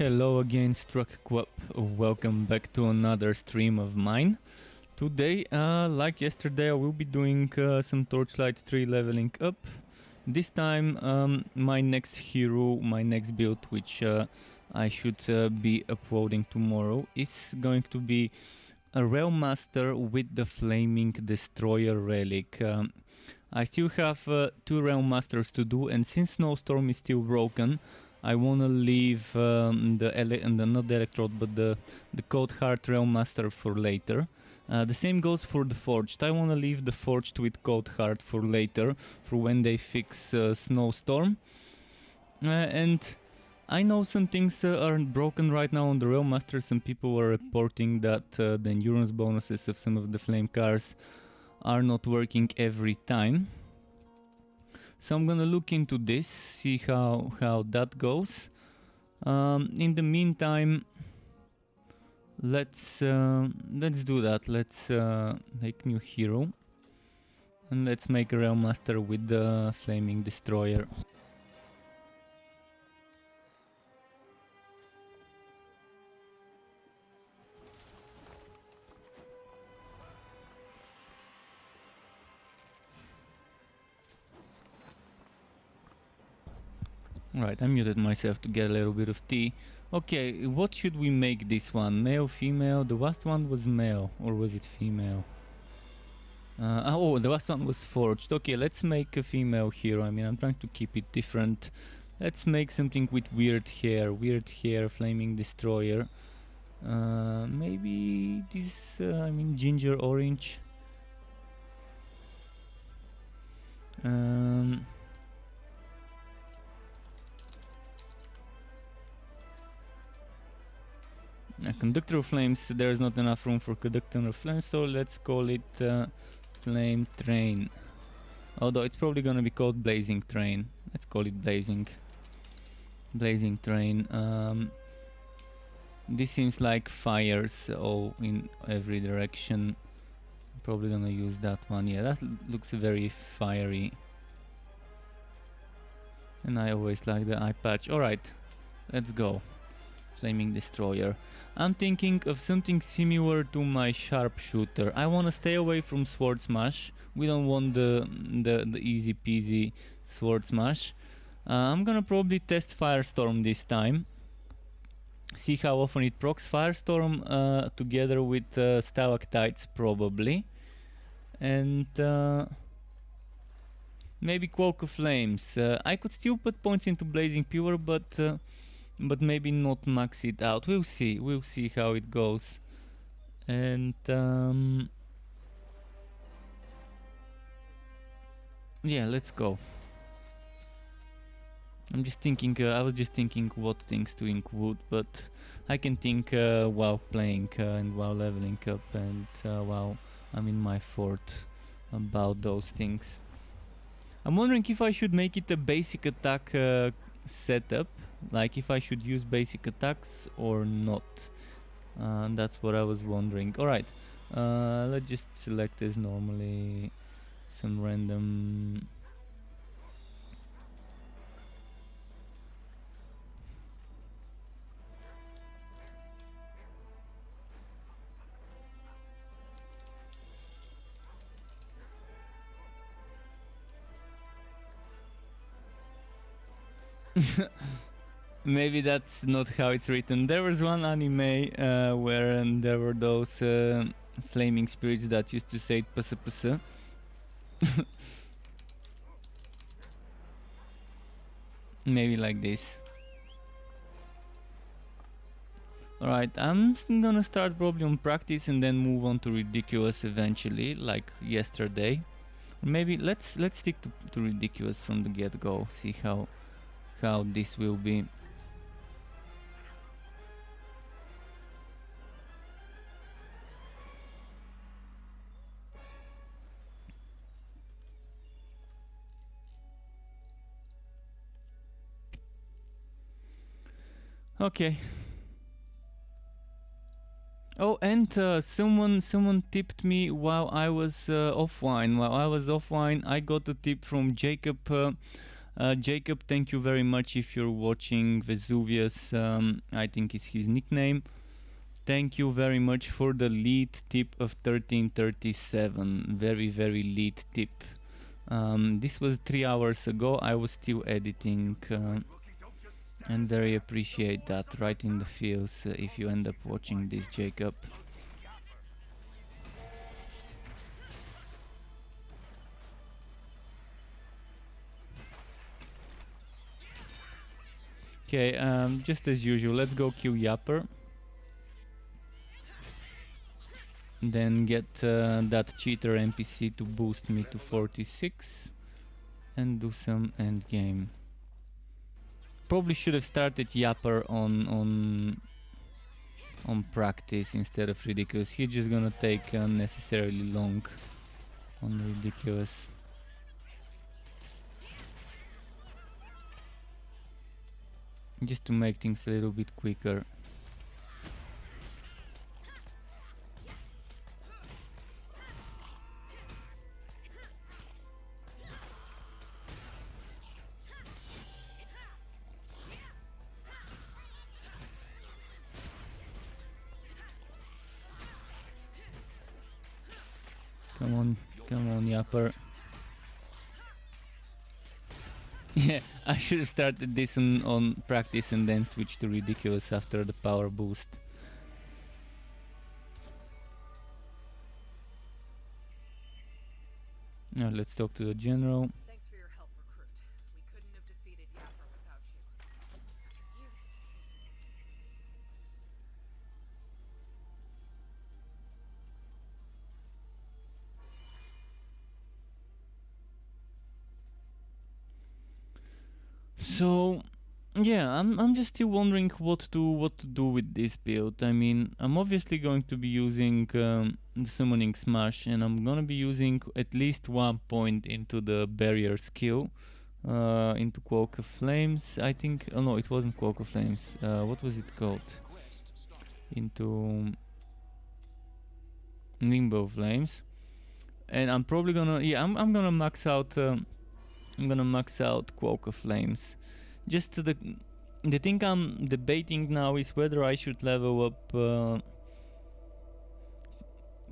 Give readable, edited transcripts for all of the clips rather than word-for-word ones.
Hello again, Struck Welcome back to another stream of mine. Today, like yesterday, I will be doing some Torchlight 3 leveling up. This time, my next hero, my next build, which I should be uploading tomorrow, is going to be a Railmaster with the Flaming Destroyer relic. I still have 2 Railmasters to do, and since Snowstorm is still broken, I wanna leave not the Electrode, but the Cold Heart Railmaster for later. The same goes for the Forged. I wanna leave the Forged with Cold Heart for later, for when they fix Snowstorm. And I know some things are broken right now on the Railmaster. Some people are reporting that the endurance bonuses of some of the flame cars are not working every time. So I'm gonna look into this, see how that goes. In the meantime, let's do that. Let's make new hero, and let's make a Railmaster with the Flaming Destroyer. Right, I muted myself to get a little bit of tea. Okay, what should we make this one? Male, female? The last one was male, or was it female? Oh, the last one was forged. Okay, let's make a female hero. I mean, I'm trying to keep it different. Let's make something with weird hair, Flaming Destroyer. Maybe this, I mean, ginger orange. A conductor of flames, there is not enough room for conductor of flames, so let's call it flame train. Although it's probably gonna be called blazing train. Let's call it blazing train. This seems like fires all in every direction. Probably gonna use that one. Yeah, that looks very fiery, and I always like the eye patch. Alright, let's go. Flaming Destroyer. I'm thinking of something similar to my Sharpshooter. I want to stay away from Sword Smash. We don't want the easy peasy Sword Smash. I'm gonna probably test Firestorm this time. See how often it procs Firestorm together with Stalactites probably. And maybe Cloak of Flames. I could still put points into Blazing Pure, but maybe not max it out. We'll see how it goes. And yeah, let's go. I'm just thinking, I was just thinking what things to include, but I can think while playing and while leveling up and while I'm in my fort about those things. I'm wondering if I should make it a basic attack setup, like if I should use basic attacks or not. That's what I was wondering. Alright, let's just select as normally some random. Maybe that's not how it's written. There was one anime where there were those flaming spirits that used to say pasa pasa. Maybe like this. Alright, I'm gonna start probably on practice and then move on to ridiculous eventually, like yesterday. Maybe let's stick to ridiculous from the get-go. See how this will be. Okay. Oh, and someone tipped me while I was offline. While I was offline, I got a tip from Jacob Jacob, thank you very much if you're watching. Vesuvius, I think is his nickname. Thank you very much for the lead tip of 1337. Very, very lead tip. This was 3 hours ago. I was still editing, and very appreciate that. Right in the feels if you end up watching this, Jacob. Okay, just as usual, let's go kill Yapper. Then get that cheater NPC to boost me to 46 and do some endgame. Probably should have started Yapper on practice instead of ridiculous. He's just gonna take unnecessarily long on ridiculous. Just to make things a little bit quicker. Come on, Yapper. Yeah, I should have started this on practice and then switch to ridiculous after the power boost. Now let's talk to the general. Thanks for your help, recruit. We couldn't have defeated Yapper without you. So yeah, I'm just still wondering what to do with this build. I mean, I'm obviously going to be using the summoning smash, and I'm gonna be using at least 1 point into the barrier skill, into Cloak of Flames. I think. Oh no, it wasn't Cloak of Flames. What was it called? Into Nimble Flames, and I'm probably gonna I'm gonna max out. I'm gonna max out Cloak of Flames. Just the thing I'm debating now is whether I should level up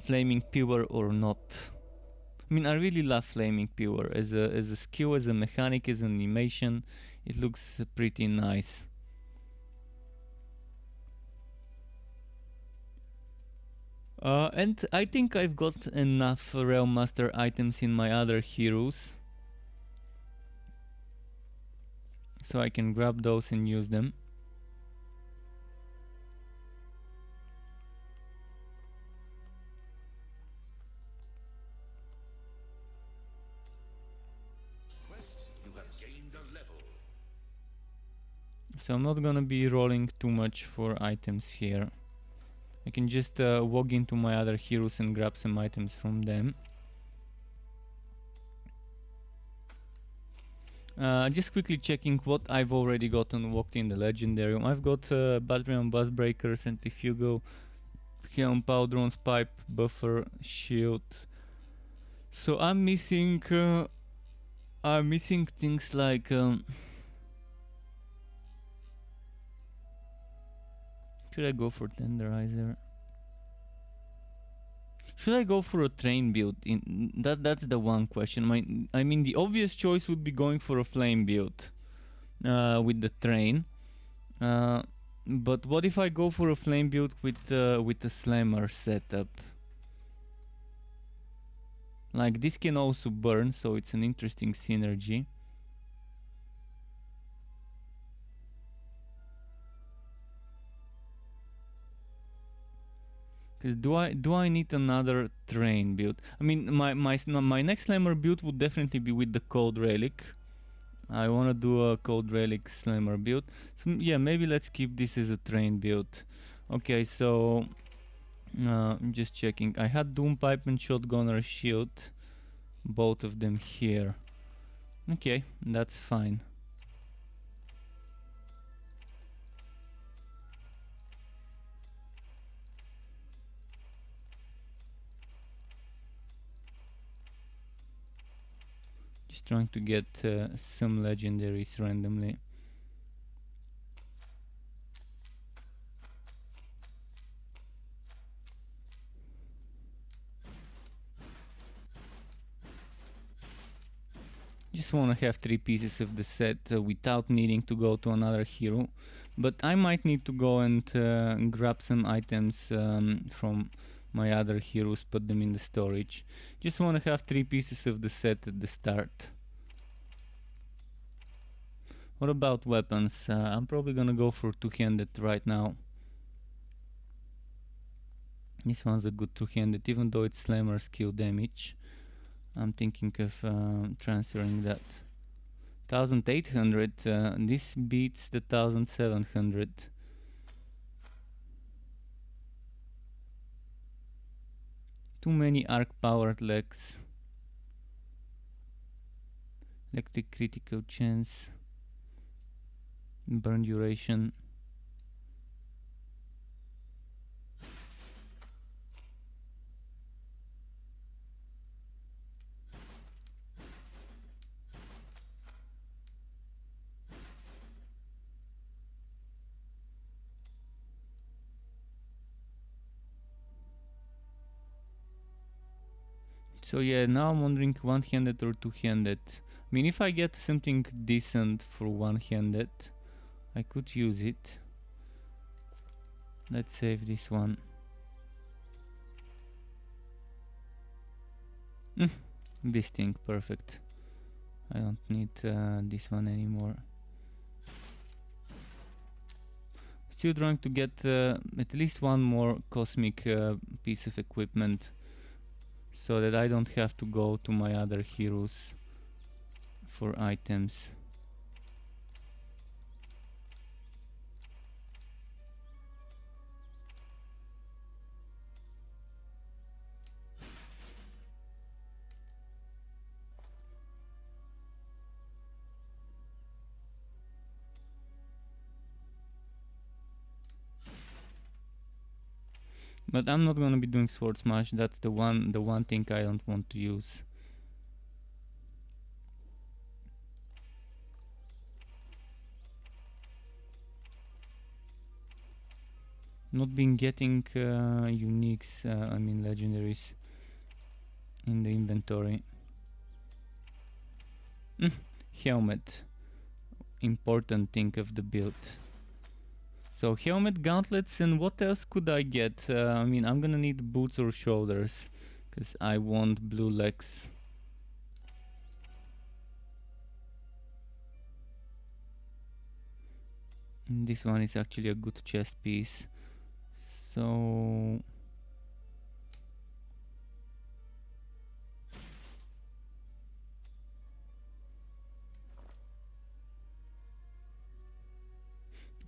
Flaming Pure or not. I mean, I really love Flaming Pure as a skill, as a mechanic, as an animation. It looks pretty nice. And I think I've got enough Railmaster items in my other heroes, so I can grab those and use them. So I'm not gonna be rolling too much for items here. I can just walk into my other heroes and grab some items from them. Just quickly checking what I've already gotten walked in the Legendarium. I've got Battery on Bus Breakers, Centrifugal, Helm, Powdron's Pipe, Buffer, Shield. So I'm missing things like should I go for Tenderizer? Should I go for a train build? That's the one question. I mean, the obvious choice would be going for a flame build with the train. But what if I go for a flame build with a slammer setup? Like, this can also burn, so it's an interesting synergy. Cause do I need another train build? I mean, my next slammer build would definitely be with the Cold Relic. I wanna do a Cold Relic slammer build. So yeah, maybe let's keep this as a train build. Okay, so I'm just checking. I had Doom Pipe and Shotgunner Shield, both of them here. Okay, that's fine. trying to get some legendaries randomly. Just wanna have 3 pieces of the set without needing to go to another hero. But I might need to go and grab some items from my other heroes, put them in the storage. Just wanna have 3 pieces of the set at the start. What about weapons? I'm probably gonna go for two-handed right now. This one's a good two-handed, even though it's slammer skill damage. I'm thinking of transferring that. 1800, this beats the 1700. Too many arc-powered legs. Electric critical chance. Burn duration. So yeah, now I'm wondering one-handed or two-handed. I mean, if I get something decent for one-handed, I could use it. Let's save this one. This thing, perfect. I don't need this one anymore. Still trying to get at least one more cosmic piece of equipment, so that I don't have to go to my other heroes for items. But I'm not gonna be doing sword smash. That's the one thing I don't want to use. Not been getting uniques, I mean legendaries in the inventory. Helmet, important thing of the build. So helmet, gauntlets, and what else could I get? I mean, I'm gonna need boots or shoulders, because I want blue legs. And this one is actually a good chest piece. So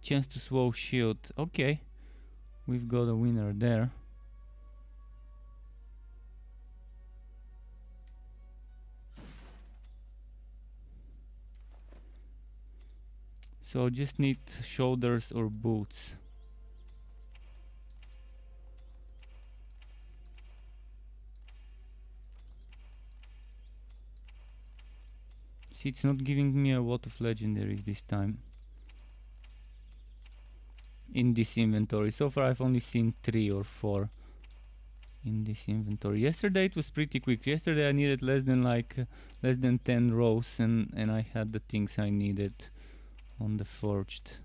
chance to swallow shield. Okay, we've got a winner there. So just need shoulders or boots. See, it's not giving me a lot of legendaries this time in this inventory. So far I've only seen 3 or 4 in this inventory. Yesterday it was pretty quick. Yesterday I needed less than 10 rows and I had the things I needed on the forged.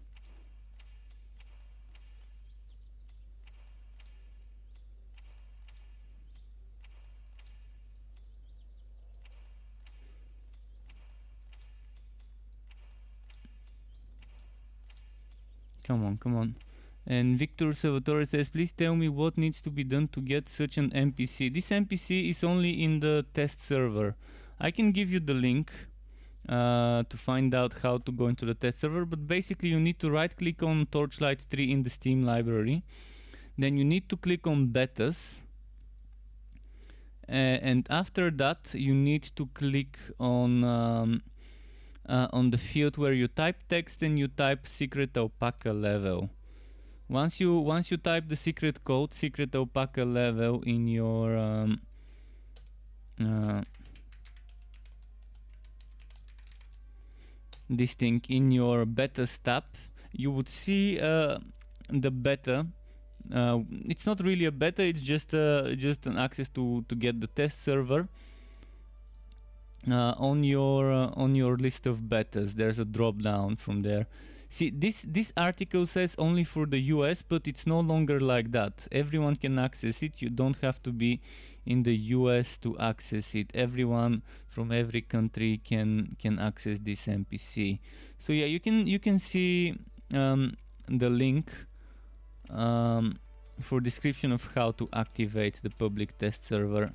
Come on, come on. And Victor Salvatore says, please tell me what needs to be done to get such an NPC. This NPC is only in the test server. I can give you the link to find out how to go into the test server, but basically you need to right click on Torchlight 3 in the Steam library. Then you need to click on betas. And after that you need to click on the field where you type text and you type secret alpaca level. Once you type the secret code, secret alpaca level in your this thing in your betas tab, you would see the beta. It's not really a beta, it's just an access to get the test server on your list of betas. There's a drop down from there. See, this article says only for the US, but it's no longer like that. Everyone can access it. You don't have to be in the US to access it. Everyone from every country can access this NPC. So yeah, you can see the link for description of how to activate the public test server.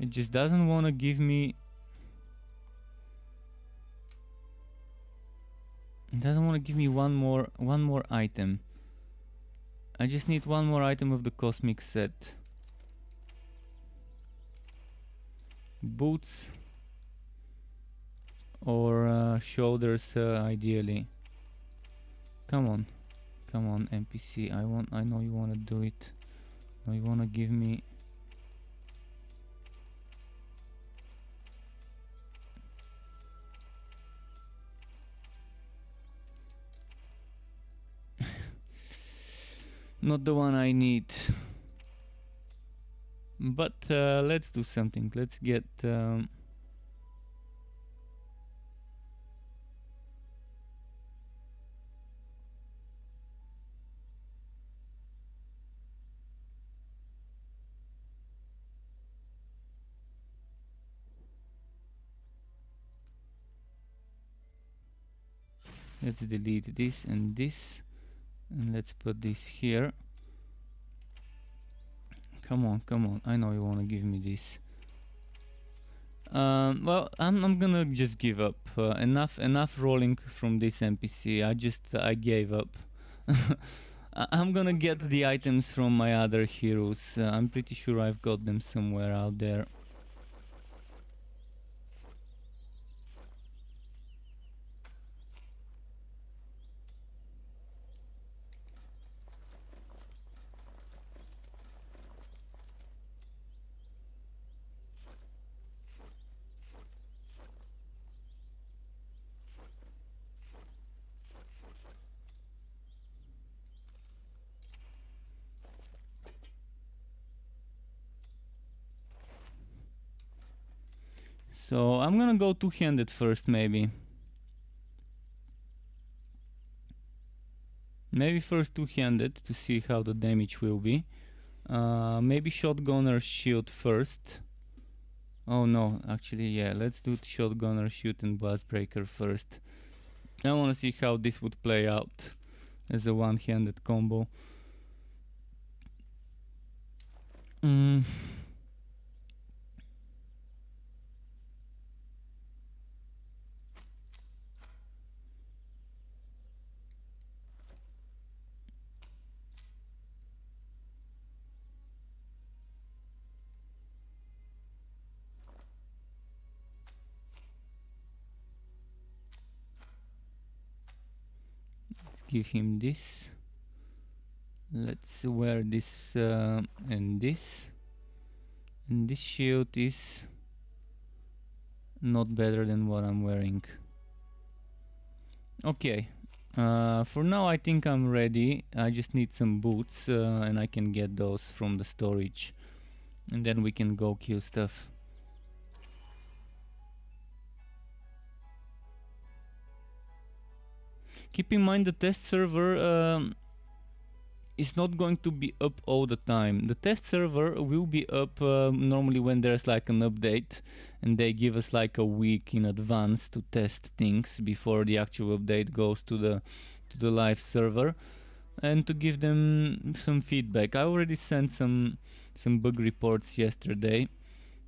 It just doesn't want to give me. It doesn't want to give me one more item. I just need one more item of the cosmic set. Boots or shoulders, ideally. Come on, NPC. I know you want to do it. No, you want to give me. Not the one I need. But let's do something. Let's get. Let's delete this and this, and let's put this here. Come on, I know you want to give me this. Well, I'm gonna just give up. Enough rolling from this NPC. I gave up. I'm gonna get the items from my other heroes. I'm pretty sure I've got them somewhere out there. So I'm gonna go two-handed first, maybe. Maybe first two-handed to see how the damage will be. Maybe shotgunner shield first. Oh no, actually yeah, let's do shotgunner shield and blastbreaker first. I wanna see how this would play out as a one-handed combo. Let's give him this. Let's wear this and this. And this shield is not better than what I'm wearing. Okay, for now I think I'm ready. I just need some boots and I can get those from the storage. And then we can go kill stuff. Keep in mind the test server is not going to be up all the time. The test server will be up normally when there's like an update and they give us like a week in advance to test things before the actual update goes to the live server and to give them some feedback. I already sent some bug reports yesterday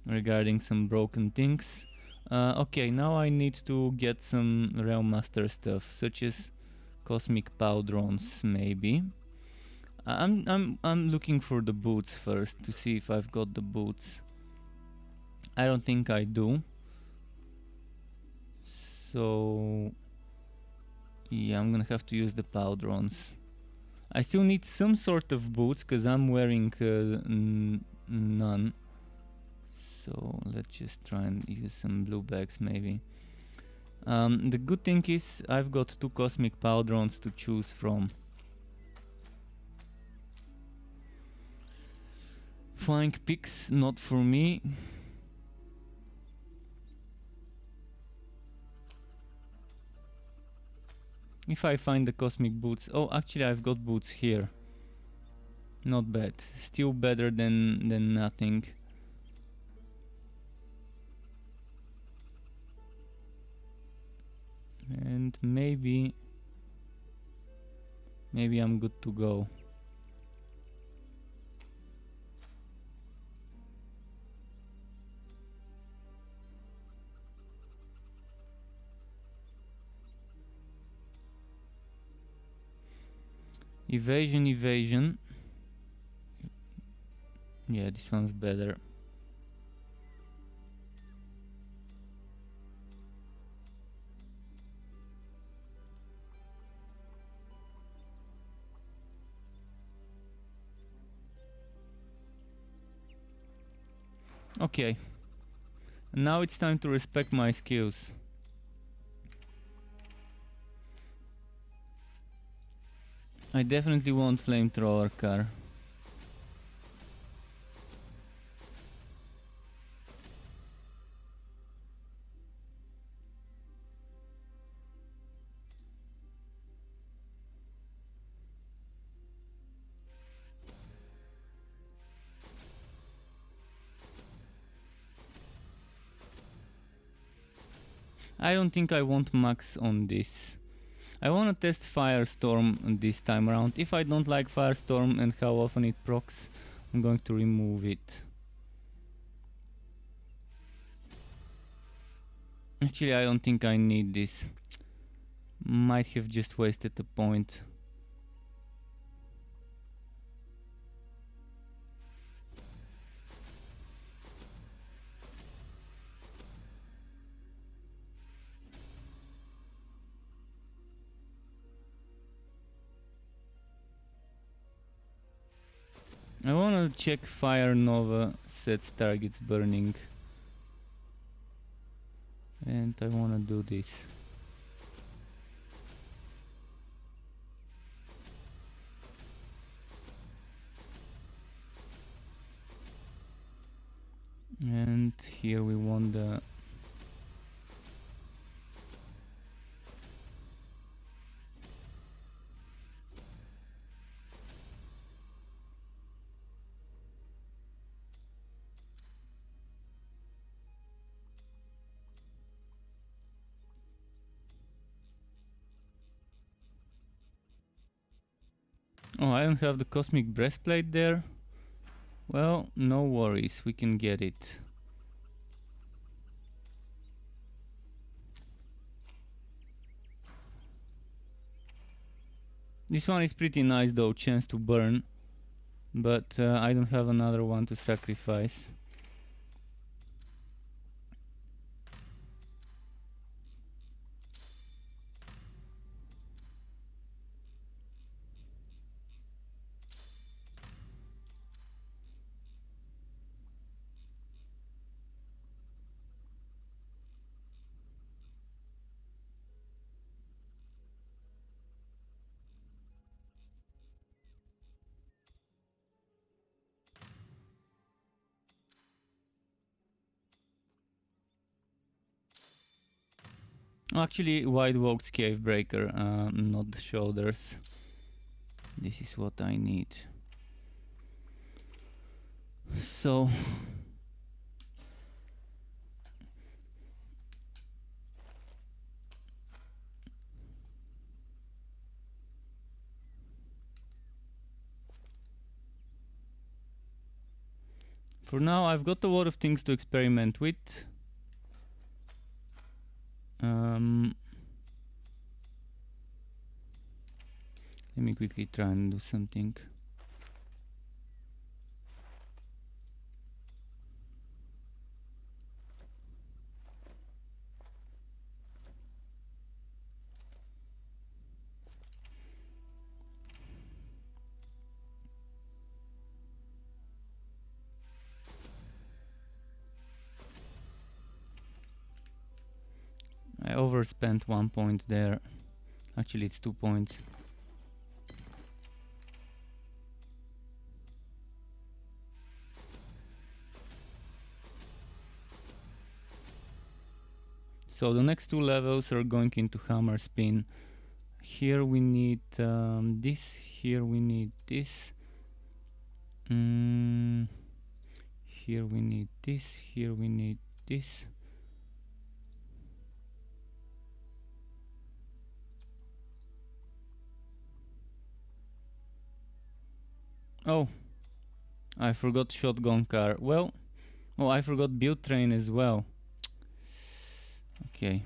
regarding some broken things. Okay, now I need to get some Railmaster stuff, such as cosmic powdrons, maybe. I'm looking for the boots first to see if I've got the boots. I don't think I do. So Yeah, I'm gonna have to use the powdrons. I still need some sort of boots because I'm wearing none. So let's just try and use some blue bags maybe. The good thing is I've got 2 cosmic powdrons to choose from. Flying pigs, not for me. If I find the cosmic boots... Oh, actually I've got boots here. Not bad. Still better than nothing. And maybe I'm good to go. Evasion. Yeah, this one's better. Okay. Now it's time to respect my skills. I definitely want flamethrower car. I don't think I want max on this. I wanna test Firestorm this time around. If I don't like Firestorm and how often it procs, I'm going to remove it. Actually, I don't think I need this. Might have just wasted a point. I wanna check Fire Nova sets targets burning. And I wanna do this. And here we want the... Oh, I don't have the cosmic breastplate there. Well, no worries, we can get it. This one is pretty nice though, chance to burn. But I don't have another one to sacrifice. Actually, White Walk's Cave Breaker, not the shoulders. This is what I need. So... For now, I've got a lot of things to experiment with. Let me quickly try and do something. spent 1 point there. Actually, it's 2 points. So the next 2 levels are going into hammer spin. Here we need this, here we need this. Here we need this, here we need this. Oh, I forgot shotgun car. Well, oh, I forgot build train as well. Okay.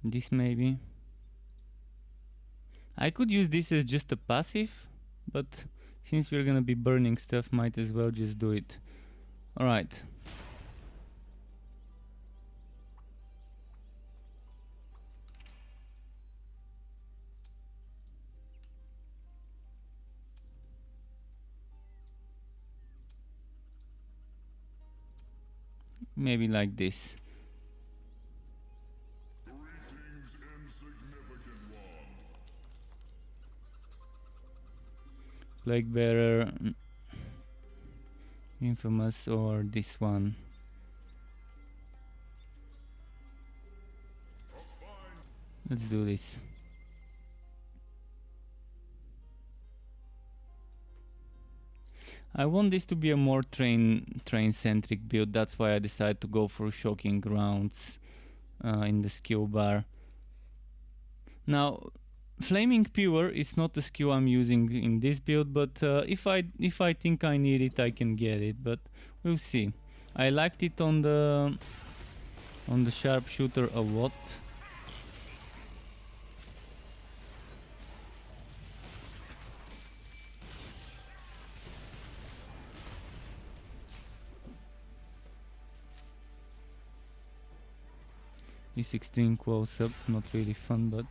This maybe. I could use this as just a passive, but since we're gonna be burning stuff, might as well just do it. Alright. Maybe like this. Plague Bearer, Infamous, or this one. Let's do this. I want this to be a more train-centric build. That's why I decided to go for shocking rounds in the skill bar. Now, Flaming Pure is not the skill I'm using in this build, but if I think I need it, I can get it. But we'll see. I liked it on the sharpshooter a lot. This extreme close up, not really fun, but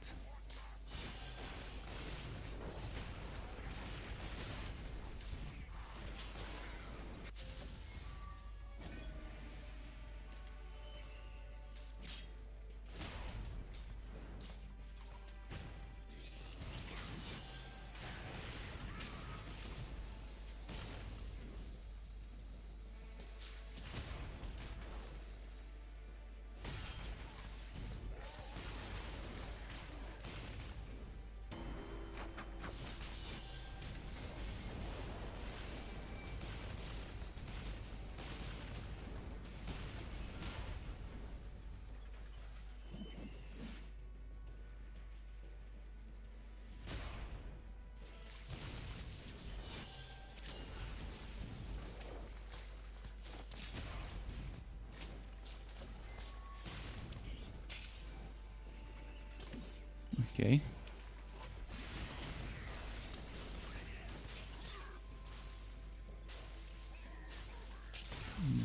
okay.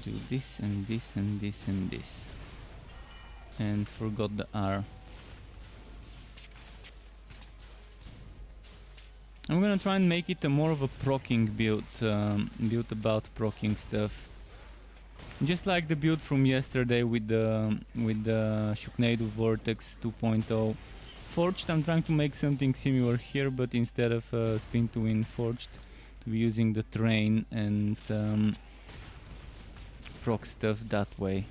Do this and this and this and this. And forgot the R. I'm gonna try and make it a more of a proccing build, build about proccing stuff. Just like the build from yesterday with the Shocknado Vortex 2.0. Forged, I'm trying to make something similar here, but instead of spin to win forged, to be using the train and proc stuff that way.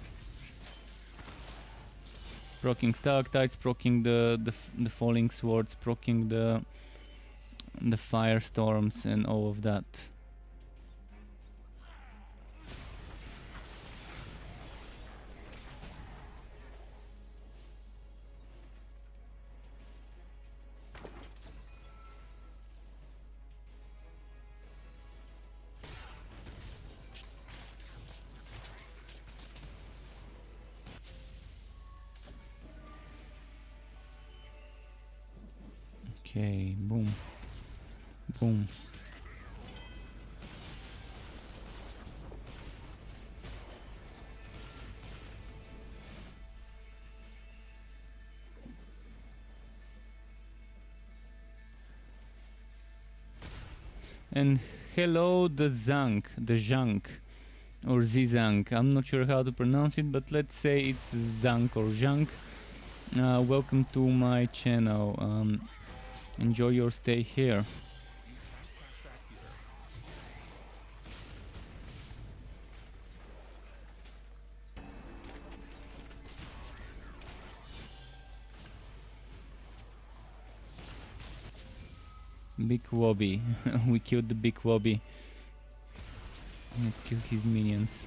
Proccing stalactites, proccing the falling swords, proccing the firestorms and all of that. Okay, boom. Boom. And hello the Zhang, or Zizang. I'm not sure how to pronounce it, but let's say it's Zhang or Zhang. Welcome to my channel. Enjoy your stay here. Big Wobby. We killed the big Wobby. Let's kill his minions.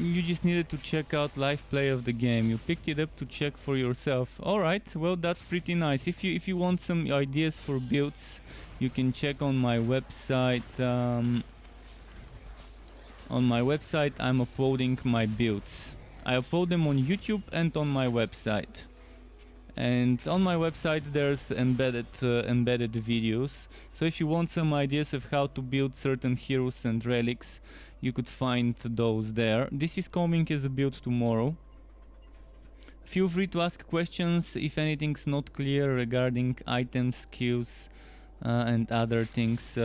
You just needed to check out live play of the game. You picked it up to check for yourself. Alright, well that's pretty nice. If you want some ideas for builds, you can check on my website. On my website I'm uploading my builds. I upload them on YouTube and on my website. And on my website there's embedded videos. So if you want some ideas of how to build certain heroes and relics, you could find those there. This is coming as a build tomorrow. Feel free to ask questions if anything's not clear regarding items, skills, and other things.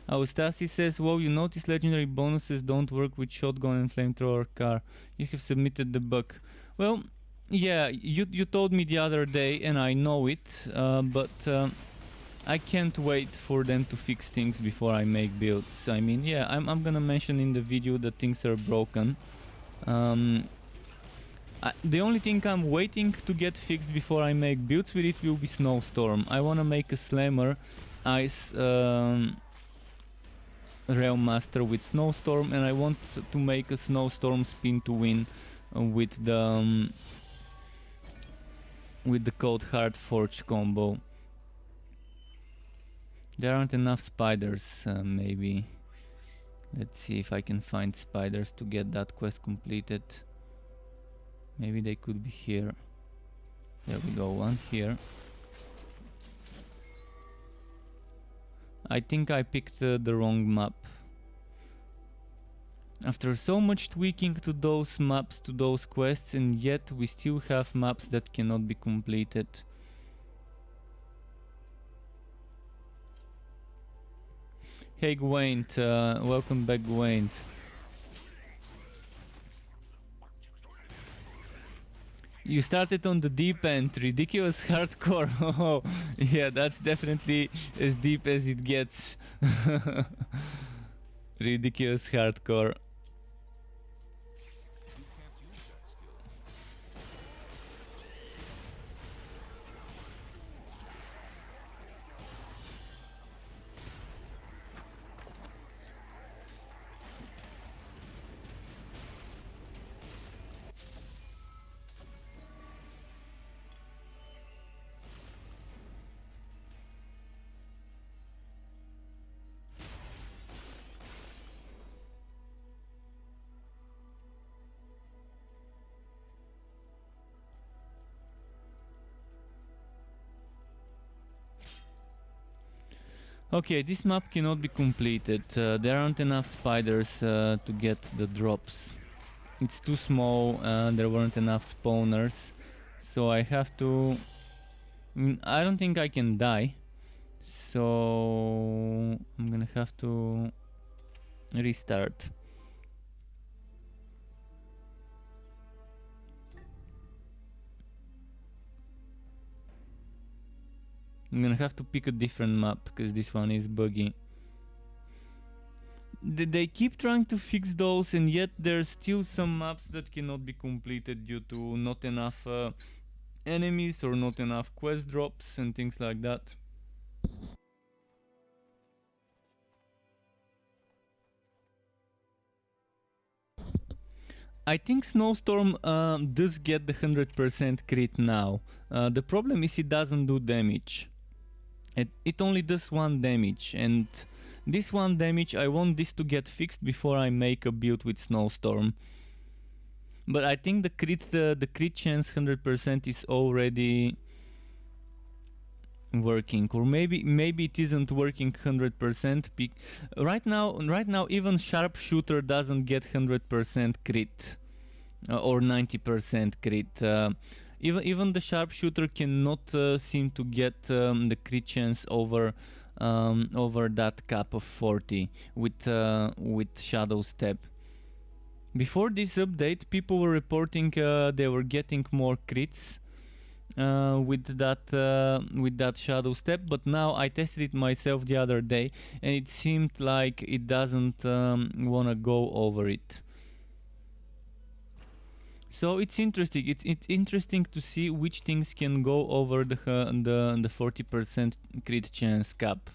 Stasi says, "Well, you notice legendary bonuses don't work with shotgun and flamethrower car. You have submitted the bug." Well, yeah, you told me the other day, and I know it, but I can't wait for them to fix things before I make builds. I mean, yeah, I'm gonna mention in the video that things are broken. The only thing I'm waiting to get fixed before I make builds with it will be Snowstorm. I wanna make a Slammer Ice Railmaster with Snowstorm, and I want to make a Snowstorm spin to win with the Cold Hard Forge combo. There aren't enough spiders, maybe. Let's see if I can find spiders to get that quest completed. Maybe they could be here. There we go, one here. I think I picked the wrong map. After so much tweaking to those maps, to those quests, and yet we still have maps that cannot be completed. Hey Gwaint, welcome back Gwaint. You started on the deep end, ridiculous hardcore. Oh, yeah, that's definitely as deep as it gets. Ridiculous hardcore. Okay, this map cannot be completed. There aren't enough spiders to get the drops. It's too small and there weren't enough spawners. So I have to... I don't think I can die. So I'm gonna have to restart. I'm gonna have to pick a different map because this one is buggy. They keep trying to fix those, and yet there's still some maps that cannot be completed due to not enough enemies or not enough quest drops and things like that. I think Snowstorm does get the 100% crit now. The problem is it doesn't do damage. It only does 1 damage, and this 1 damage, I want this to get fixed before I make a build with Snowstorm. But I think the crit chance 100% is already working, or maybe it isn't working 100%. Right now even sharpshooter doesn't get 100% crit or 90% crit. Even the sharpshooter cannot seem to get the crit chance over that cap of 40 with Shadow Step. Before this update, people were reporting they were getting more crits with that Shadow Step, but now I tested it myself the other day, and it seemed like it doesn't wanna go over it. So it's interesting. It's interesting to see which things can go over the 40% crit chance cap.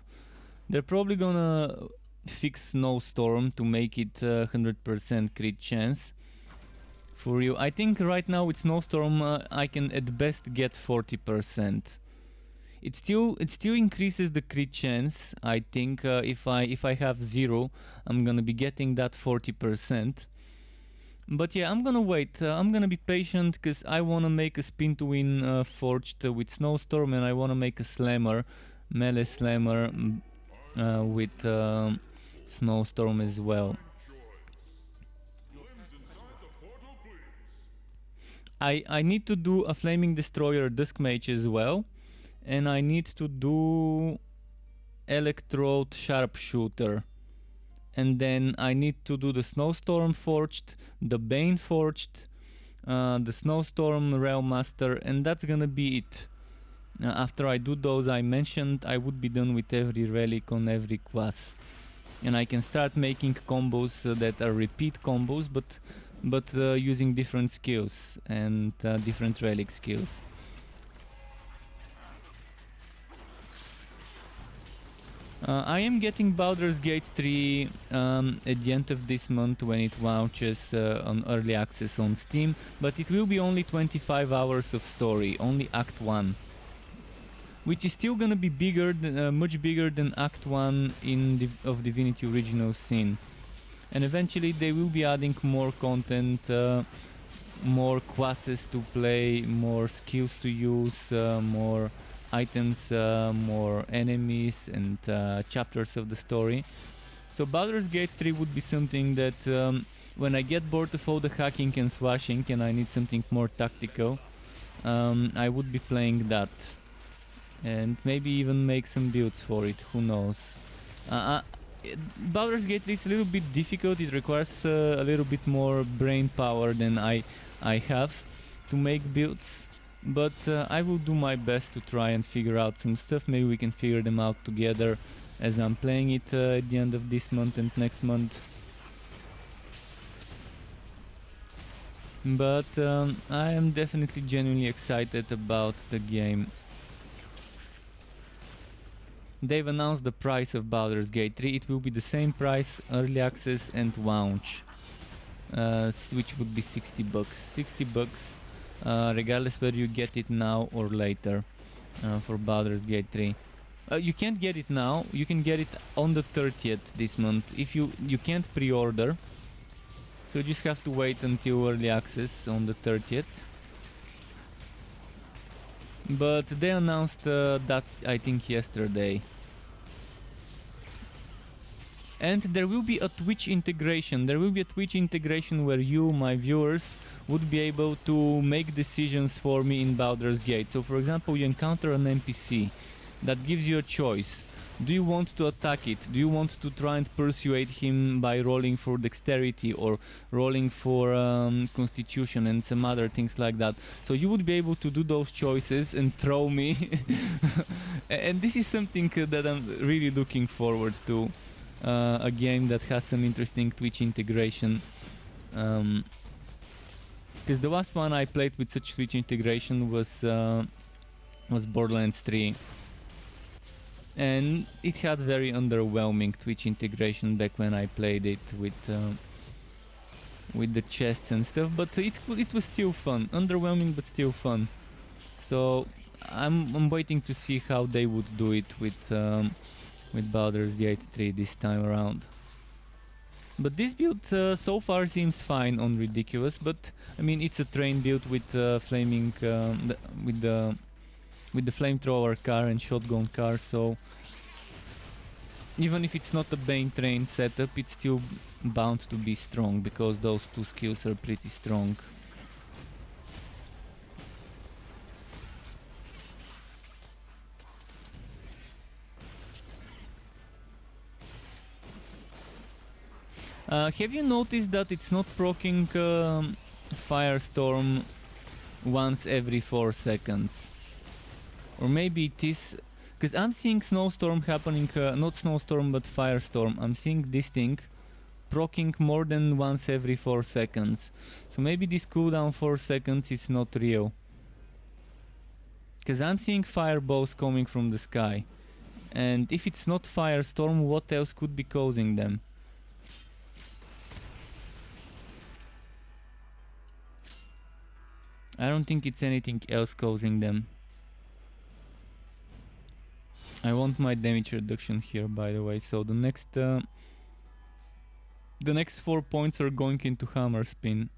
They're probably gonna fix Snowstorm to make it 100% crit chance for you. I think right now with Snowstorm I can at best get 40%. It still increases the crit chance. I think if I have 0, I'm gonna be getting that 40%. But yeah, I'm gonna wait. I'm gonna be patient because I wanna make a spin to win forged with Snowstorm, and I wanna make a slammer, melee slammer with Snowstorm as well. I need to do a Flaming Destroyer Dusk Mage as well, and I need to do Electrode Sharpshooter, and then I need to do the Snowstorm Forged, the Bane Forged, the Snowstorm Railmaster, and that's gonna be it. After I do those I mentioned, I would be done with every relic on every class, and I can start making combos that are repeat combos, but using different skills and different relic skills. I am getting Baldur's Gate 3 at the end of this month when it launches on early access on Steam, but it will be only 25 hours of story, only Act 1. Which is still gonna be bigger than, much bigger than Act 1 of Divinity Original Sin. And eventually they will be adding more content, more classes to play, more skills to use, more items, more enemies, and chapters of the story. So Baldur's Gate 3 would be something that when I get bored of all the hacking and slashing and I need something more tactical, I would be playing that. And maybe even make some builds for it, who knows. Baldur's Gate 3 is a little bit difficult. It requires a little bit more brain power than I have to make builds, but I will do my best to try and figure out some stuff. Maybe we can figure them out together as I'm playing it at the end of this month and next month. But I am definitely genuinely excited about the game. They've announced the price of Baldur's Gate 3. It will be the same price, early access and launch, which would be $60. $60, regardless whether you get it now or later, for Baldur's Gate 3. You can't get it now. You can get it on the 30th this month. If you can't pre-order, so you just have to wait until early access on the 30th. But they announced that, I think, yesterday. And there will be a Twitch integration. There will be a Twitch integration where you, my viewers, would be able to make decisions for me in Baldur's Gate. So for example, you encounter an NPC that gives you a choice. Do you want to attack it? Do you want to try and persuade him by rolling for dexterity or rolling for constitution and some other things like that? So you would be able to do those choices and throw me. And this is something that I'm really looking forward to. A game that has some interesting Twitch integration. Because the last one I played with such Twitch integration was Borderlands 3. And it had very underwhelming Twitch integration back when I played it with with the chests and stuff, but it was still fun. Underwhelming, but still fun. So I'm waiting to see how they would do it with Baldur's Gate 3 this time around. But this build so far seems fine on Ridiculous, but I mean it's a train build with flaming with the flamethrower car and shotgun car, so even if it's not a Bane train setup, it's still bound to be strong because those two skills are pretty strong. Have you noticed that it's not proccing Firestorm once every 4 seconds? Or maybe it is... Because I'm seeing Snowstorm happening, not Snowstorm but Firestorm. I'm seeing this thing proccing more than once every 4 seconds. So maybe this cooldown 4 seconds is not real. Because I'm seeing fireballs coming from the sky. And if it's not Firestorm, what else could be causing them? I don't think it's anything else causing them. I want my damage reduction here, by the way, so the next 4 points are going into hammer spin.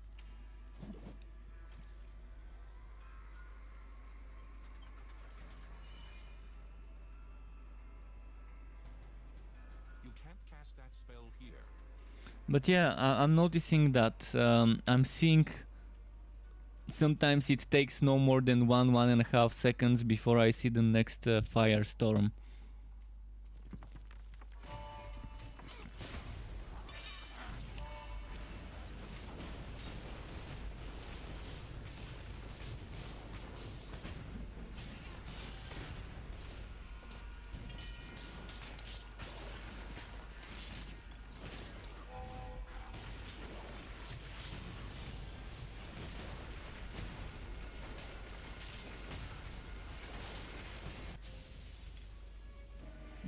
You can't cast that spell here. But yeah, I'm noticing that I'm seeing sometimes it takes no more than 1.5 seconds before I see the next firestorm.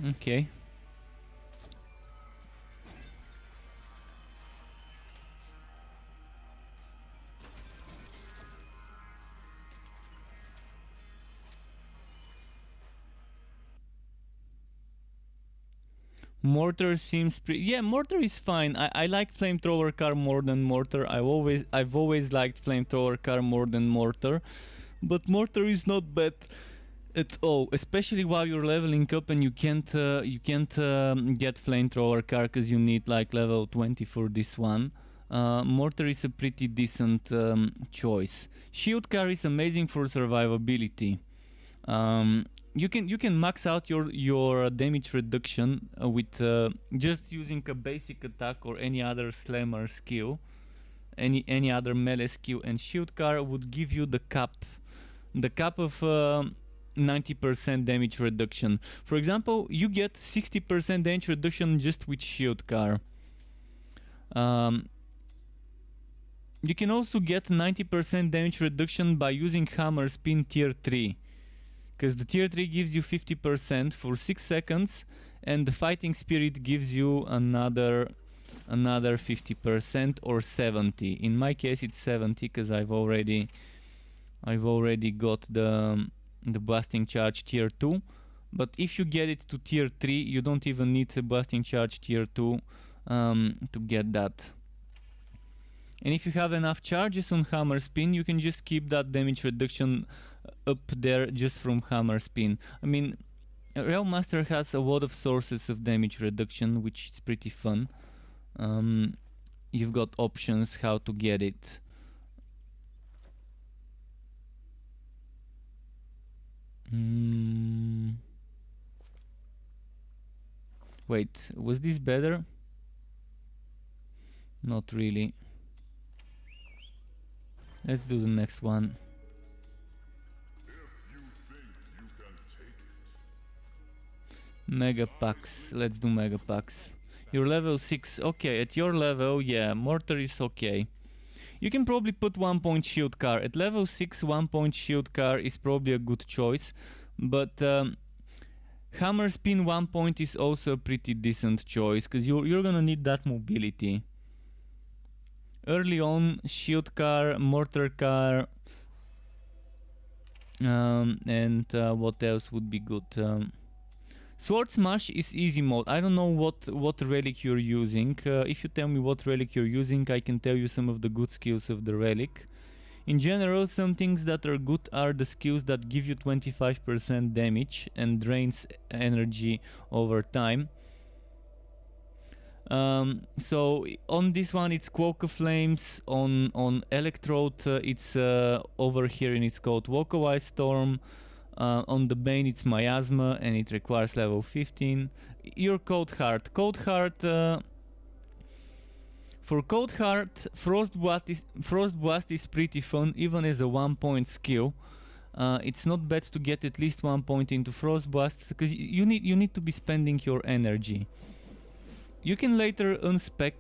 Okay. Mortar seems yeah, Mortar is fine. I like Flamethrower car more than Mortar. I've always liked Flamethrower car more than Mortar. But Mortar is not bad at all, especially while you're leveling up and you can't get Flamethrower car because you need like level 20 for this one. Mortar is a pretty decent choice. Shield car is amazing for survivability. You can max out your damage reduction with just using a basic attack or any other slammer skill, any other melee skill, and shield car would give you the cap of 90% damage reduction. For example, you get 60% damage reduction just with shield car. You can also get 90% damage reduction by using hammer spin tier 3. Because the tier 3 gives you 50% for 6 seconds and the fighting spirit gives you another 50% or 70. In my case it's 70 because I've already got the blasting charge tier 2, but if you get it to tier 3 you don't even need a blasting charge tier 2 to get that. And if you have enough charges on hammer spin, you can just keep that damage reduction up there just from hammer spin. I mean, Railmaster has a lot of sources of damage reduction, which is pretty fun. You've got options how to get it. Wait, was this better? Not really. Let's do the next one. Mega packs. Let's do mega packs. You're level 6. Okay, at your level, yeah, Mortar is okay. You can probably put 1 point shield car. At level 6, 1 point shield car is probably a good choice. But hammer spin 1 point is also a pretty decent choice, because you're gonna need that mobility. Early on, shield car, mortar car, and what else would be good? Sword Smash is easy mode. I don't know what relic you're using. If you tell me what relic you're using, I can tell you some of the good skills of the relic. In general, some things that are good are the skills that give you 25% damage and drains energy over time. So on this one it's Quokka Flames, on Electrode it's over here and it's called Wokowai Storm. On the Bane it's Miasma and it requires level 15. Your Cold Heart. For Cold Heart, Frost Blast is pretty fun even as a 1-point skill. It's not bad to get at least 1 point into Frost Blast because you need to be spending your energy. You can later unspec,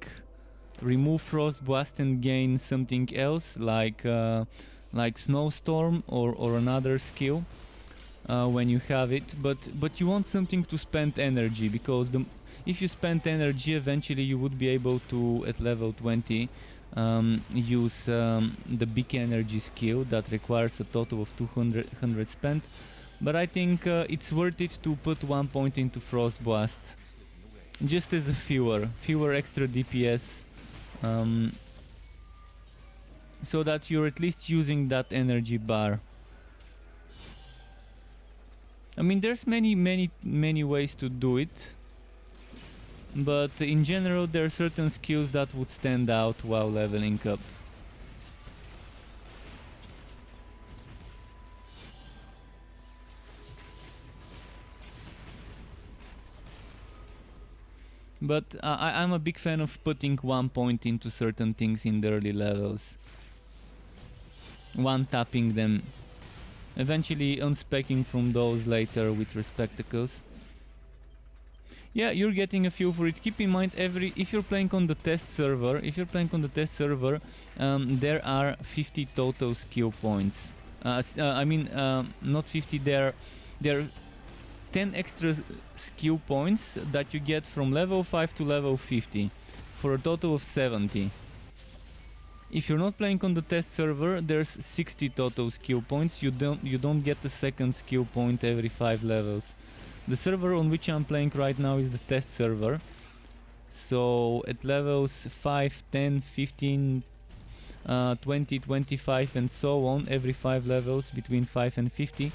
remove Frost Blast and gain something else like Snowstorm or another skill when you have it, but you want something to spend energy, because if you spend energy, eventually you would be able to, at level 20, use the big energy skill that requires a total of 200 spent. But I think it's worth it to put 1 point into Frost Blast, just as a fewer extra DPS, so that you're at least using that energy bar. I mean, there's many ways to do it, but in general there are certain skills that would stand out while leveling up. But I'm a big fan of putting 1 point into certain things in the early levels. One tapping them. Eventually unspecking from those later with Respectacles. Yeah, you're getting a few for it. Keep in mind, if you're playing on the test server, there are 50 total skill points. Not 50. There are 10 extra skill points that you get from level 5 to level 50 for a total of 70. If you're not playing on the test server, there's 60 total skill points. You don't get a second skill point every 5 levels. The server on which I'm playing right now is the test server. So at levels 5, 10, 15, 20, 25 and so on, every 5 levels between 5 and 50,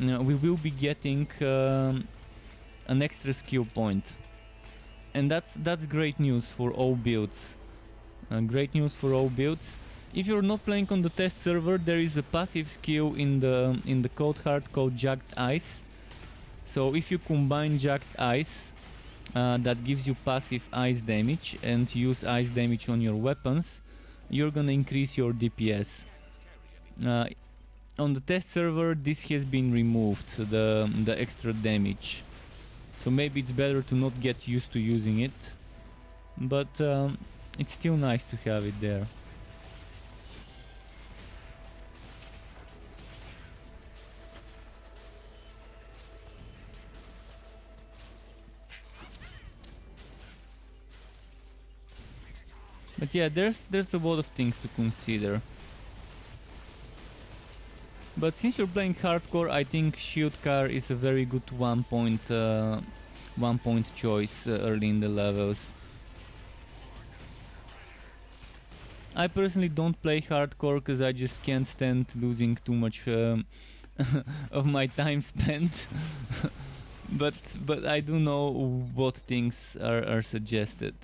we will be getting an extra skill point. And that's great news for all builds. Great news for all builds. If you're not playing on the test server, there is a passive skill in the Cold Heart called Jagged Ice. So if you combine Jagged Ice, that gives you passive ice damage, and use ice damage on your weapons, you're gonna increase your DPS. On the test server, this has been removed, the extra damage. So maybe it's better to not get used to using it, but it's still nice to have it there. But yeah, there's a lot of things to consider. But since you're playing hardcore, I think Shield Car is a very good 1 point choice early in the levels. I personally don't play hardcore because I just can't stand losing too much of my time spent. but I do know what things are suggested.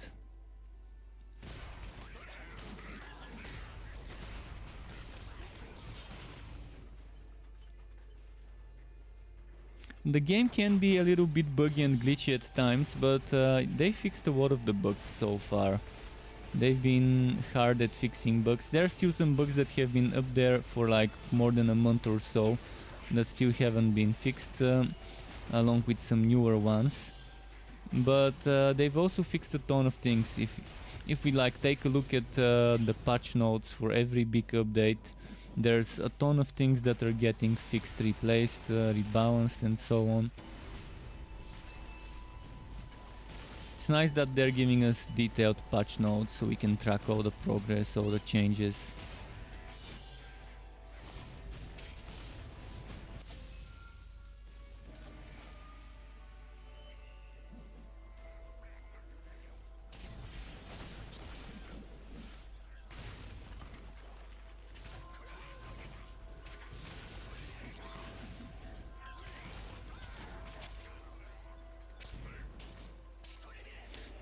The game can be a little bit buggy and glitchy at times, but they fixed a lot of the bugs so far. They've been hard at fixing bugs. There are still some bugs that have been up there for like more than a month or so that still haven't been fixed, along with some newer ones. But they've also fixed a ton of things. If we like take a look at the patch notes for every big update, there's a ton of things that are getting fixed, replaced, rebalanced and so on. It's nice that they're giving us detailed patch notes so we can track all the progress, all the changes.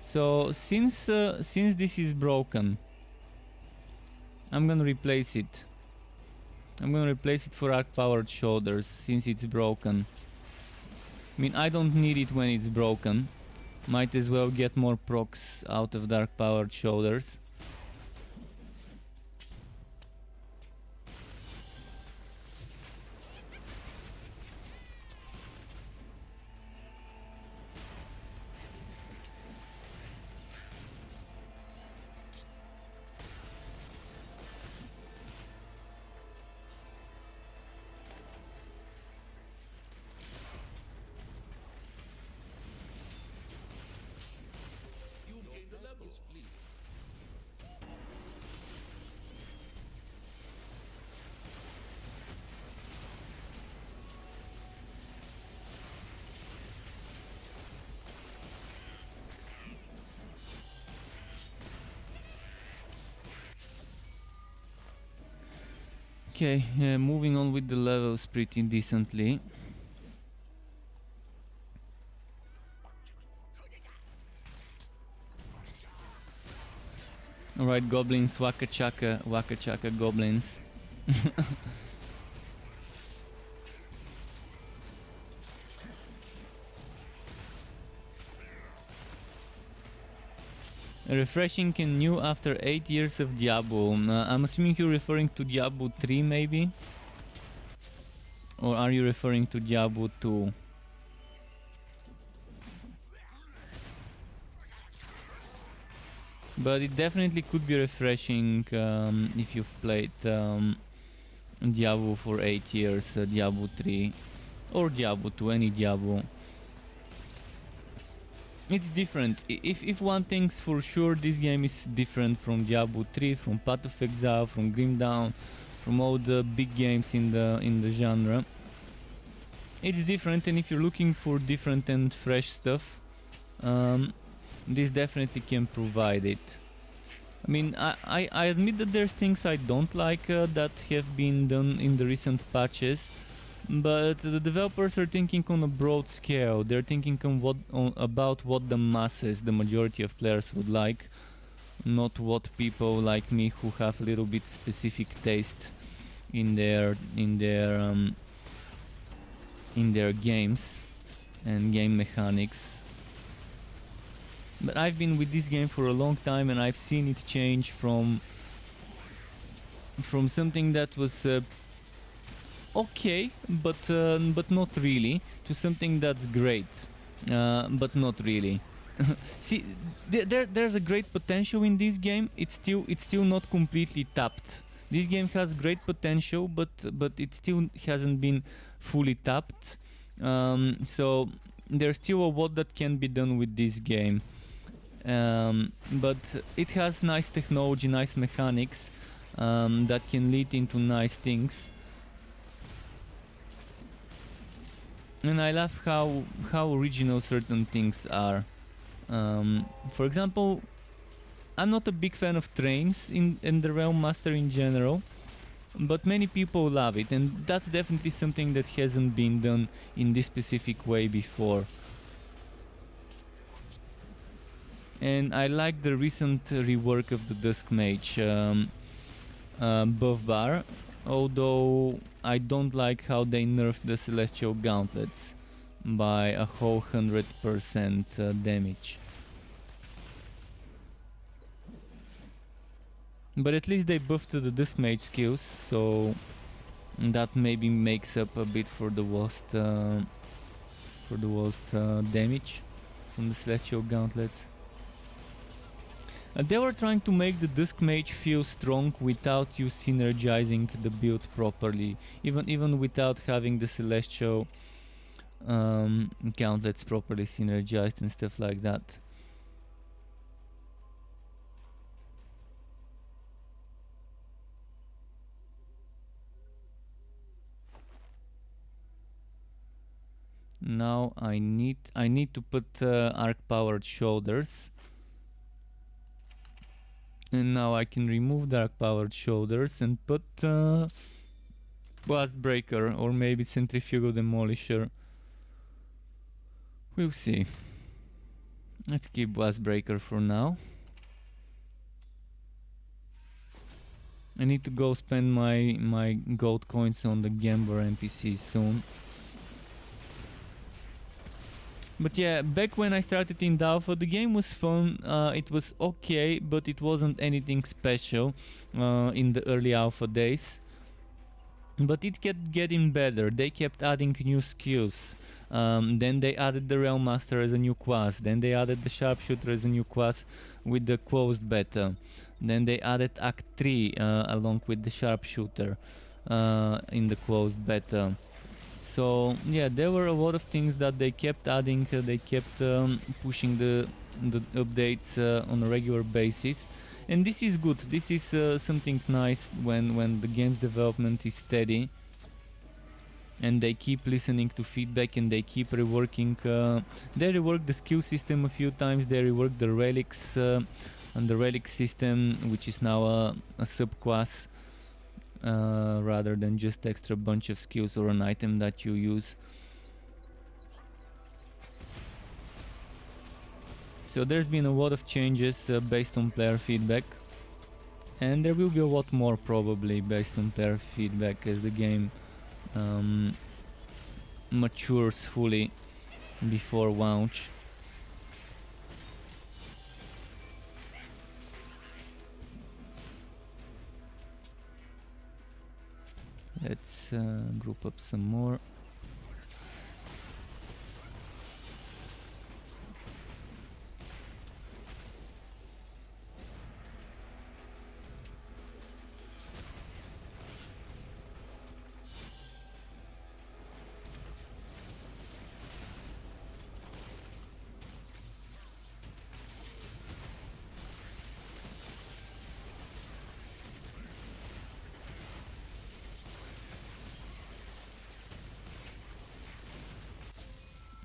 So since this is broken, I'm gonna replace it. I'm gonna replace it for arc powered shoulders since it's broken. I mean, I don't need it when it's broken. Might as well get more procs out of dark powered shoulders. You've gained a level. Flee. Okay, moving on with the levels pretty decently. Alright, goblins, waka chaka goblins. Refreshing and new after 8 years of Diablo. I'm assuming you're referring to Diablo 3 maybe? Or are you referring to Diablo 2? But it definitely could be refreshing if you've played Diablo for 8 years, Diablo 3 or Diablo 2, any Diablo. It's different. If one thinks for sure this game is different from Diablo 3, from Path of Exile, from Grim Dawn, from all the big games in the genre. It's different, and if you're looking for different and fresh stuff, this definitely can provide it. I mean, I admit that there's things I don't like that have been done in the recent patches, but the developers are thinking on a broad scale. They're thinking about what the masses, the majority of players would like, not what people like me who have a little bit specific taste in their games and game mechanics. But I've been with this game for a long time and I've seen it change from something that was okay, but not really, to something that's great, but not really. See, there's a great potential in this game. It's still not completely tapped. This game has great potential, but it still hasn't been fully tapped. So there's still a lot that can be done with this game. But it has nice technology, nice mechanics that can lead into nice things. And I love how original certain things are. For example, I'm not a big fan of trains in the Railmaster in general, but many people love it, and that's definitely something that hasn't been done in this specific way before. And I like the recent rework of the Dusk Mage buff bar, although I don't like how they nerfed the Celestial Gauntlets by a whole 100% damage. But at least they buffed the Dusk Mage skills, so that maybe makes up a bit for the worst damage from the Celestial Gauntlets. They were trying to make the Dusk Mage feel strong without you synergizing the build properly, even without having the Celestial Gauntlets properly synergized and stuff like that. Now I need to put arc powered shoulders, and now I can remove the arc powered shoulders and put blast breaker or maybe centrifugal demolisher. We'll see. Let's keep blast breaker for now. I need to go spend my gold coins on the gambler NPC soon. But yeah, back when I started in the alpha, the game was fun. It was okay, but it wasn't anything special in the early alpha days. But it kept getting better. They kept adding new skills. Then they added the Railmaster as a new class. Then they added the Sharpshooter as a new class with the closed beta. Then they added Act 3 along with the Sharpshooter in the closed beta. So yeah, there were a lot of things that they kept adding. They kept pushing the updates on a regular basis. And this is good. This is something nice when the game's development is steady and they keep listening to feedback and they keep reworking. They reworked the skill system a few times. They reworked the relics and the relic system, which is now a subclass rather than just extra bunch of skills or an item that you use. So there's been a lot of changes based on player feedback, and there will be a lot more probably based on player feedback as the game matures fully before launch. Let's group up some more.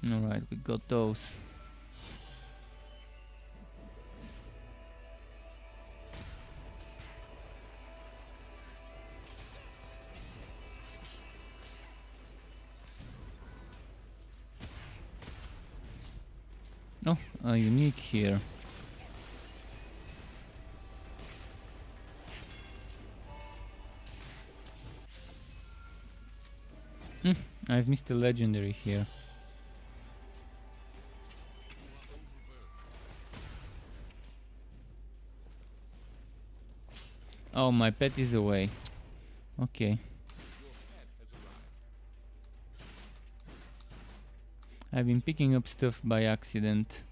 Alright, we got those. Oh, a unique here. I've missed a legendary here. Oh, my pet is away. Okay. I've been picking up stuff by accident.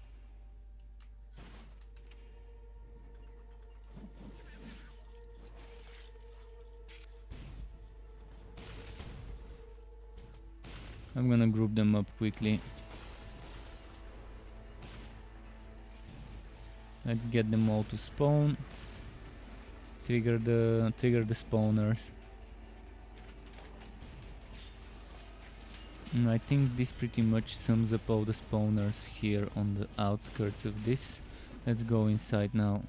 I'm gonna group them up quickly. Let's get them all to spawn. Trigger the spawners. And I think this pretty much sums up all the spawners here on the outskirts of this. Let's go inside now.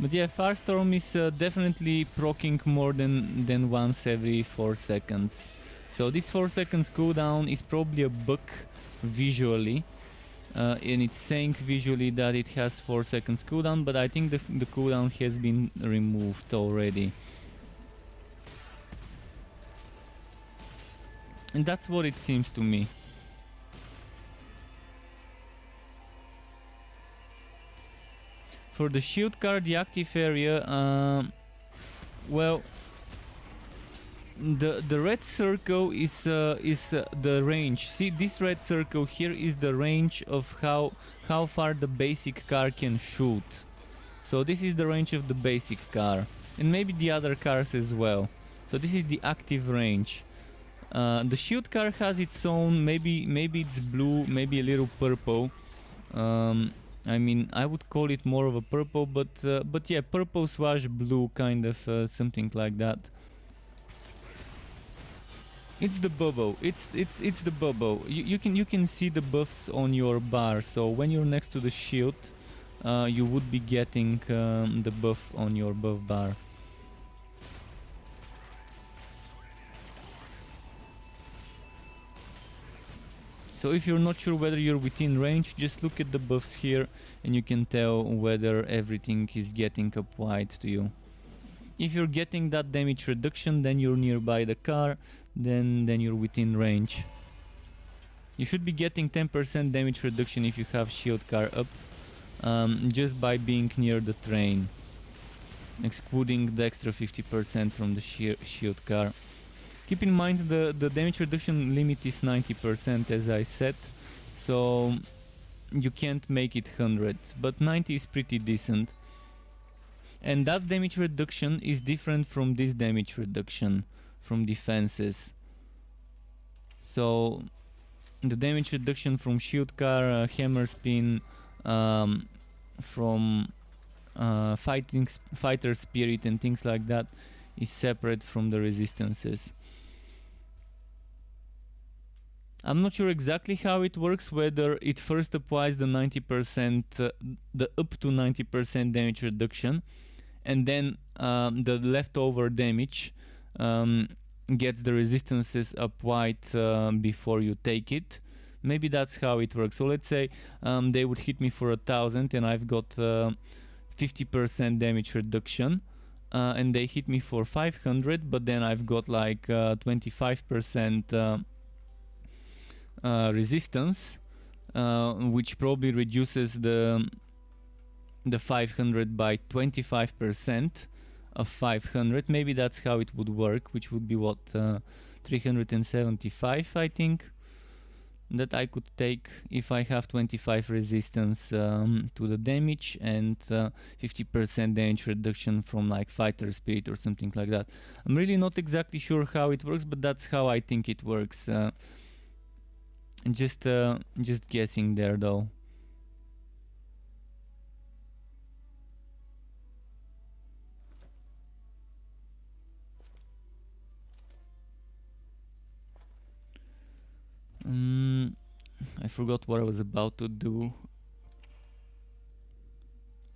But yeah, Firestorm is definitely proccing more than once every 4 seconds. So this 4 seconds cooldown is probably a bug visually, and it's saying visually that it has 4 seconds cooldown, but I think the cooldown has been removed already. And that's what it seems to me. For the shield card, the active area, well, the red circle is the range. See, this red circle here is the range of how far the basic car can shoot. So this is the range of the basic car, and maybe the other cars as well. So this is the active range. The shield car has its own, maybe it's blue, maybe a little purple. I mean, I would call it more of a purple, but yeah, purple slash blue, kind of something like that. It's the bubble. It's the bubble. You can see the buffs on your bar. So when you're next to the shield, you would be getting the buff on your buff bar. So if you're not sure whether you're within range, just look at the buffs here and you can tell whether everything is getting applied to you. If you're getting that damage reduction, then you're nearby the car, then you're within range. You should be getting 10% damage reduction if you have shield car up, just by being near the train, excluding the extra 50% from the shield car. Keep in mind the damage reduction limit is 90%, as I said, so you can't make it 100, but 90 is pretty decent. And that damage reduction is different from this damage reduction from defenses. So the damage reduction from shield car, hammer spin, from fighter spirit and things like that is separate from the resistances. I'm not sure exactly how it works, whether it first applies the 90%, the up to 90% damage reduction, and then the leftover damage gets the resistances applied before you take it. Maybe that's how it works. So let's say they would hit me for 1000 and I've got 50% damage reduction, and they hit me for 500, but then I've got like 25% resistance, which probably reduces the 500 by 25% of 500. Maybe that's how it would work, which would be what, 375, I think, that I could take if I have 25 resistance to the damage and 50% damage reduction from like fighter spirit or something like that. I'm really not exactly sure how it works, but that's how I think it works. Just guessing there though. I forgot what I was about to do.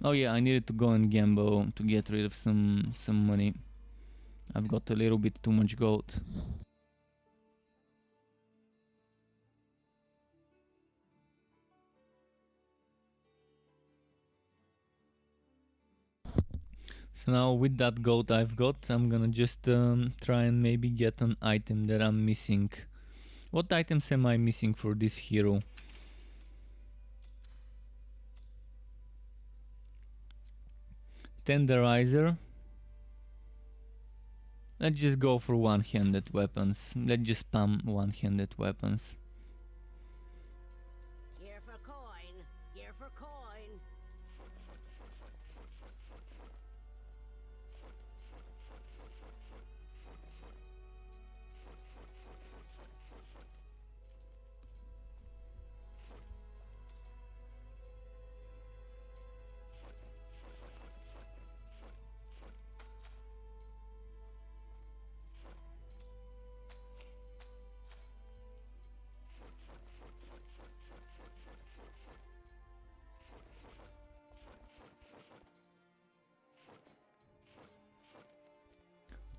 Oh yeah, I needed to go and gamble to get rid of some money. I've got a little bit too much gold. So now with that gold I've got, I'm gonna just try and maybe get an item that I'm missing. What items am I missing for this hero? Tenderizer. Let's just go for one-handed weapons. Let's just spam one-handed weapons. Here for coin. Here for coin.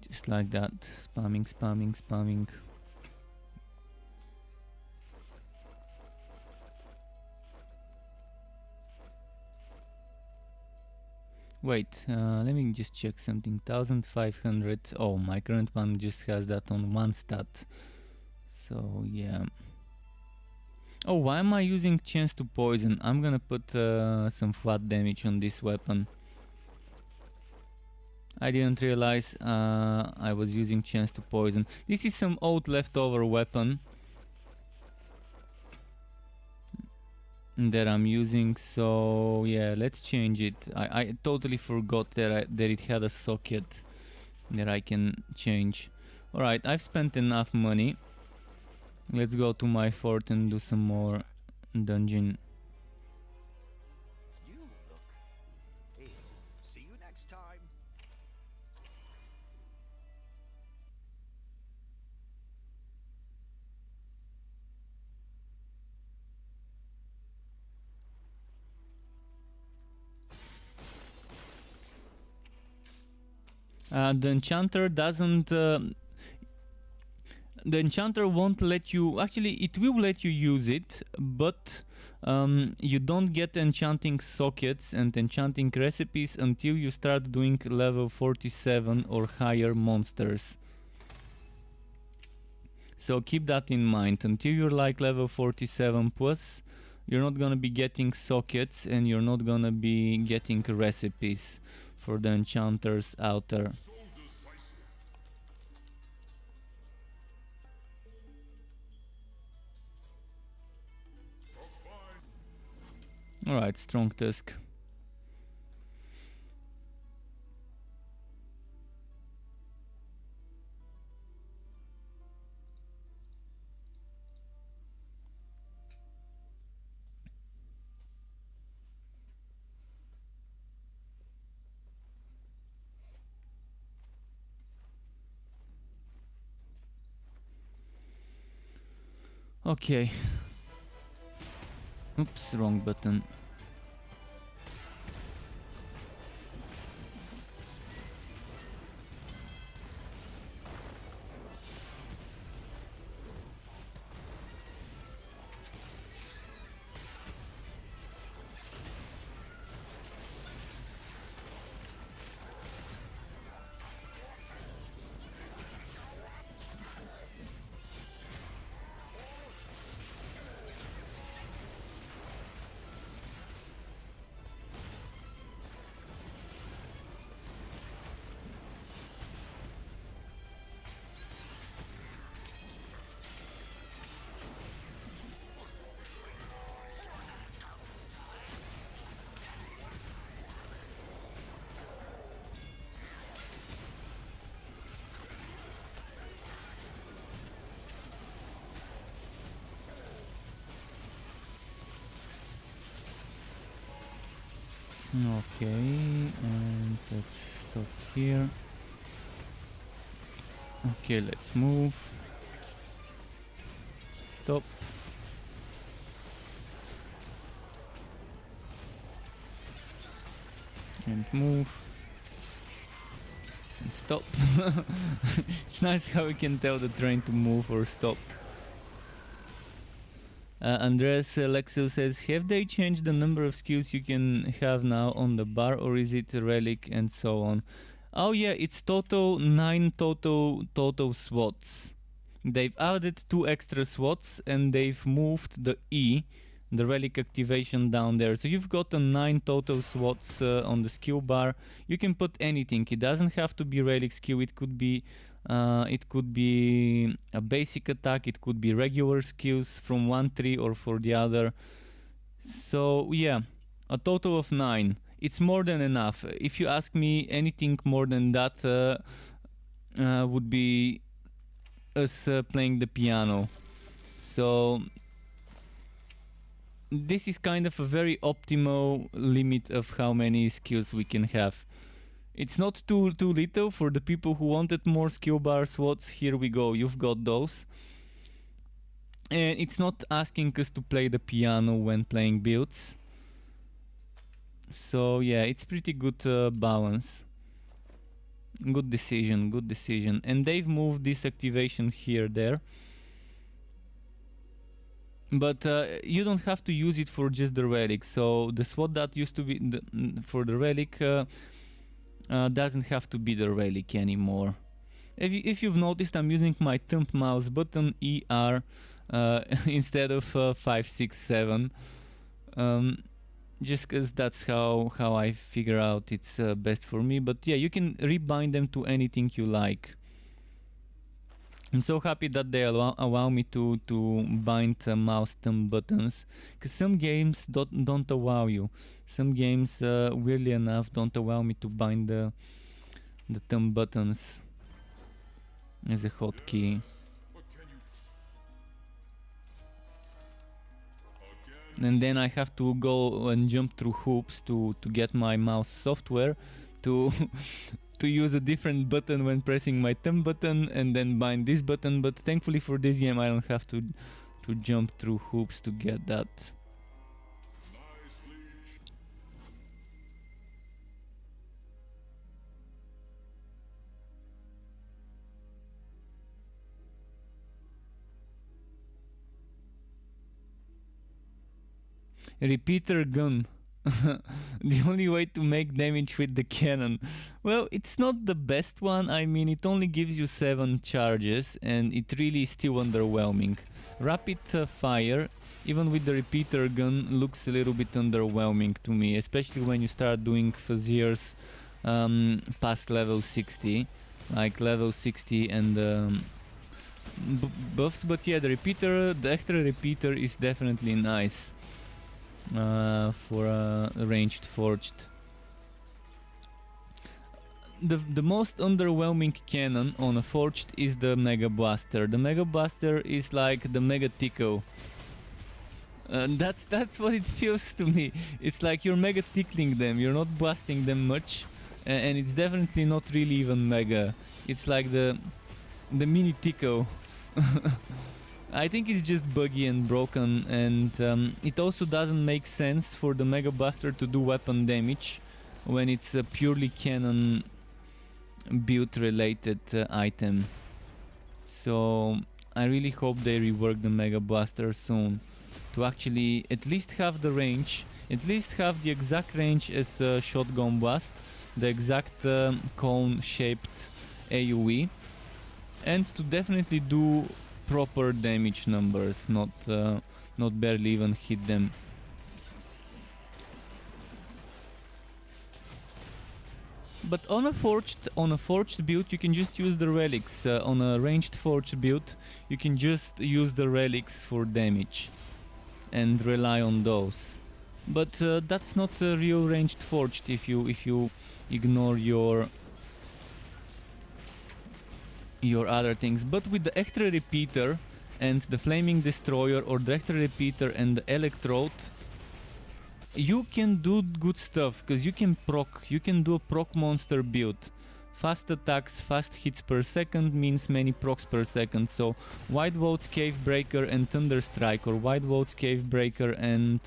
Just like that, spamming, spamming, spamming. Wait, let me just check something. 1500. Oh, my current one just has that on one stat. So yeah. Oh, why am I using chance to poison? I'm gonna put some flat damage on this weapon. I didn't realize I was using chance to poison. This is some old leftover weapon that I'm using, so yeah, let's change it. I totally forgot that it had a socket that I can change. Alright, I've spent enough money. Let's go to my fort and do some more dungeon. You look ill. See you next time. The enchanter doesn't... the enchanter won't let you... Actually, it will let you use it, but you don't get enchanting sockets and enchanting recipes until you start doing level 47 or higher monsters. So keep that in mind. Until you're like level 47 plus, you're not gonna be getting sockets and you're not gonna be getting recipes for the enchanter's outer. Alright, strong tusk. Okay. Oops, wrong button. Okay, and let's stop here. Okay, let's move. Stop. And move. And stop. It's nice how we can tell the train to move or stop. Andres Lexel says, have they changed the number of skills you can have now on the bar, or is it a relic and so on? Oh yeah, it's total 9 total slots. They've added 2 extra slots and they've moved the E, the relic activation, down there. So you've got 9 total slots on the skill bar. You can put anything. It doesn't have to be relic skill. It could be a basic attack. It could be regular skills from one tree or for the other. So yeah, a total of 9. It's more than enough. If you ask me, anything more than that would be us playing the piano. So this is kind of a very optimal limit of how many skills we can have. It's not too little for the people who wanted more skill bar slots. Here we go, you've got those. And it's not asking us to play the piano when playing builds. So yeah, it's pretty good balance. Good decision, good decision. And they've moved this activation here, there. But you don't have to use it for just the relic. So the slot that used to be for the relic doesn't have to be the relic anymore. If you've noticed, I'm using my thumb mouse button ER instead of 5, 6, 7. Just because that's how I figure out it's best for me. But yeah, you can rebind them to anything you like. I'm so happy that they allow me to bind mouse thumb buttons, because some games don't allow you. Some games, weirdly enough, don't allow me to bind the thumb buttons as a hotkey. and then I have to go and jump through hoops to get my mouse software to to use a different button when pressing my thumb button and then bind this button. But thankfully for this game I don't have to jump through hoops to get that. Repeater gun. The only way to make damage with the cannon. Well, it's not the best one. I mean, it only gives you 7 charges and it really is still underwhelming. Rapid fire, even with the repeater gun, looks a little bit underwhelming to me, especially when you start doing phasers past level 60, like level 60 and buffs. But yeah, the extra repeater is definitely nice. For a ranged forged. The most underwhelming cannon on a forged is the Mega Blaster. The Mega Blaster is like the Mega Tickle. That's what it feels to me. It's like you're mega tickling them, you're not blasting them much, and it's definitely not really even mega. It's like the mini tickle. I think it's just buggy and broken, and it also doesn't make sense for the Mega Blaster to do weapon damage when it's a purely cannon build related item. So I really hope they rework the Mega Blaster soon to actually at least have the range, at least have the exact range as a shotgun blast, the exact cone shaped AoE, and to definitely do proper damage numbers, not barely even hit them. But on a forged build you can just use the relics. On a ranged forged build you can just use the relics for damage and rely on those. But that's not a real ranged forged if you ignore your other things. But with the extra repeater and the Flaming Destroyer, or the extra repeater and the electrode, you can do good stuff, because you can do a proc monster build. Fast attacks, fast hits per second means many procs per second. So White Volt's Cave Breaker and Thunder Strike, or White Volt's Cave Breaker and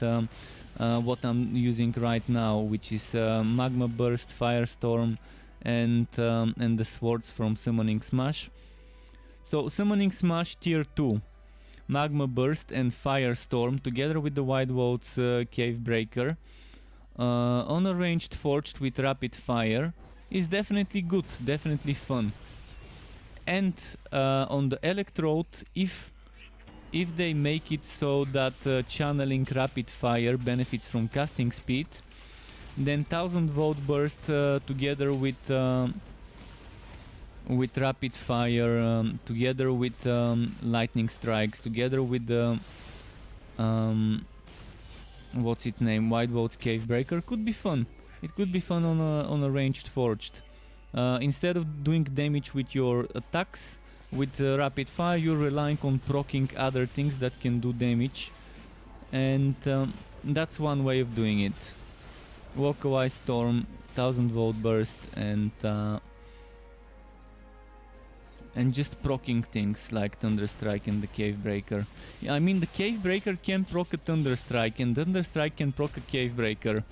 what I'm using right now, which is Magma Burst, Firestorm, and the swords from Summoning Smash. So Summoning Smash tier 2, Magma Burst and Firestorm together with the White Volt's Cave Breaker on a ranged forged with rapid fire is definitely good, definitely fun. And on the electrode, if they make it so that channeling rapid fire benefits from casting speed, then 1000 volt burst together with rapid fire, together with lightning strikes, together with what's its name, White Volt's Cave Breaker could be fun. It could be fun on a ranged forged. Instead of doing damage with your attacks with rapid fire, you're relying on proccing other things that can do damage, and that's one way of doing it. Walk-away Storm, 1000 volt burst, and just proccing things like Thunder Strike and the Cave Breaker. Yeah, I mean, the Cave Breaker can proc a Thunder Strike, and Thunder Strike can proc a Cave Breaker.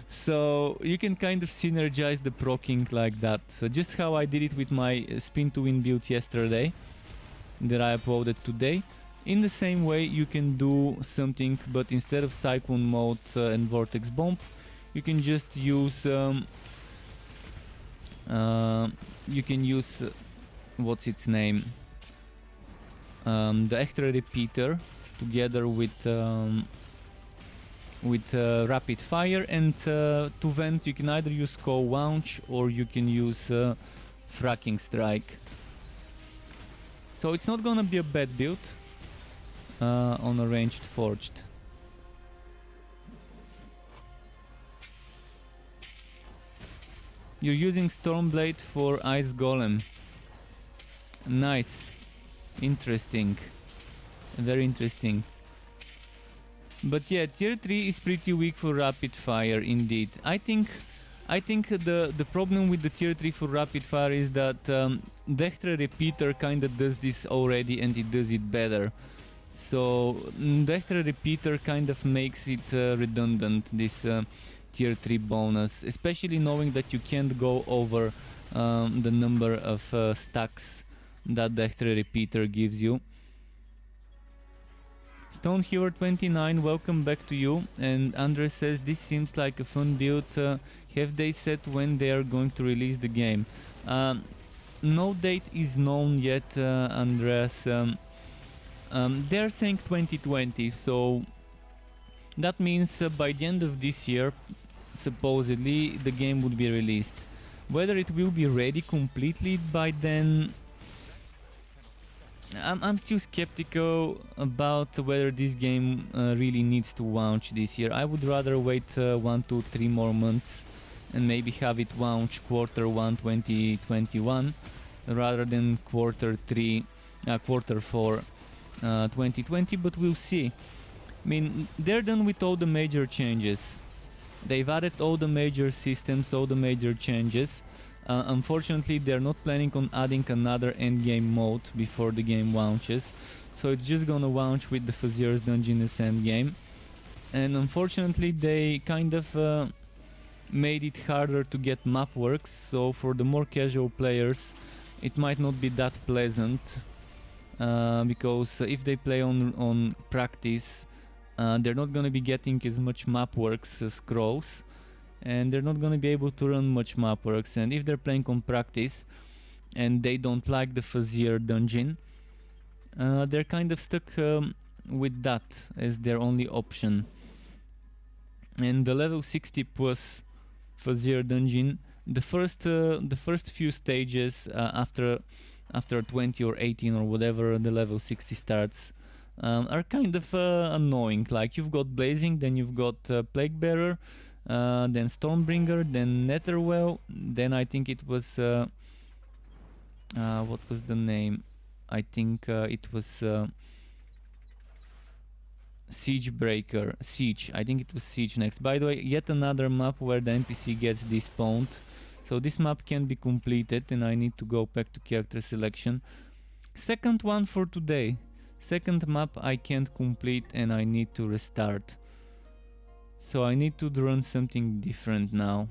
So you can kind of synergize the proccing like that. So just how I did it with my Spin to Win build yesterday, that I uploaded today. In the same way you can do something, but instead of Cyclone Mode and Vortex Bomb, you can just use what's its name, the extra repeater together with rapid fire, and to vent you can either use Cold Launch or you can use Fracking Strike. So it's not gonna be a bad build on a ranged forged. You're using Stormblade for Ice Golem. Nice. Interesting. Very interesting. But yeah, tier 3 is pretty weak for rapid fire indeed. I think the problem with the tier 3 for rapid fire is that Dexter Repeater kinda does this already and it does it better. So Dexter Repeater kind of makes it redundant, this tier 3 bonus, especially knowing that you can't go over the number of stacks that Dexter Repeater gives you. Stonehewer 29, welcome back to you. And Andre says this seems like a fun build. Have they said when they are going to release the game? No date is known yet, Andreas. They're saying 2020, so that means by the end of this year, supposedly, the game would be released. Whether it will be ready completely by then, I'm still skeptical about whether this game really needs to launch this year. I would rather wait 1, 2, 3 more months and maybe have it launch quarter 1 2021 rather than quarter 4 2020, but we'll see. I mean, they're done with all the major changes. They've added all the major systems, all the major changes. Unfortunately, they're not planning on adding another endgame mode before the game launches, so it's just gonna launch with the Fazier's Dungeness endgame. And unfortunately, they kind of made it harder to get map works, so for the more casual players, it might not be that pleasant. Because if they play on practice, they're not gonna be getting as much map works as scrolls. And they're not going to be able to run much map works, and if they're playing on practice and they don't like the Fazier dungeon, they're kind of stuck with that as their only option. And the level 60 plus Fazier dungeon, the first few stages after 20 or 18 or whatever the level 60 starts are kind of annoying. Like, you've got Blazing, then you've got Plague Bearer, then Stormbringer, then Netherwell, then I think it was what was the name? I think it was Siegebreaker, Siege. I think it was Siege next. By the way, yet another map where the NPC gets despawned. So this map can be completed, and I need to go back to character selection. Second one for today. Second map I can't complete, and I need to restart. So I need to run something different now.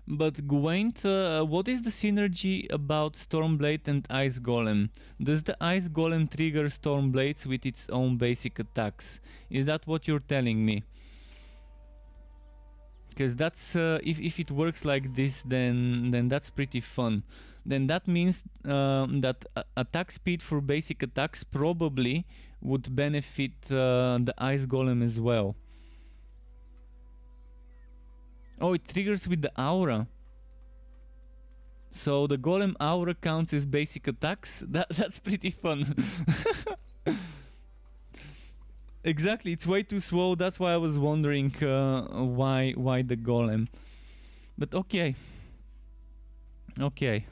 But Gwent, what is the synergy about Stormblade and Ice Golem? Does the Ice Golem trigger Stormblades with its own basic attacks? Is that what you're telling me? Because that's if it works like this, then that's pretty fun. Then that means that attack speed for basic attacks probably would benefit the Ice Golem as well. Oh, it triggers with the aura. So the Golem aura counts as basic attacks. That's pretty fun. Exactly, it's way too slow. That's why I was wondering why the Golem. But okay. Okay.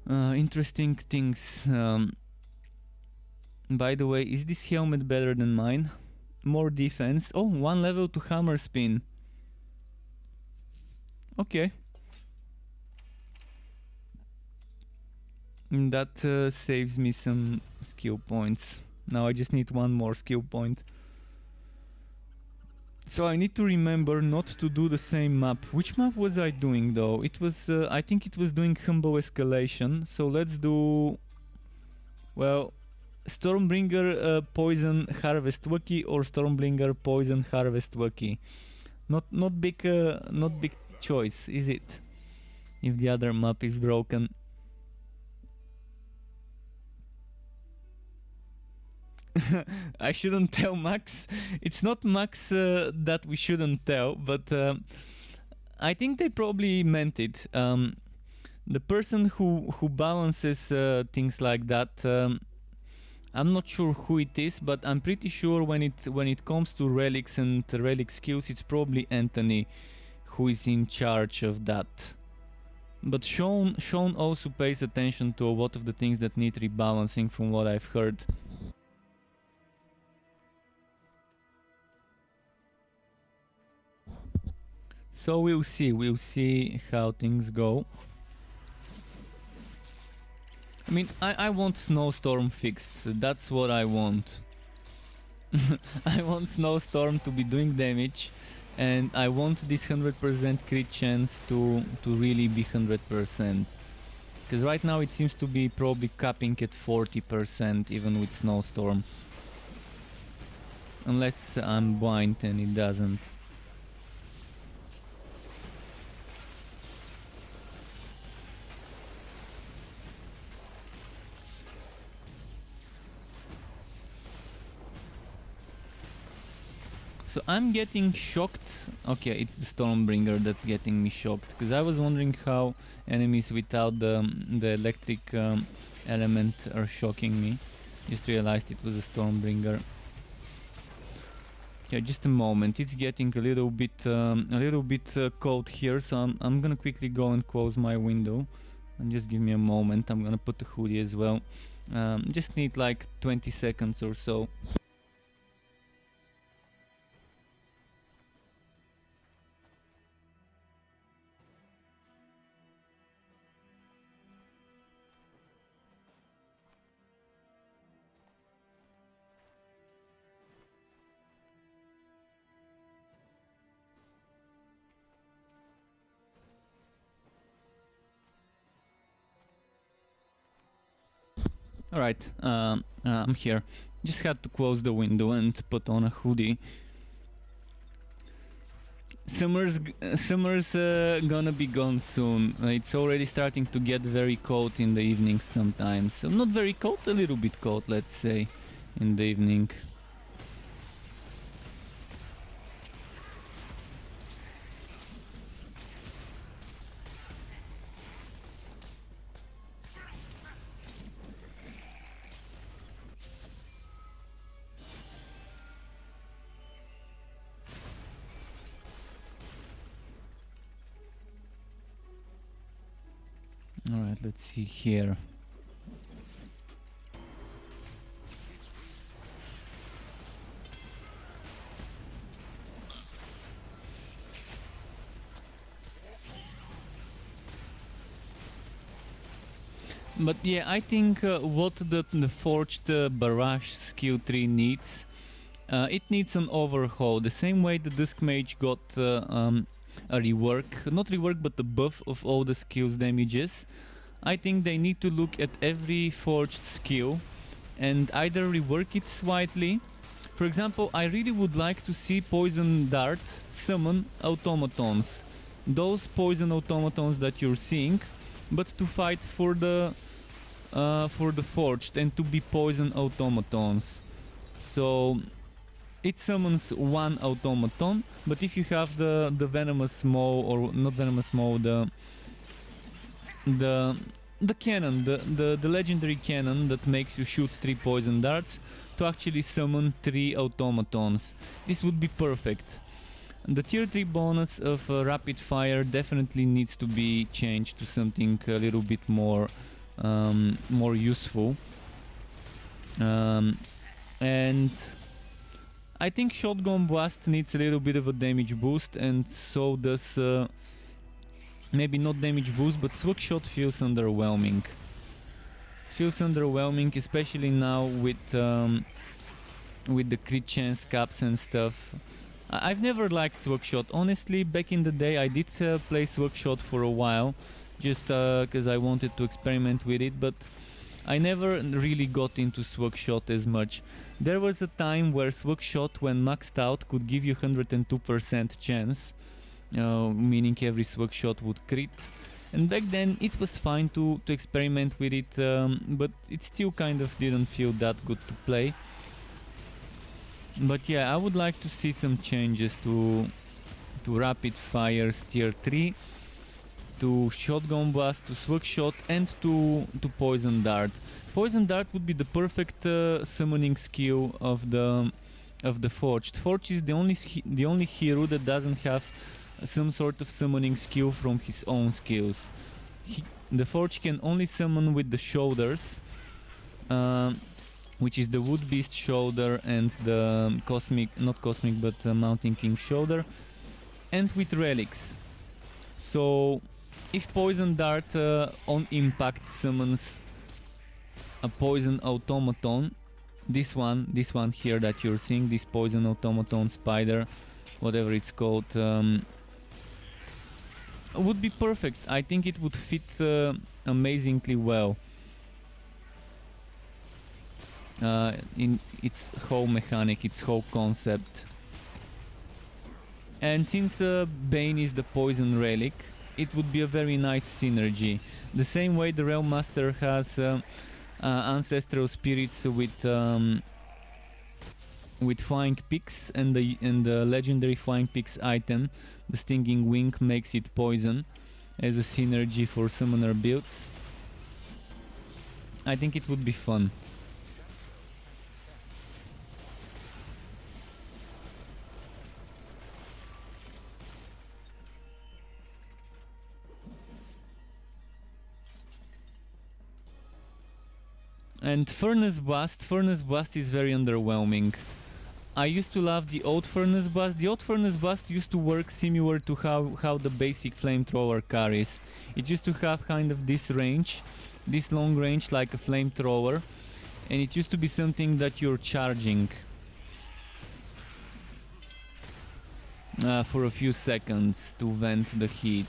Interesting things. By the way, is this helmet better than mine? More defense. Oh, 1 level to hammer spin. Okay. That saves me some skill points. Now I just need 1 more skill point. So I need to remember not to do the same map. Which map was I doing though? It was, I think it was doing Humble Escalation. So let's do, well, Stormbringer Poison Harvest Wookie or Stormbringer Poison Harvest Wookie. Not big choice, is it? If the other map is broken. I shouldn't tell Max. It's not Max that we shouldn't tell, but I think they probably meant it. The person who balances things like that, I'm not sure who it is, but I'm pretty sure when it comes to relics and relic skills, it's probably Anthony who is in charge of that. But Sean also pays attention to a lot of the things that need rebalancing from what I've heard. So we'll see how things go. I mean, I want Snowstorm fixed, that's what I want. I want Snowstorm to be doing damage, and I want this 100% crit chance to really be 100%. Because right now it seems to be probably capping at 40% even with Snowstorm. Unless I'm blind and it doesn't. So I'm getting shocked. Okay, it's the Stormbringer that's getting me shocked, because I was wondering how enemies without the electric element are shocking me. Just realized it was a Stormbringer. Yeah, just a moment. It's getting a little bit cold here, so I'm gonna quickly go and close my window. And just give me a moment. I'm gonna put the hoodie as well. Just need like 20 seconds or so. Alright, I'm here. Just had to close the window and put on a hoodie. Summer's gonna be gone soon. It's already starting to get very cold in the evenings sometimes. So not very cold, a little bit cold, let's say, in the evening. Alright, let's see here. But yeah, I think what the Forged Barrage skill tree needs, it needs an overhaul. The same way the Dusk Mage got a rework, not rework but a buff of all the skills damages. I think they need to look at every forged skill and either rework it slightly. For example, I really would like to see Poison Dart summon automatons. Those poison automatons that you're seeing, but to fight for the forged and to be poison automatons. So it summons one automaton, but if you have the venomous maw, or not venomous maw, the cannon, the legendary cannon that makes you shoot 3 poison darts, to actually summon 3 automatons. This would be perfect. The tier 3 bonus of rapid fire definitely needs to be changed to something a little bit more useful. And I think Shotgun Blast needs a little bit of a damage boost, and so does maybe not damage boost, but Swag Shot feels underwhelming. Feels underwhelming, especially now with the crit chance caps and stuff. I've never liked Swag Shot. Honestly, back in the day I did play Swag Shot for a while, just because I wanted to experiment with it, but I never really got into Swag Shot as much. There was a time where Swag Shot, when maxed out, could give you 102% chance, meaning every Swag Shot would crit. And back then it was fine to experiment with it, but it still kind of didn't feel that good to play. But yeah, I would like to see some changes to Rapid Fire's tier 3. to Shotgun Blast, to Swag Shot, and to Poison Dart. Poison Dart would be the perfect summoning skill of the Forged. Forge is the only hero that doesn't have some sort of summoning skill from his own skills. The Forge can only summon with the shoulders, which is the Wood Beast shoulder and the Mountain King shoulder, and with relics. So if Poison Dart on impact summons a Poison Automaton, this one here that you're seeing, this Poison Automaton Spider, whatever it's called, would be perfect. I think it would fit amazingly well in its whole mechanic, its whole concept. And since Bane is the poison relic, it would be a very nice synergy. The same way the Railmaster has ancestral spirits with flying picks, and the legendary flying picks item, the stinging wing, makes it poison as a synergy for summoner builds. I think it would be fun. And Furnace Blast is very underwhelming. I used to love the old Furnace Blast. The old Furnace Blast used to work similar to how the basic flamethrower carries. It used to have kind of this range, this long range like a flamethrower, and it used to be something that you're charging for a few seconds to vent the heat.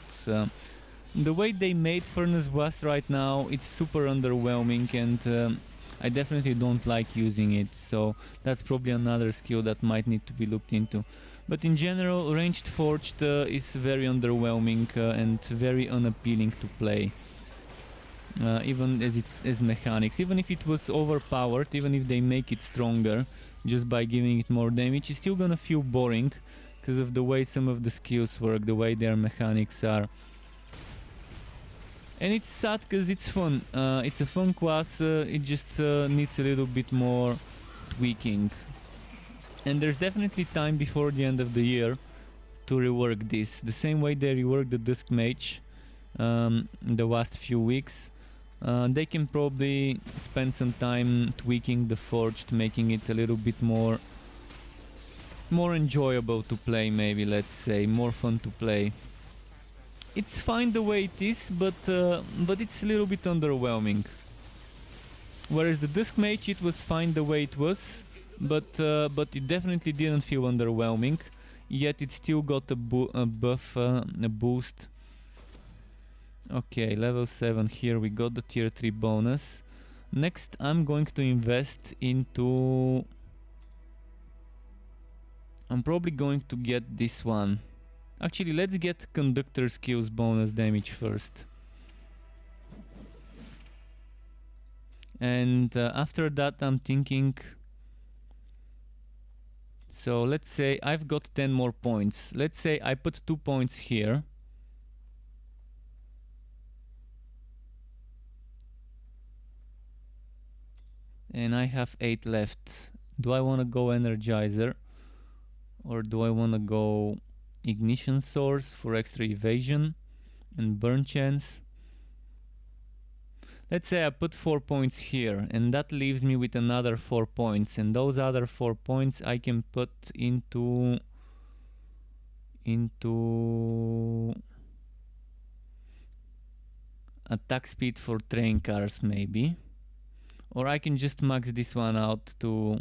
The way they made Furnace Blast right now, it's super underwhelming, and I definitely don't like using it, so that's probably another skill that might need to be looked into. But in general, Ranged Forged is very underwhelming and very unappealing to play. Even as mechanics, even if it was overpowered, even if they make it stronger just by giving it more damage, it's still gonna feel boring because of the way some of the skills work, the way their mechanics are. And it's sad because it's fun. It's a fun class, it just needs a little bit more tweaking. And there's definitely time before the end of the year to rework this. The same way they reworked the Dusk Mage in the last few weeks. They can probably spend some time tweaking the Forged, making it a little bit more enjoyable to play, maybe, let's say, more fun to play. It's fine the way it is, but it's a little bit underwhelming. Whereas the Dusk Mage, it was fine the way it was, but it definitely didn't feel underwhelming. Yet it still got a buff, a boost. Okay, level 7 here, we got the tier 3 bonus. Next I'm going to invest into... I'm probably going to get this one. Actually, let's get Conductor Skills bonus damage first. And after that I'm thinking... So let's say I've got 10 more points. Let's say I put 2 points here. And I have 8 left. Do I want to go Energizer? Or do I want to go Ignition Source for extra evasion and burn chance? Let's say I put 4 points here, and that leaves me with another 4 points, and those other 4 points I can put into attack speed for train cars, maybe. Or I can just max this one out to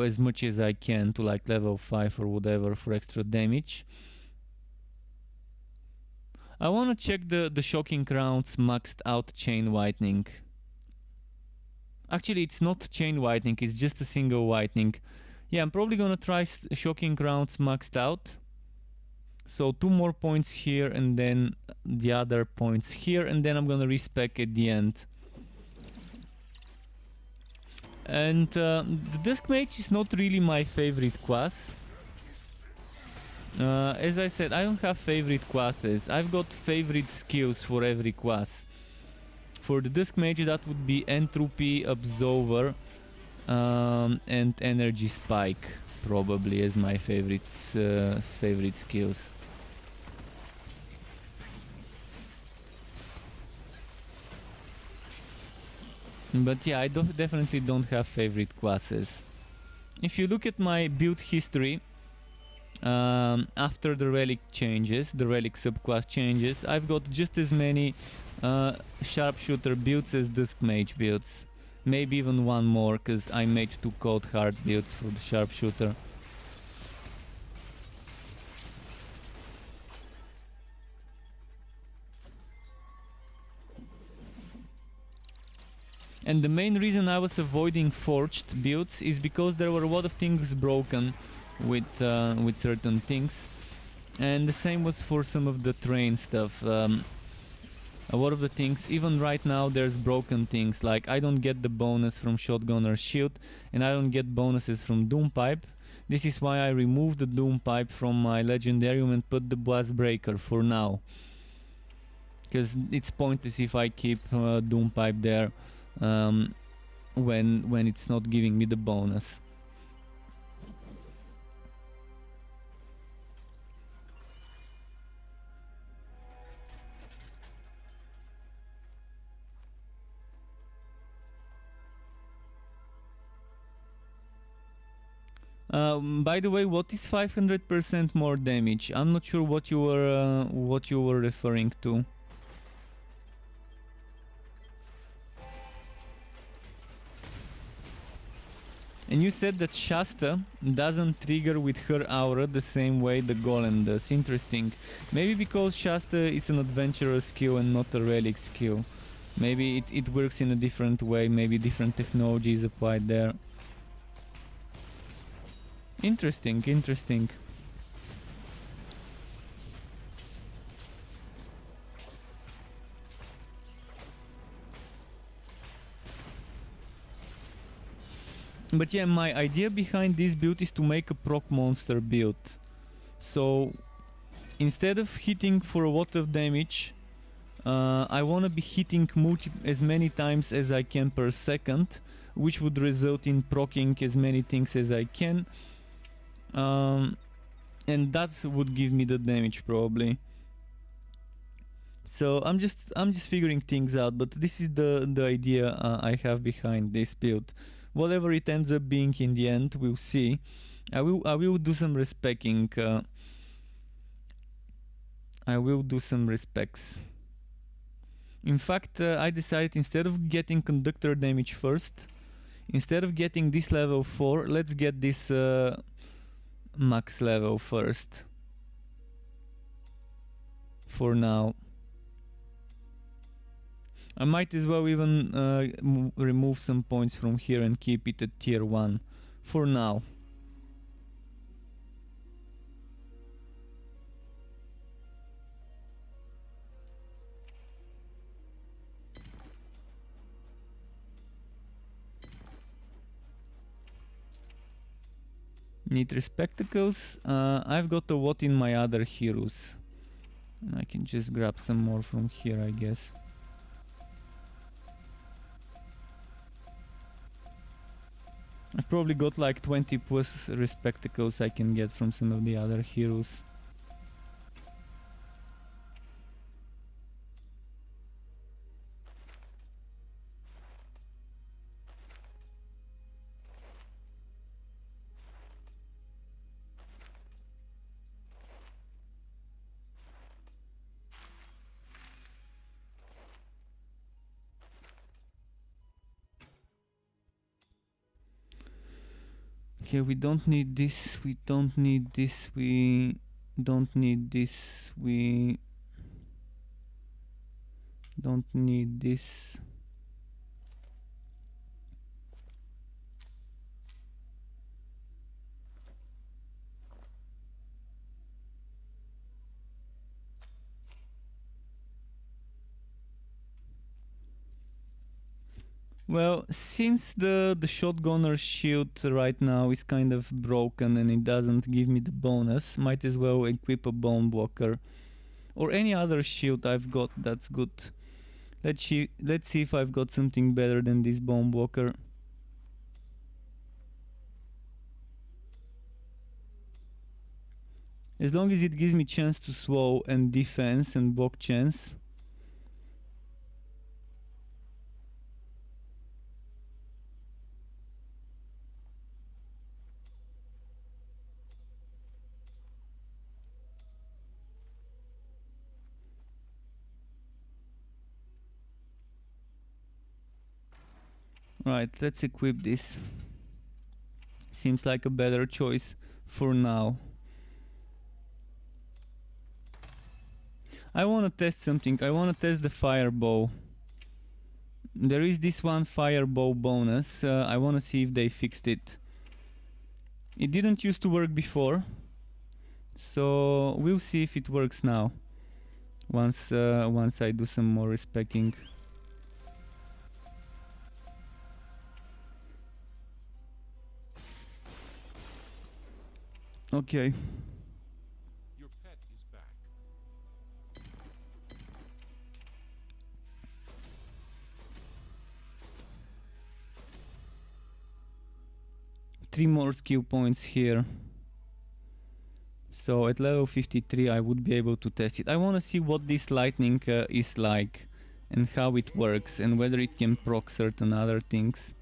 as much as I can, to like level 5 or whatever, for extra damage. I wanna check the Shocking Rounds maxed out chain whitening. Actually, it's not chain whitening, it's just a single whitening. Yeah, I'm probably gonna try Shocking Rounds maxed out. So 2 more points here, and then the other points here, and then I'm gonna respec at the end. And the Dusk Mage is not really my favorite class. As I said, I don't have favorite classes. I've got favorite skills for every class. For the Dusk Mage, that would be Entropy, Absolver, and Energy Spike, probably as my favorite skills. But yeah, I definitely don't have favorite classes. If you look at my build history, after the relic changes, the relic subclass changes, I've got just as many sharpshooter builds as Dusk Mage builds. Maybe even one more, because I made 2 cold hard builds for the sharpshooter. And the main reason I was avoiding forged builds is because there were a lot of things broken with certain things, and the same was for some of the train stuff. A lot of the things, even right now, there's broken things, like I don't get the bonus from Shotgunner's Shield, and I don't get bonuses from Doompipe. This is why I removed the Doompipe from my Legendarium and put the Blast Breaker for now. Because it's pointless if I keep Doompipe there when it's not giving me the bonus. By the way, what is 500% more damage? I'm not sure what you were referring to. And you said that Shasta doesn't trigger with her aura the same way the Golem does. Interesting. Maybe because Shasta is an adventurer skill and not a relic skill. Maybe it works in a different way, maybe different technology is applied there. Interesting, interesting. But yeah, my idea behind this build is to make a proc monster build. So instead of hitting for a lot of damage, I wanna be hitting as many times as I can per second, which would result in proccing as many things as I can. And that would give me the damage probably. So I'm just figuring things out, but this is the idea I have behind this build. Whatever it ends up being in the end, we'll see. I will do some respecking. I will do some respects. In fact, I decided instead of getting conductor damage first, instead of getting this level 4, let's get this max level first. For now. I might as well even remove some points from here and keep it at tier 1. For now. Need spectacles. I've got a lot in my other heroes. I can just grab some more from here, I guess. I've probably got like 20 plus spectacles I can get from some of the other heroes. Okay, we don't need this, we don't need this, we don't need this, we don't need this. Well, since the shotgunner shield right now is kind of broken and it doesn't give me the bonus, might as well equip a bone blocker or any other shield I've got that's good. Let's see if I've got something better than this bone blocker. As long as it gives me chance to slow and defense and block chance. Right, let's equip this. Seems like a better choice for now. I wanna test something. I wanna test the firebow. There is this one firebow bonus. I wanna see if they fixed it. It didn't used to work before, so we'll see if it works now. Once I do some more respecking. Okay. Your pet is back. Three more skill points here. So at level 53 I would be able to test it. I want to see what this lightning is like and how it works and whether it can proc certain other things.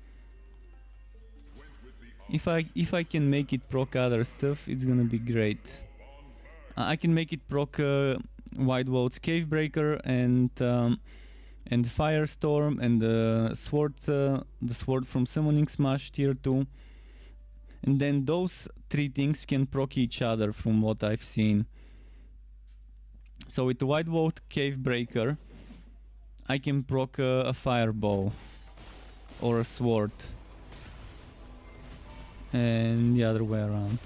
If I can make it proc other stuff, it's gonna be great. I can make it proc White Vault's Cavebreaker and Firestorm and the sword from Summoning Smash tier 2. And then those three things can proc each other from what I've seen. So with the White Vault Cavebreaker, I can proc a Fireball or a Sword. And the other way around.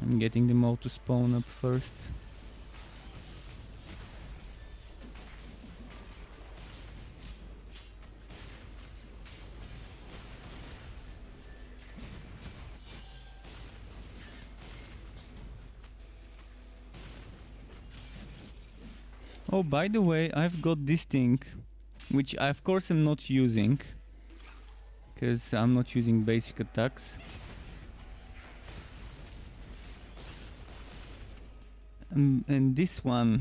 I'm getting them all to spawn up first. Oh, by the way, I've got this thing, which I of course am not using, because I'm not using basic attacks. And this one,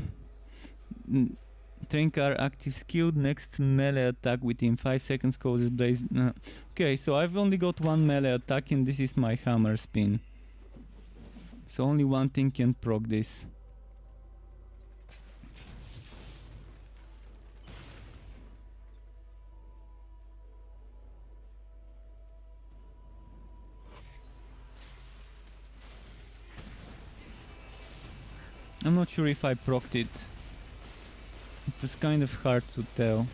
Traincar active skill, next melee attack within 5 seconds causes blaze. Okay, so I've only got one melee attack and this is my hammer spin. So only one thing can proc this. I'm not sure if I procced it. It was kind of hard to tell.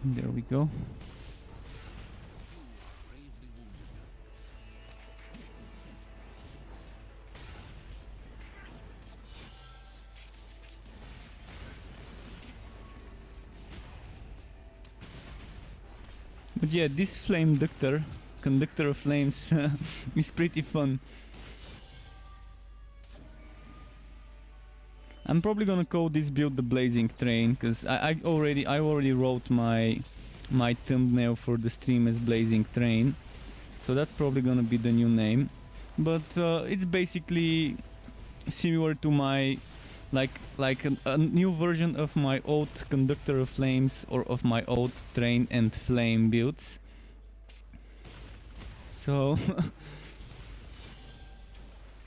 There we go. But yeah, this flame conductor of flames, is pretty fun. I'm probably gonna call this build the Blazing Train, because I already wrote my thumbnail for the stream as Blazing Train, so that's probably gonna be the new name. But it's basically similar to my a new version of my old Conductor of Flames or of my old Train and Flame builds. So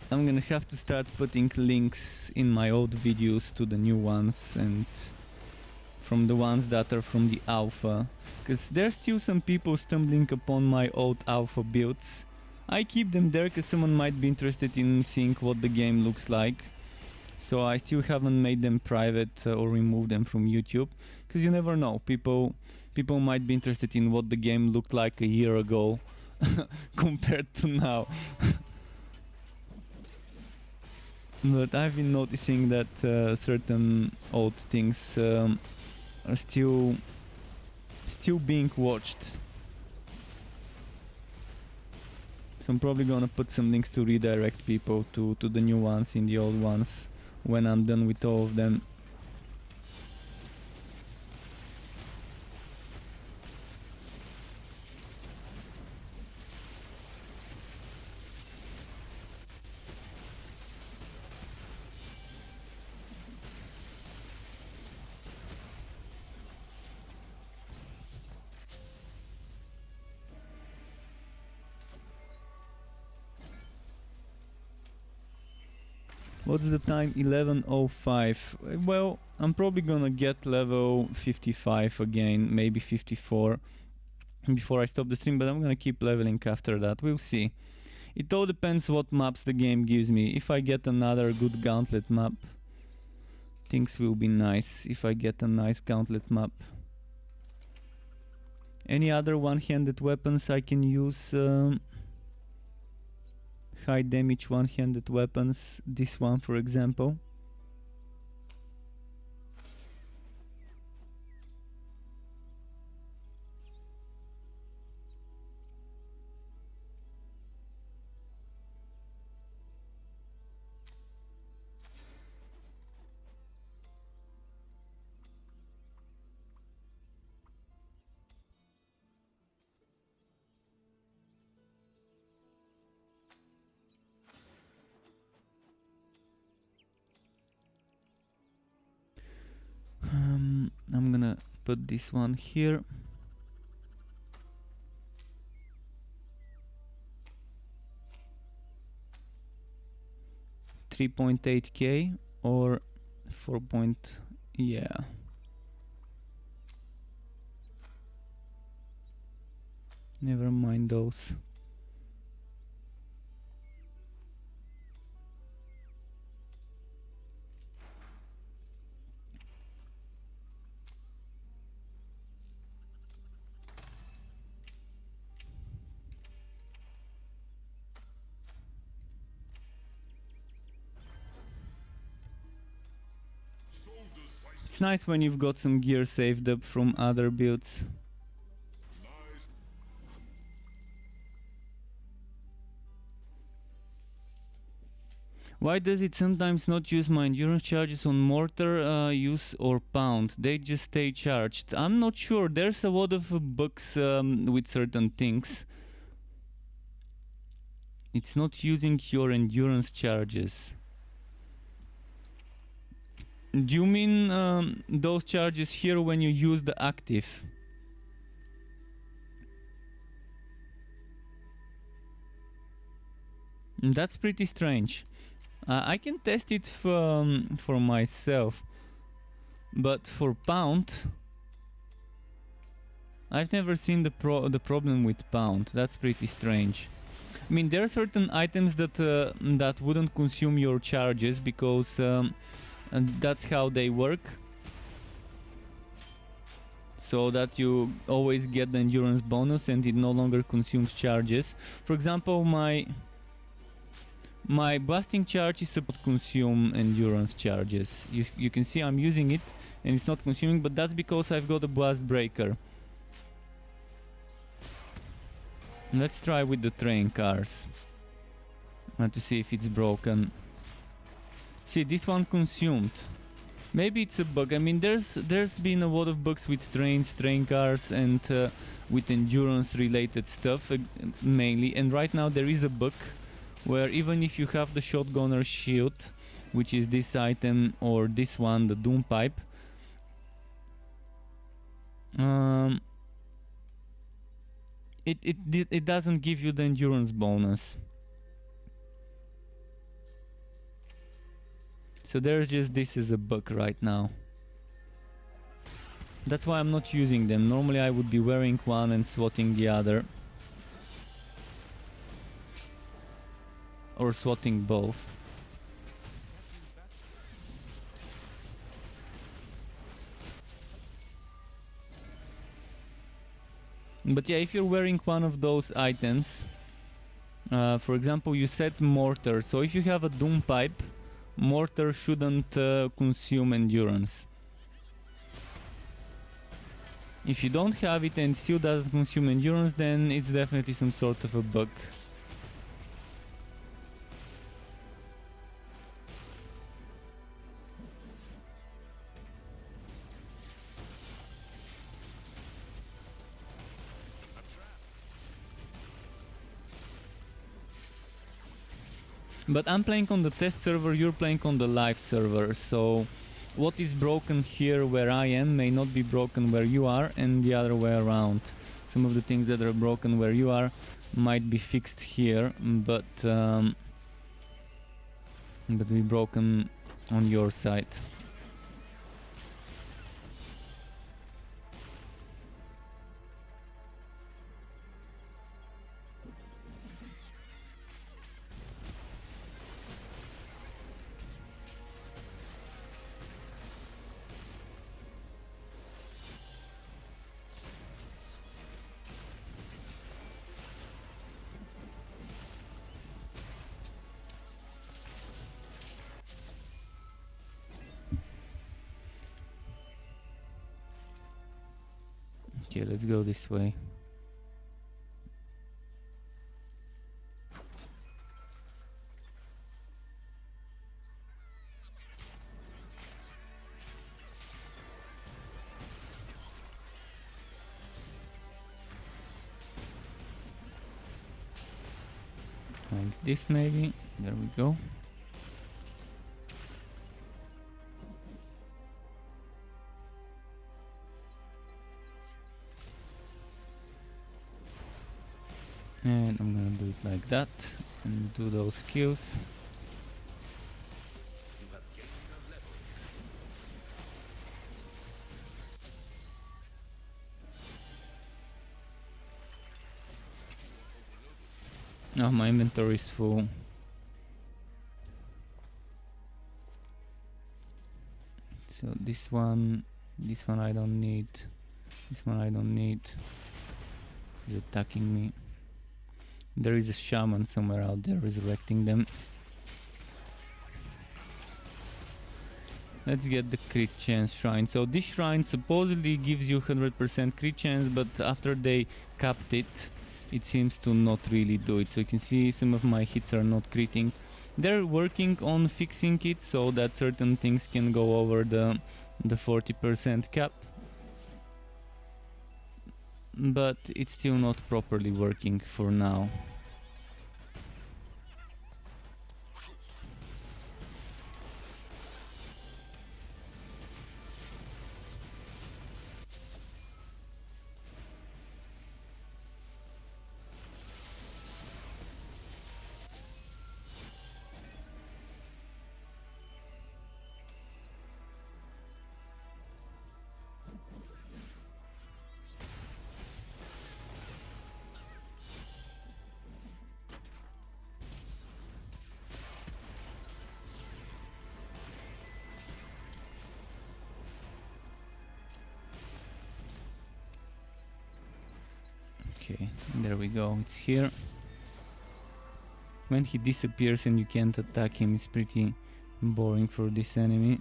I'm gonna have to start putting links in my old videos to the new ones and from the ones that are from the alpha, because there's still some people stumbling upon my old alpha builds. I keep them there because someone might be interested in seeing what the game looks like, so I still haven't made them private or removed them from YouTube, because you never know, people might be interested in what the game looked like a year ago compared to now. But I've been noticing that certain old things are still being watched. So I'm probably gonna put some links to redirect people to the new ones in the old ones when I'm done with all of them. What's the time? 11:05. Well, I'm probably gonna get level 55 again, maybe 54 before I stop the stream, but I'm gonna keep leveling after that. We'll see. It all depends what maps the game gives me. If I get another good gauntlet map, things will be nice. If I get a nice gauntlet map. Any other one-handed weapons I can use? High damage one-handed weapons, this one for example. I'm gonna put this one here. $3.8k or 4. Yeah. Never mind those. It's nice when you've got some gear saved up from other builds. Why does it sometimes not use my endurance charges on mortar use or pound? They just stay charged. I'm not sure. There's a lot of bugs with certain things. It's not using your endurance charges. Do you mean those charges here when you use the active? That's pretty strange. I can test it for myself, but for pound, I've never seen the problem with pound. That's pretty strange. I mean, there are certain items that that wouldn't consume your charges because and that's how they work, so that you always get the endurance bonus and it no longer consumes charges. For example, my blasting charge is supposed to consume endurance charges. You can see I'm using it and it's not consuming, but that's because I've got a blast breaker. Let's try with the train cars to see if it's broken. See, this one consumed. Maybe it's a bug. I mean, there's been a lot of bugs with trains, train cars, and with endurance related stuff mainly. And right now there is a bug where even if you have the shotgunner shield, which is this item, or this one, the doom pipe, it doesn't give you the endurance bonus. So there's just this is a bug right now. That's why I'm not using them. Normally I would be wearing one and swatting the other. Or swatting both. But yeah, if you're wearing one of those items, for example, you set mortar. So if you have a doom pipe, mortar shouldn't consume endurance. If you don't have it and still doesn't consume endurance, then it's definitely some sort of a bug. But I'm playing on the test server, you're playing on the live server, so what is broken here where I am may not be broken where you are, and the other way around. Some of the things that are broken where you are might be fixed here, but be broken on your side. Okay, let's go this way. Like this maybe. There we go. And I'm gonna do it like that and do those kills. Oh, my inventory is full. So this one I don't need. This one I don't need. He's attacking me. There is a shaman somewhere out there resurrecting them. Let's get the crit chance shrine. So this shrine supposedly gives you 100% crit chance, but after they capped it, it seems to not really do it. So you can see some of my hits are not critting. They're working on fixing it so that certain things can go over the 40% cap. But it's still not properly working for now. Okay, there we go, it's here. When he disappears and you can't attack him, it's pretty boring for this enemy.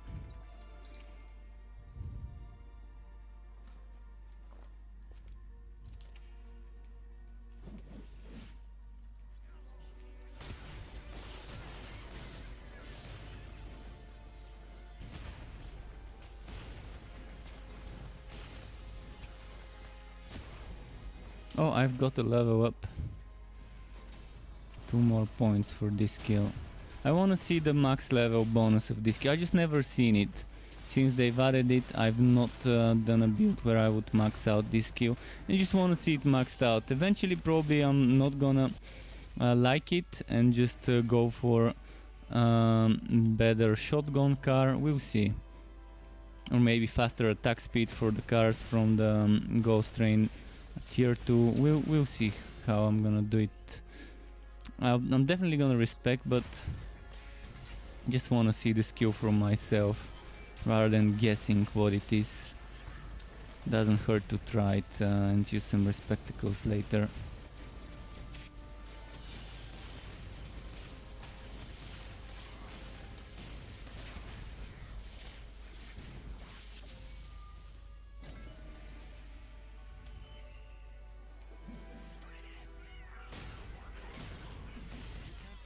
Oh, I've got a level up. 2 more points for this skill. I wanna see the max level bonus of this skill. I just never seen it. Since they've added it, I've not done a build where I would max out this skill. I just wanna see it maxed out. Eventually probably I'm not gonna like it and just go for better shotgun car. We'll see. Or maybe faster attack speed for the cars from the Ghost Train tier 2. We'll see how I'm gonna do it. I'm definitely gonna respect, but just wanna see the skill from myself rather than guessing what it is. Doesn't hurt to try it and use some spectacles later.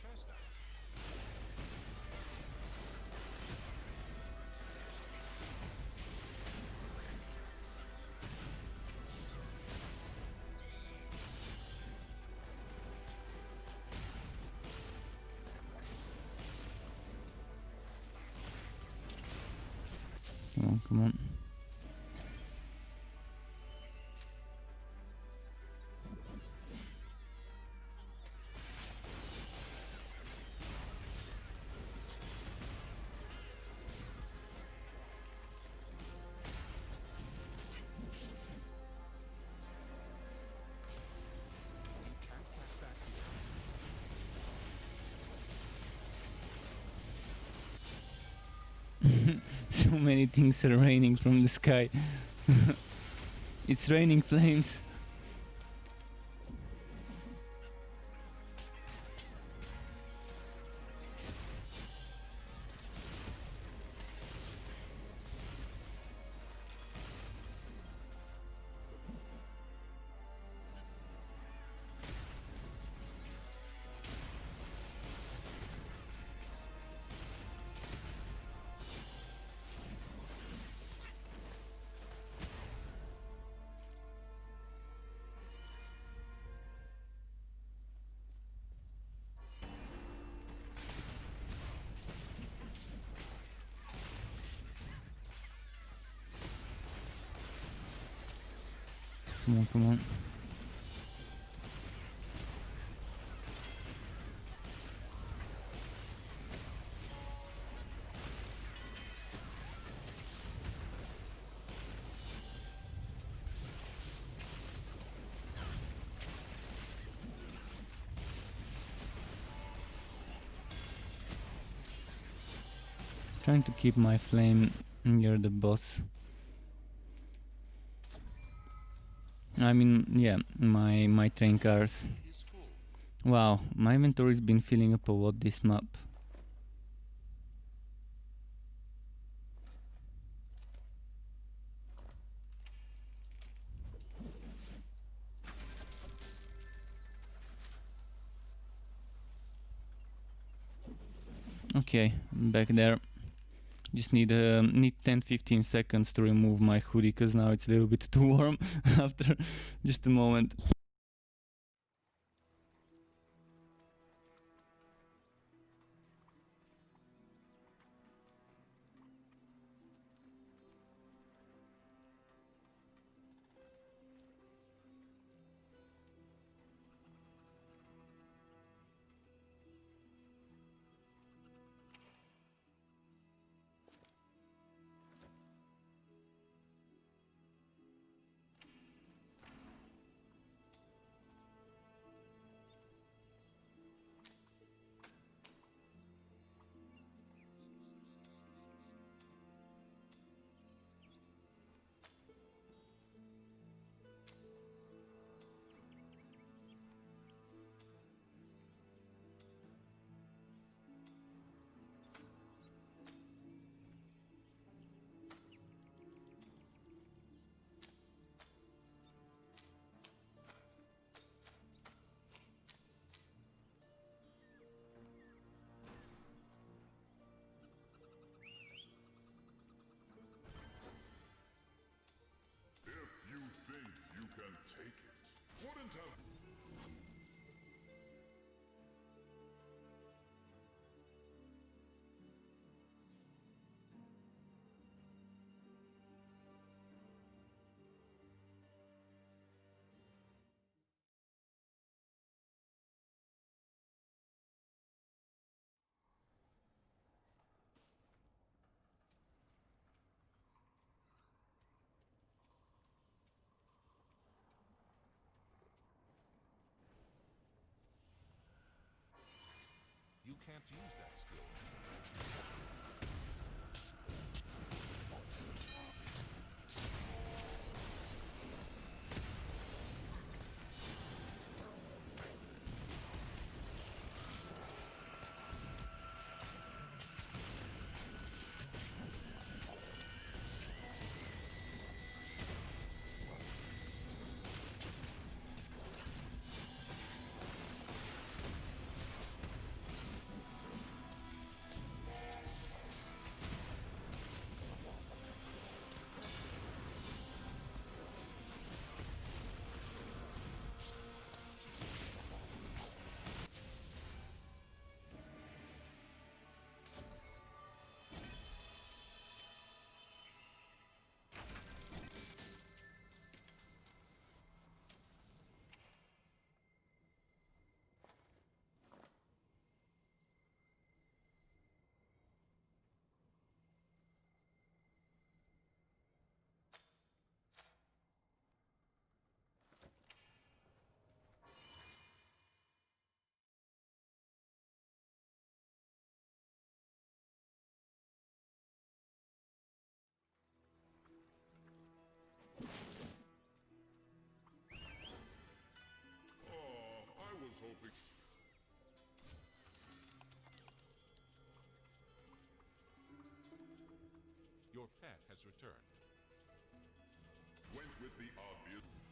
Test that. Come on, come on. You can't catch that here. So many things are raining from the sky. It's raining flames. Come on, come on. Trying to keep my flame near the boss. I mean, yeah, my train cars. Is full. Wow, my inventory's been filling up a lot this map. Okay, back there. Just need 10-15 seconds to remove my hoodie, cause now it's a little bit too warm after just a moment. can't use that skill. I was hoping. Your pet has returned. Went with the obvious.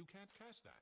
You can't cast that.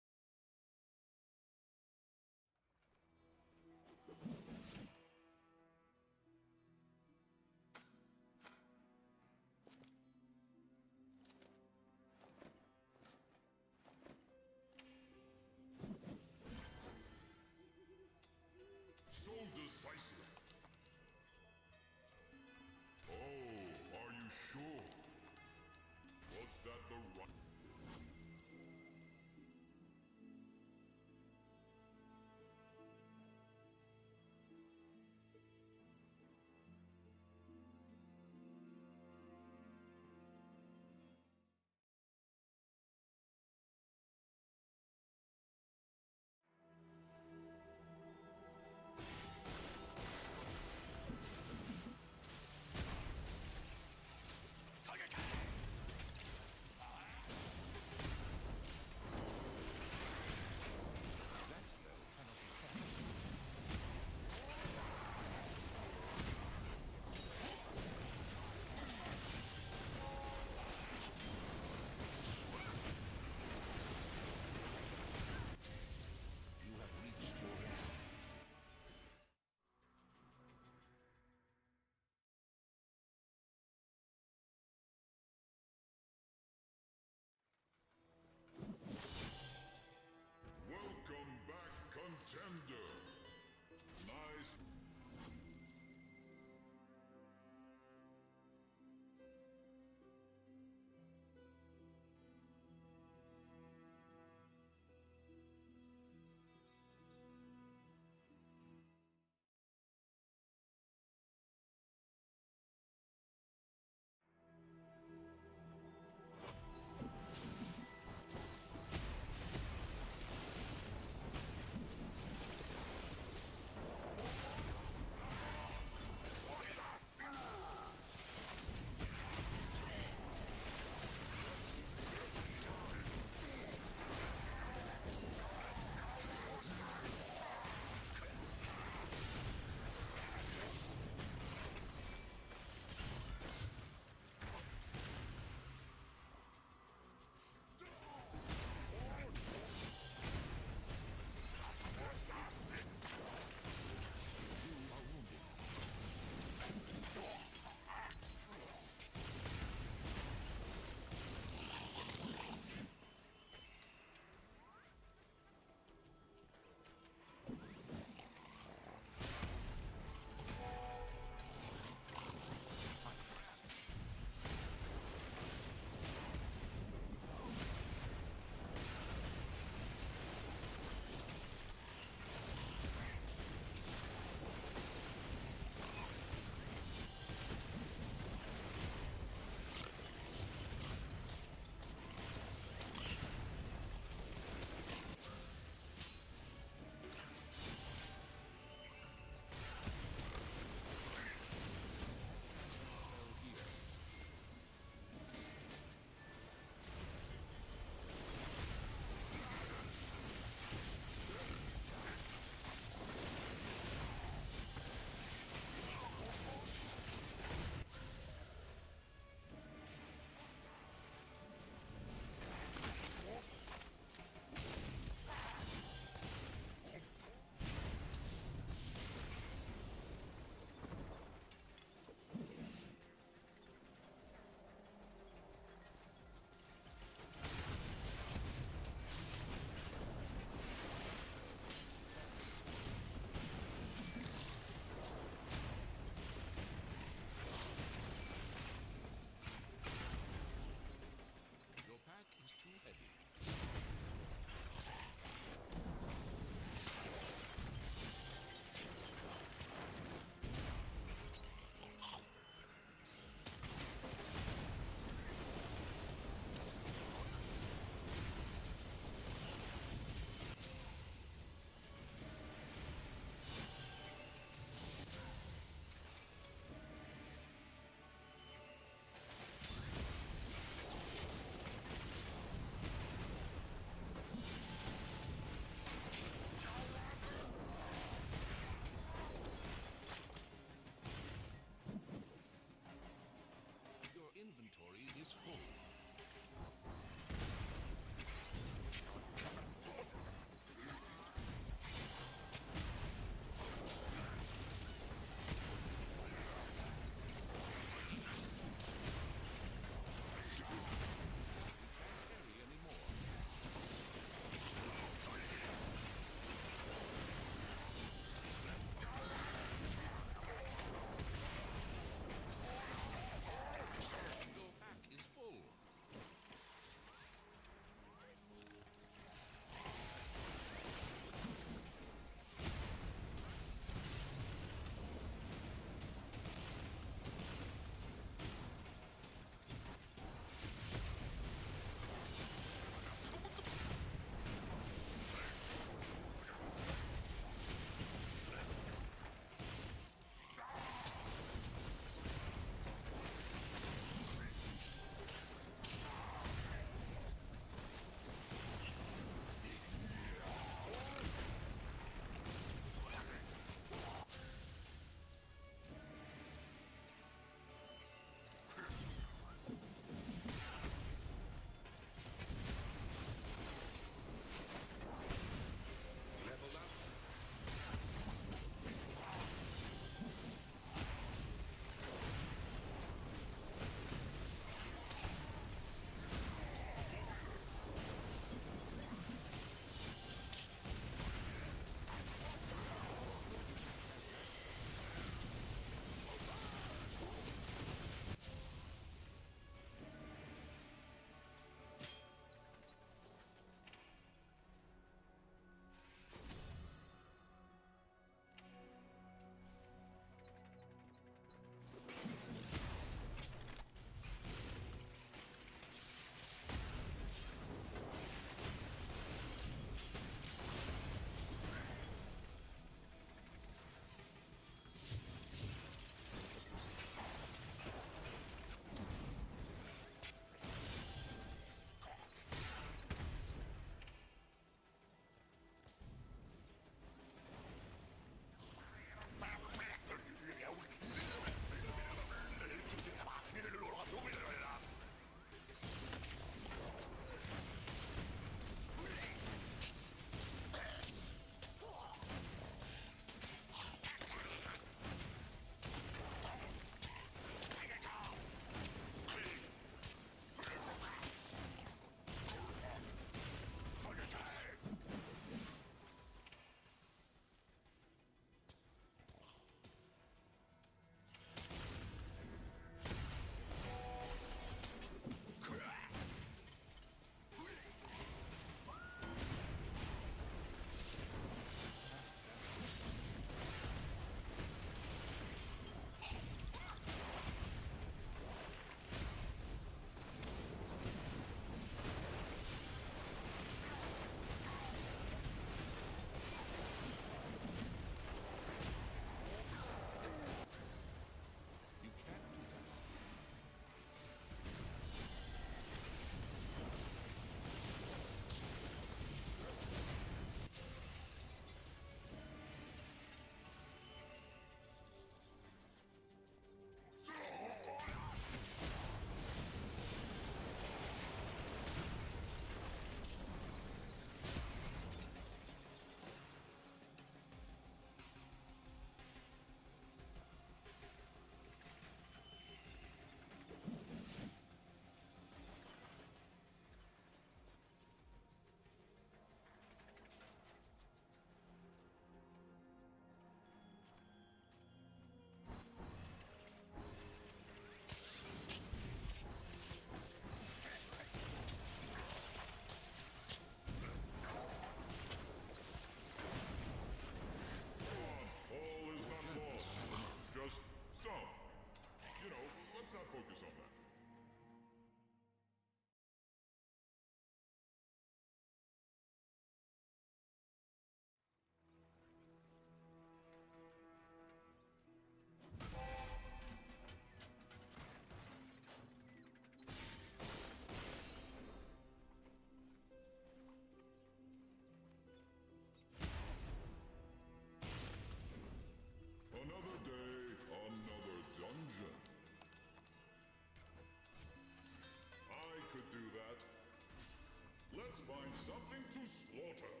Let's find something to slaughter.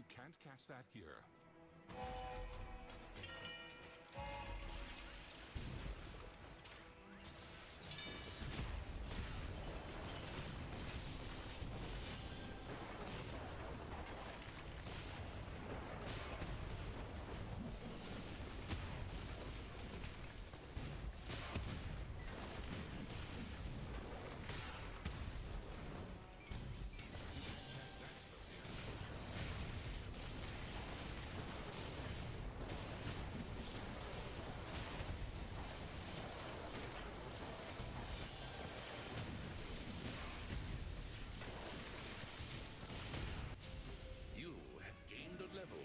You can't cast that here. Cast that spell here. You have gained a level.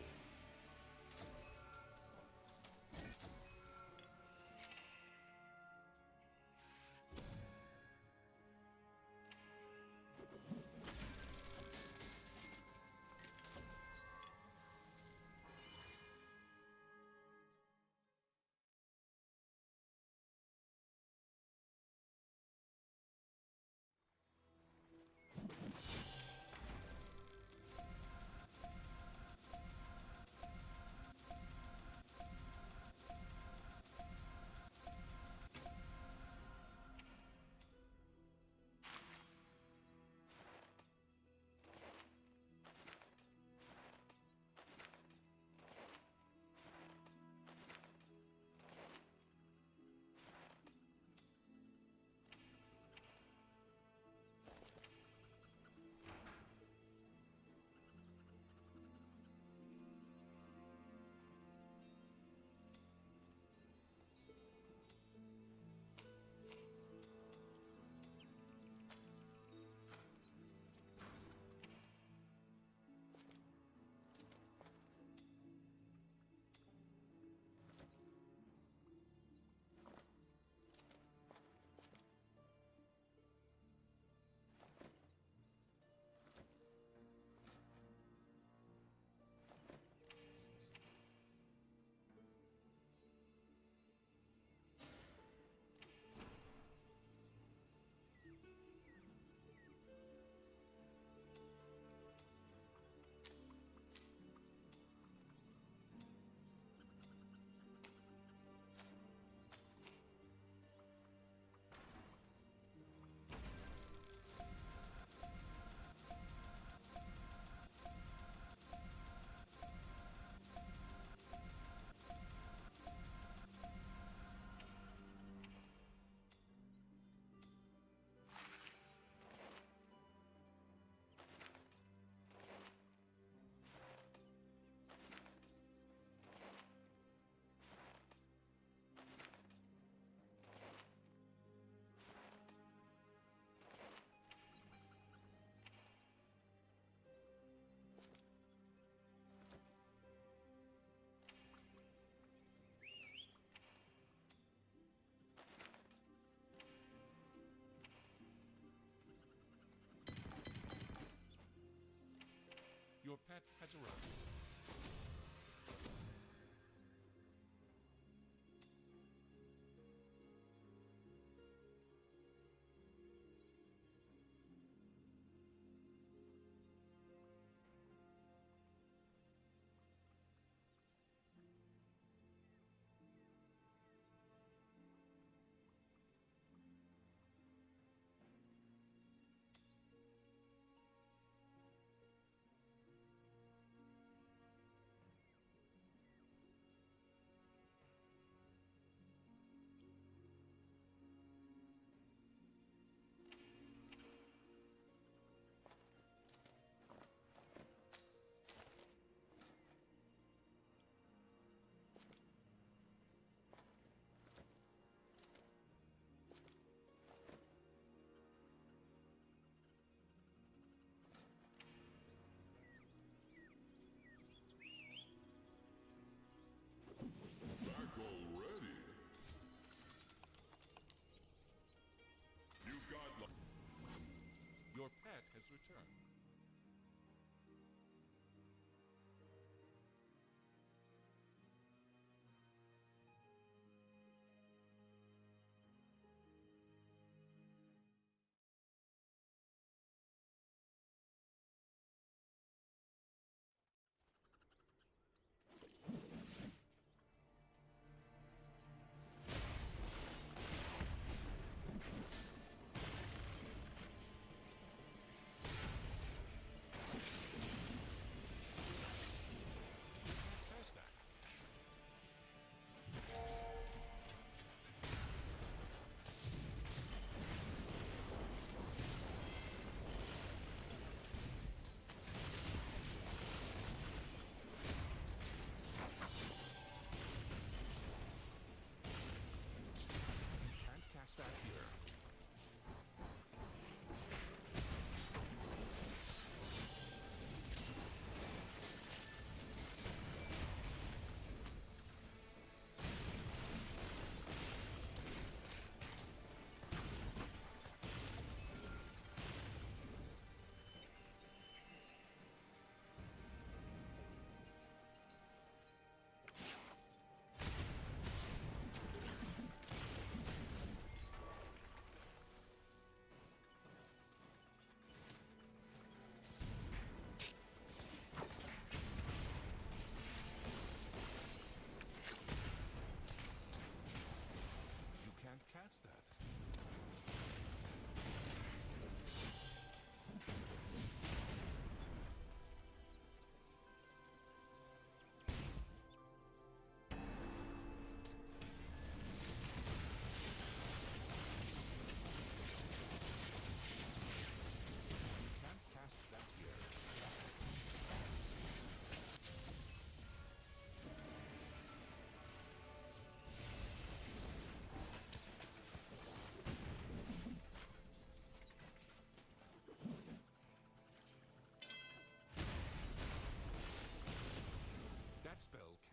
Your pet has arrived.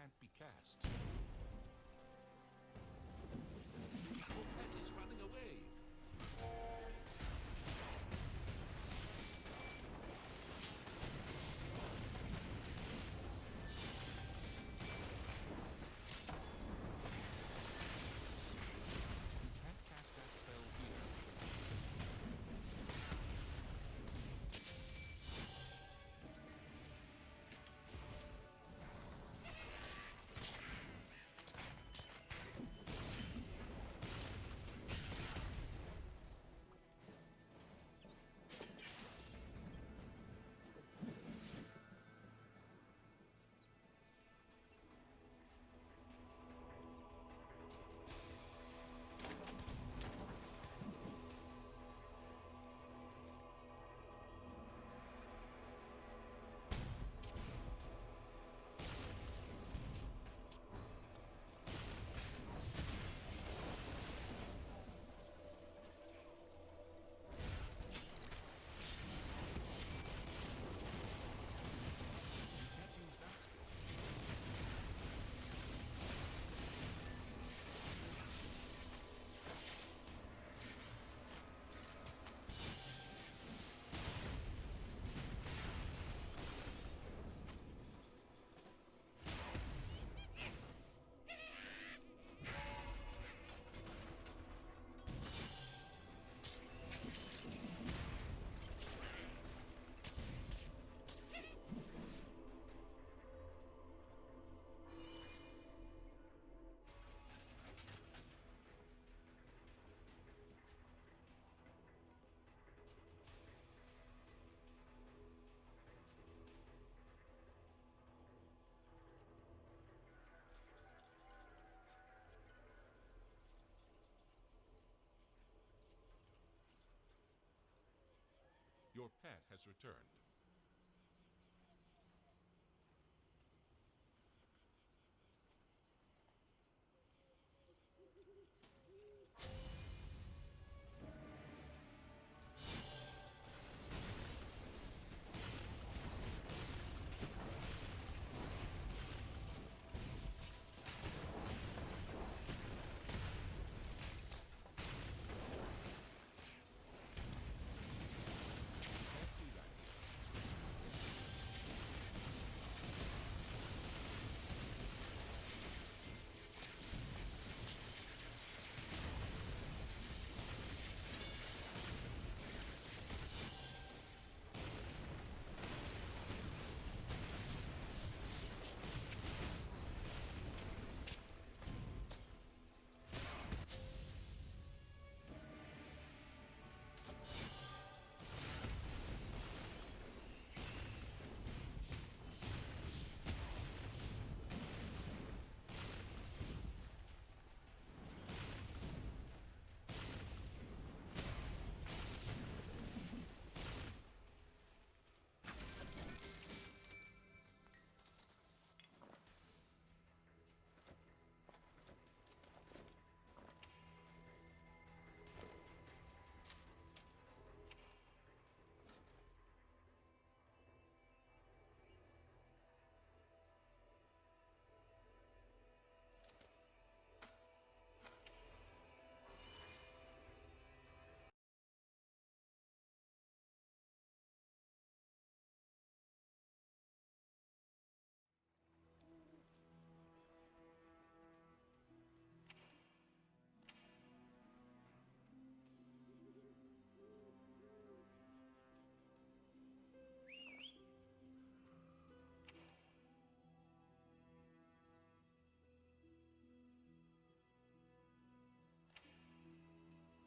can't be cast. Your pet is running away. You can't cast that spell here. Your pet has returned.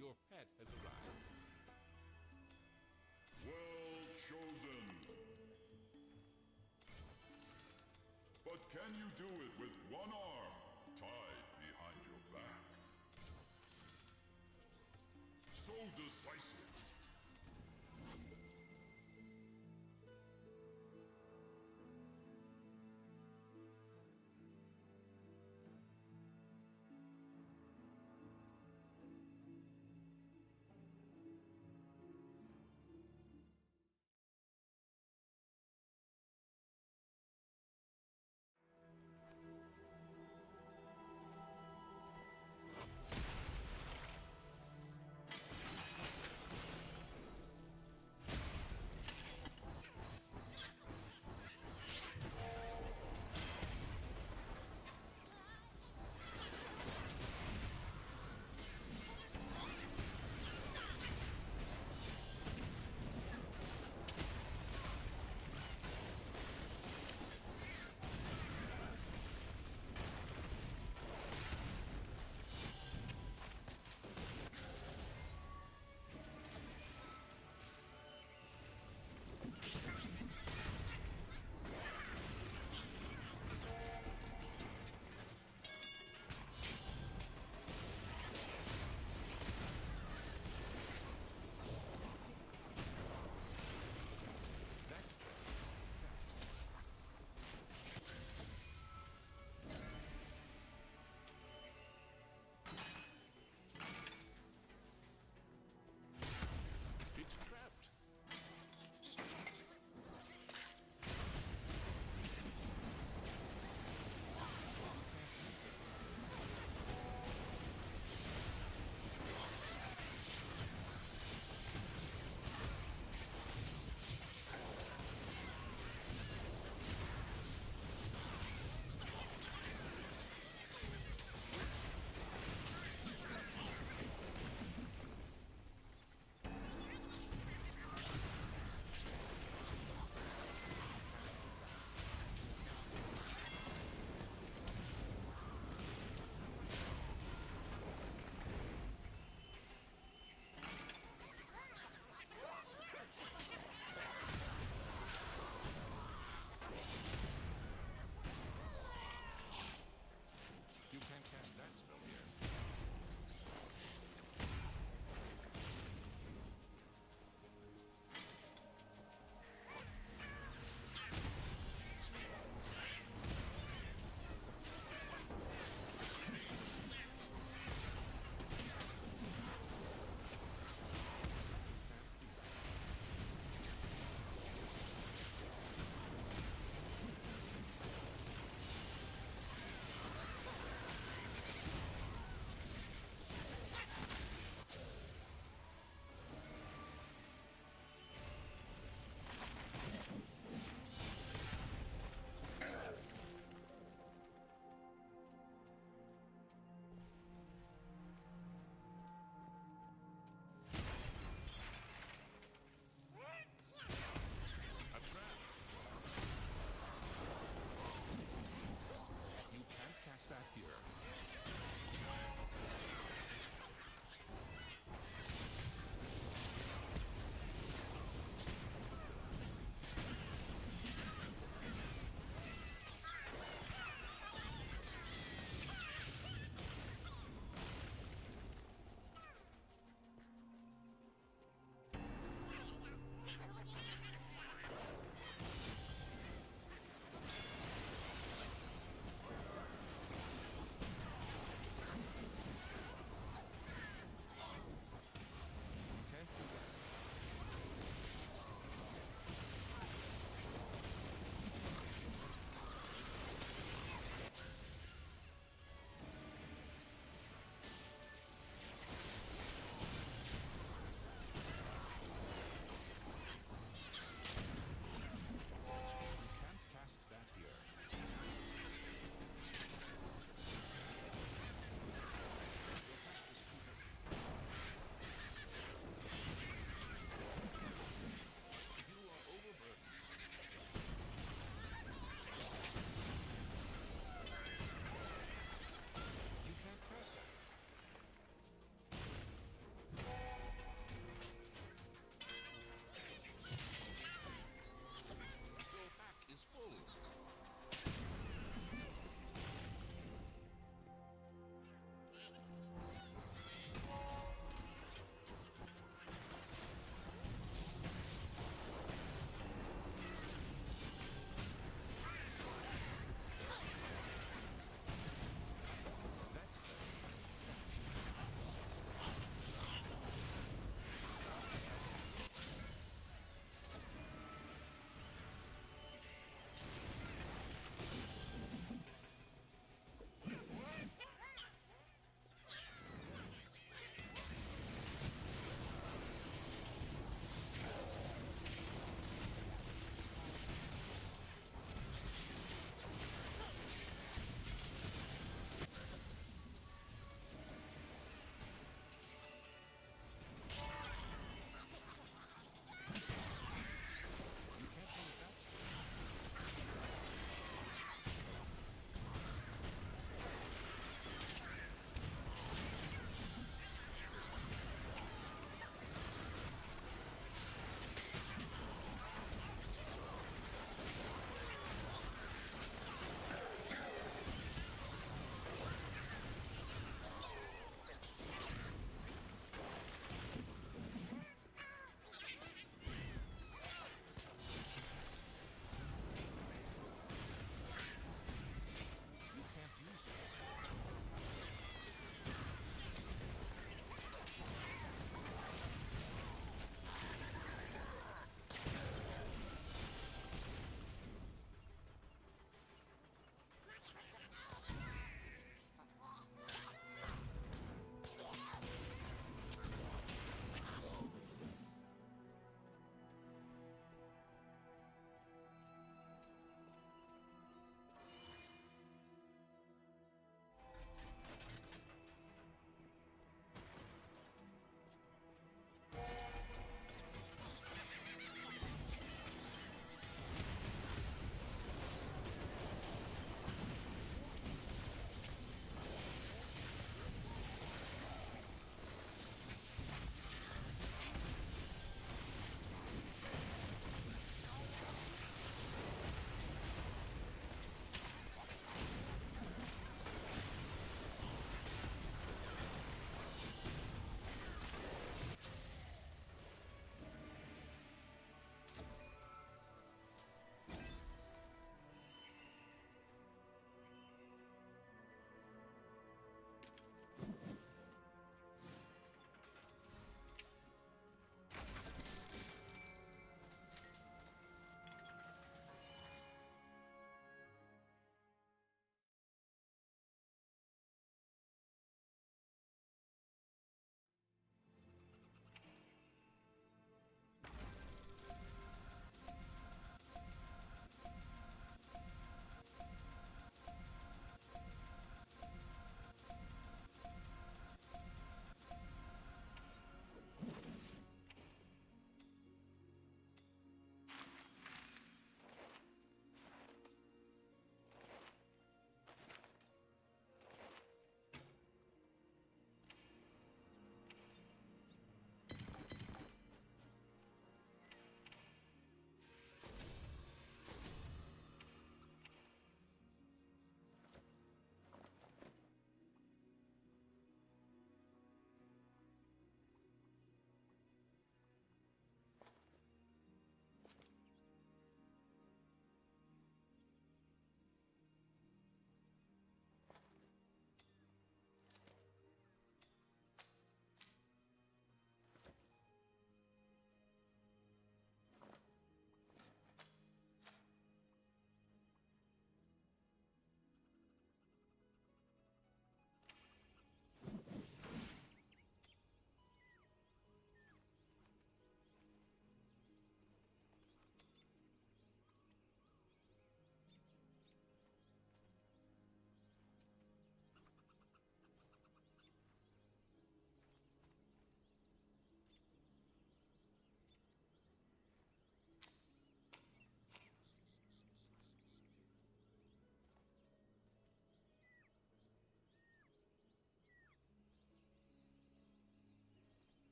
Your pet has arrived. Well chosen. But can you do it with one arm tied behind your back? So decisive.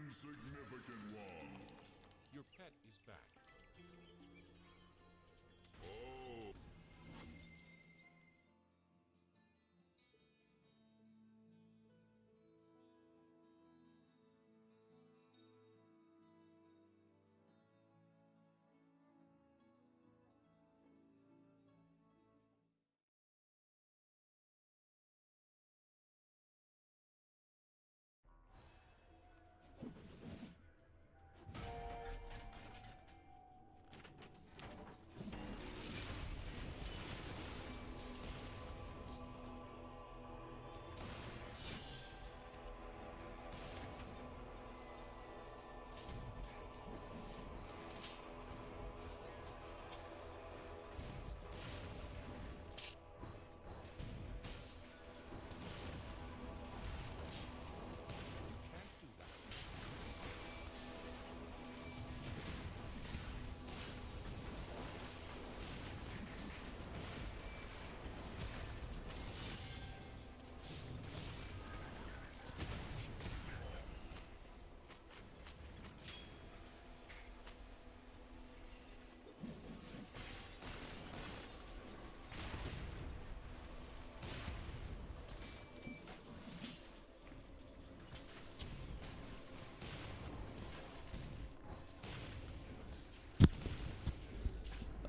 Insignificant one. Your pet is back. Oh. Can't do that.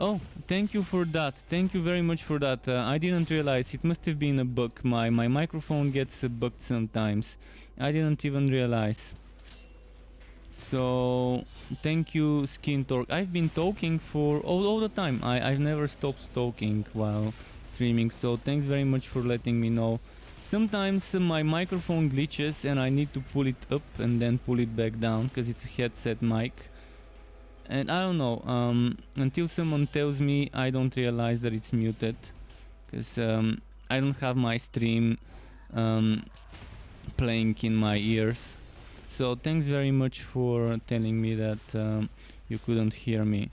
Oh, thank you for that. Thank you very much for that. I didn't realize. It must have been a bug. My microphone gets bugged sometimes. I didn't even realize. So, thank you, Skin Torque. I've been talking for all the time. I've never stopped talking while streaming. So, thanks very much for letting me know. Sometimes my microphone glitches and I need to pull it up and then pull it back down because it's a headset mic. And I don't know, until someone tells me, I don't realize that it's muted, because I don't have my stream playing in my ears. So thanks very much for telling me that you couldn't hear me.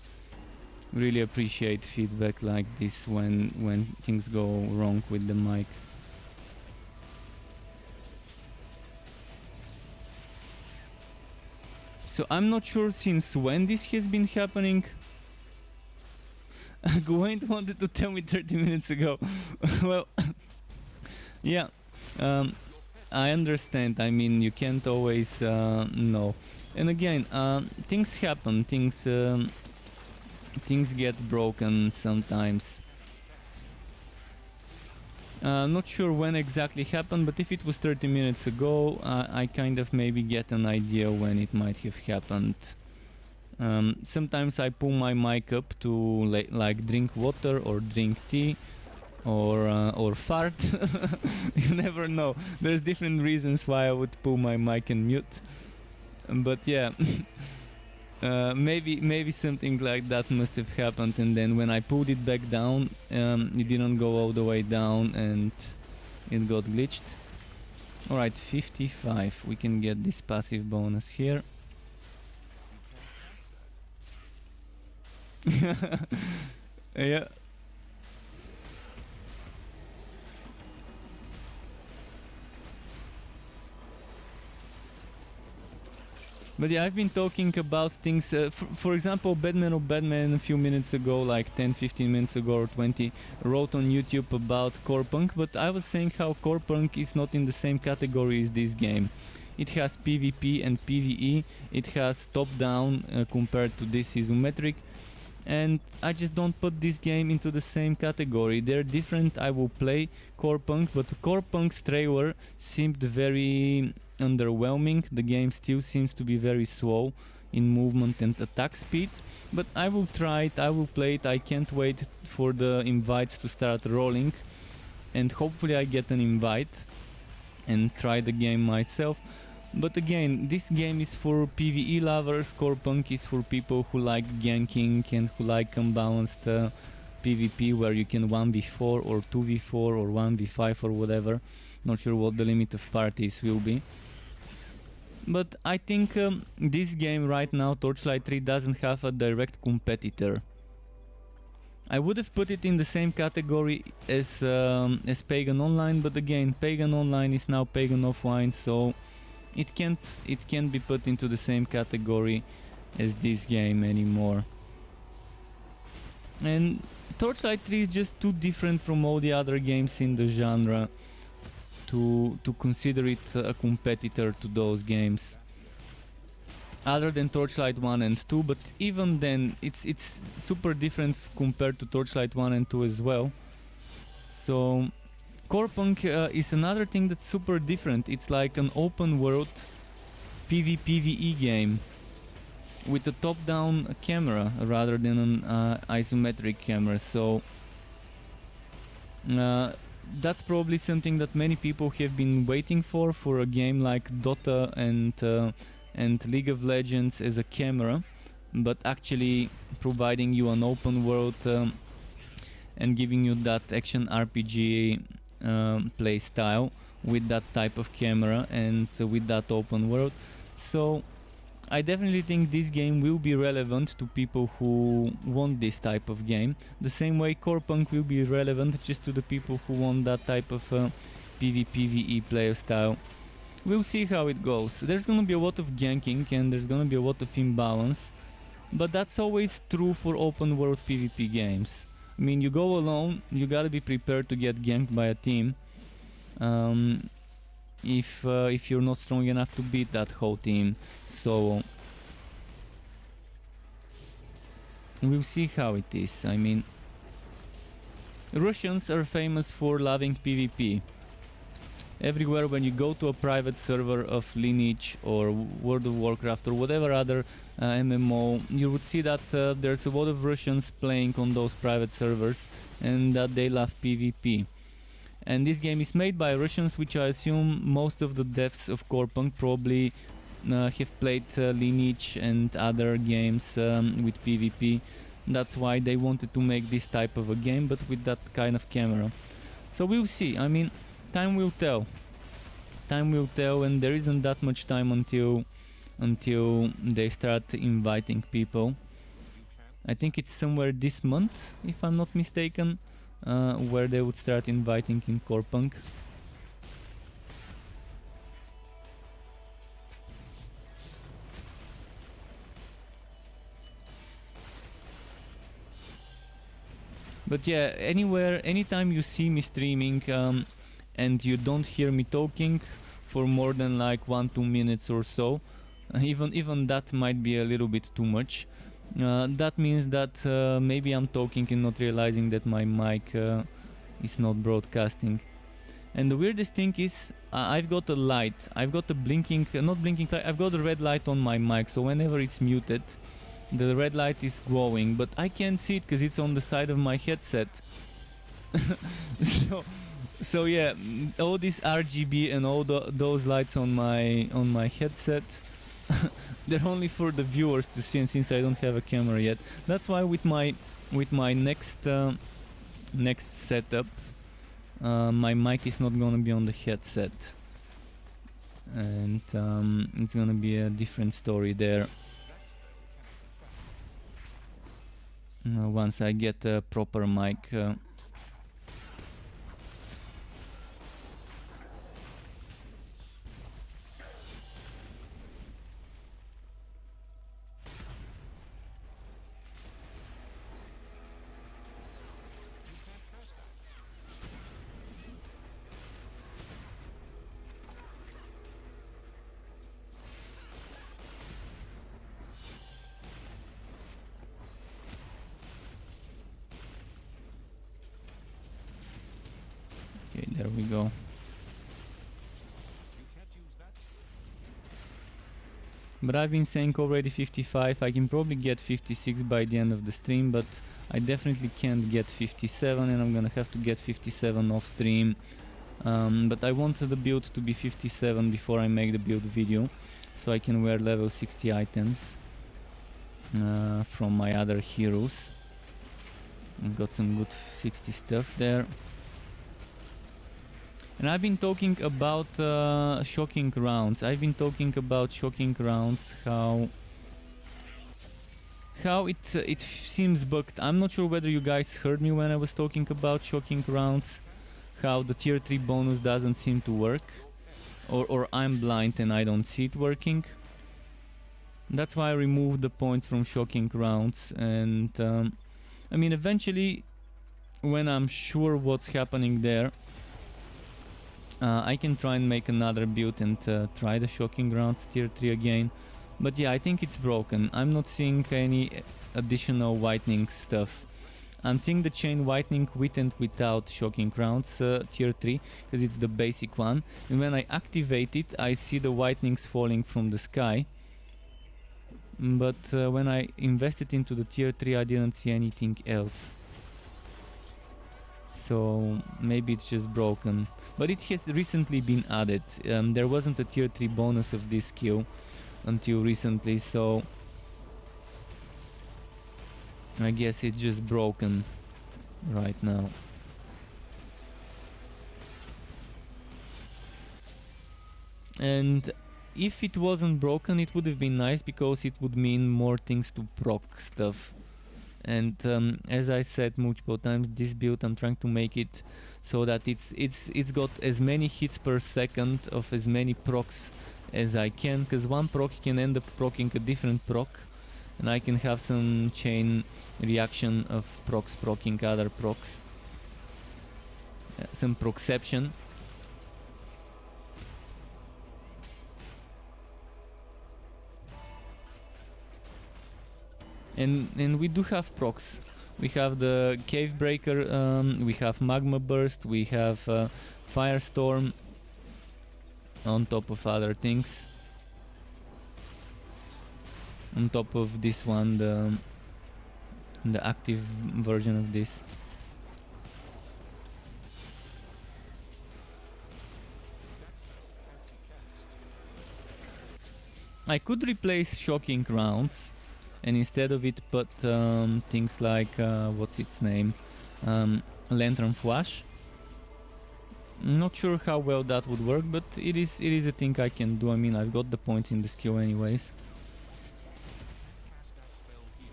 Really appreciate feedback like this when things go wrong with the mic. So I'm not sure since when this has been happening. Gwen wanted to tell me 30 minutes ago. Well, yeah, I understand. I mean, you can't always know. And again, things happen. Things get broken sometimes. Not sure when exactly happened, but if it was 30 minutes ago, I kind of maybe get an idea when it might have happened. Sometimes I pull my mic up to like drink water or drink tea or fart. You never know. There's different reasons why I would pull my mic and mute. But yeah, maybe something like that must have happened, and then when I pulled it back down, it didn't go all the way down and it got glitched. Alright, 55. We can get this passive bonus here. Yeah. But yeah, I've been talking about things, for example, Batman or Batman a few minutes ago, like 10-15 minutes ago or 20, wrote on YouTube about Core Punk, but I was saying how Core Punk is not in the same category as this game. It has PvP and PvE, it has top-down compared to this isometric, and I just don't put this game into the same category. They're different. I will play Core Punk, but Core Punk's trailer seemed very underwhelming. The game still seems to be very slow in movement and attack speed, but I will try it, I will play it. I can't wait for the invites to start rolling, and hopefully I get an invite and try the game myself. But again, this game is for PvE lovers. Core Punk is for people who like ganking and who like unbalanced PvP where you can 1v4 or 2v4 or 1v5 or whatever. Not sure what the limit of parties will be. But I think this game right now, Torchlight 3, doesn't have a direct competitor. I would have put it in the same category as Pagan Online, but again, Pagan Online is now Pagan Offline, so it can't be put into the same category as this game anymore. And Torchlight 3 is just too different from all the other games in the genre to consider it a competitor to those games. Other than Torchlight 1 and 2, but even then it's super different compared to Torchlight 1 and 2 as well. So Corepunk is another thing that's super different. It's like an open world PvPvE game with a top-down camera rather than an isometric camera. So that's probably something that many people have been waiting for a game like Dota and League of Legends as a camera, but actually providing you an open world and giving you that action RPG play style with that type of camera and with that open world. So I definitely think this game will be relevant to people who want this type of game, the same way Corepunk will be relevant just to the people who want that type of PvPvE player style. We'll see how it goes. There's gonna be a lot of ganking and there's gonna be a lot of imbalance, but that's always true for open world PvP games. I mean, you go alone, you gotta be prepared to get ganked by a team if you're not strong enough to beat that whole team. So we'll see how it is. I mean, Russians are famous for loving PvP. Everywhere when you go to a private server of Lineage or World of Warcraft or whatever other MMO, you would see that there's a lot of Russians playing on those private servers and that they love PvP. And this game is made by Russians, which I assume most of the devs of Corepunk probably have played Lineage and other games with PvP. That's why they wanted to make this type of a game, but with that kind of camera. So we'll see. I mean, time will tell. Time will tell, and there isn't that much time until they start inviting people. I think it's somewhere this month, if I'm not mistaken, where they would start inviting in Corepunk. But yeah, anytime you see me streaming and you don't hear me talking for more than like 1-2 minutes or so, even that might be a little bit too much. That means that maybe I'm talking and not realizing that my mic is not broadcasting. And the weirdest thing is I've got a light, I've got a blinking, not blinking light, I've got a red light on my mic, so whenever it's muted the red light is glowing, but I can't see it because it's on the side of my headset. So yeah, all this RGB and all those lights on my headset, they're only for the viewers to see, and since I don't have a camera yet, that's why with my next setup, my mic is not gonna be on the headset, and it's gonna be a different story there. Once I get a proper mic. Okay, there we go. But I've been saying already 55, I can probably get 56 by the end of the stream, but I definitely can't get 57, and I'm gonna have to get 57 off stream. But I wanted the build to be 57 before I make the build video, so I can wear level 60 items from my other heroes. I've got some good 60 stuff there. And I've been talking about shocking rounds. I've been talking about shocking rounds, how it seems bugged. I'm not sure whether you guys heard me when I was talking about shocking rounds, how the tier 3 bonus doesn't seem to work, or I'm blind and I don't see it working. That's why I removed the points from shocking rounds, and I mean, eventually when I'm sure what's happening there, I can try and make another build and try the shocking rounds tier 3 again. But yeah, I think it's broken. I'm not seeing any additional whitening stuff. I'm seeing the chain whitening with and without shocking rounds tier 3, because it's the basic one. And when I activate it, I see the whitenings falling from the sky. But when I invested into the tier 3, I didn't see anything else. So maybe it's just broken. But it has recently been added. There wasn't a tier 3 bonus of this skill until recently, so I guess it's just broken right now. And if it wasn't broken, it would have been nice, because it would mean more things to proc stuff. And as I said multiple times, this build I'm trying to make it so that it's got as many hits per second of as many procs as I can, because one proc can end up proccing a different proc, and I can have some chain reaction of procs proccing other procs, some procception. And we do have procs. We have the Cave Breaker, we have Magma Burst, we have Firestorm, on top of other things. On top of this one, the active version of this. I could replace shocking rounds, and instead of it put things like what's its name, Lantern Flash. Not sure how well that would work, but it is a thing I can do. I mean, I've got the points in the skill anyways. Cast that spell here.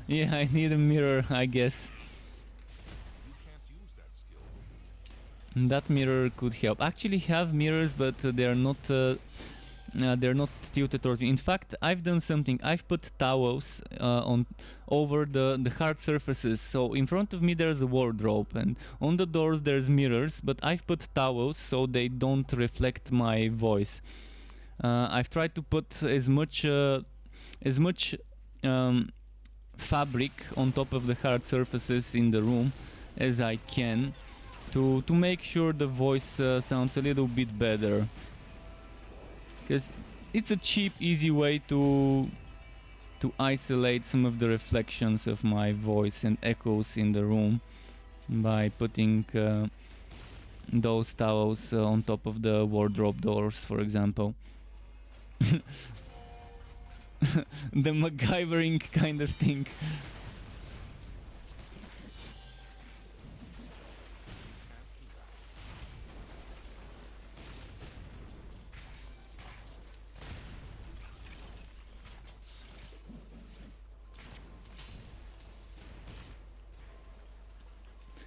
Yeah, I need a mirror, I guess. You can't use that skill. That mirror could help. Actually have mirrors, but they're not tilted towards me. In fact, I've done something. I've put towels on over the hard surfaces. So in front of me there's a wardrobe, and on the doors there's mirrors, but I've put towels so they don't reflect my voice. I've tried to put as much fabric on top of the hard surfaces in the room as I can to make sure the voice sounds a little bit better, because it's a cheap, easy way to isolate some of the reflections of my voice and echoes in the room by putting those towels on top of the wardrobe doors, for example. The MacGyvering kind of thing.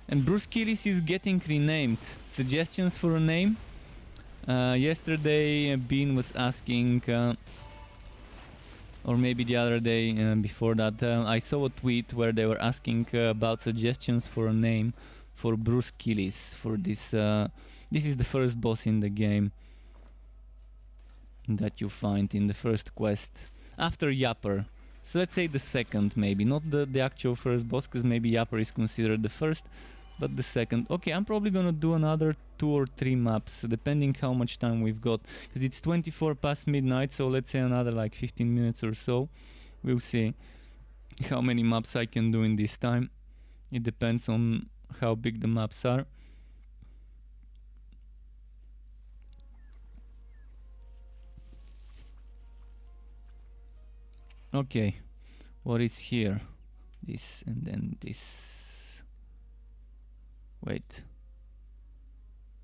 And Bruce Killis is getting renamed. Suggestions for a name? Yesterday Bean was asking, or maybe the other day before that, I saw a tweet where they were asking about suggestions for a name for Bruce Killis, for this. This is the first boss in the game that you find in the first quest after Yapper. So let's say the second, maybe not the actual first boss, because maybe Yapper is considered the first, but the second. Okay, I'm probably gonna do another 2 or 3 maps, depending how much time we've got, because it's 24 past midnight, so let's say another like 15 minutes or so. We'll see how many maps I can do in this time. It depends on how big the maps are. Okay, what is here? This and then this. Wait.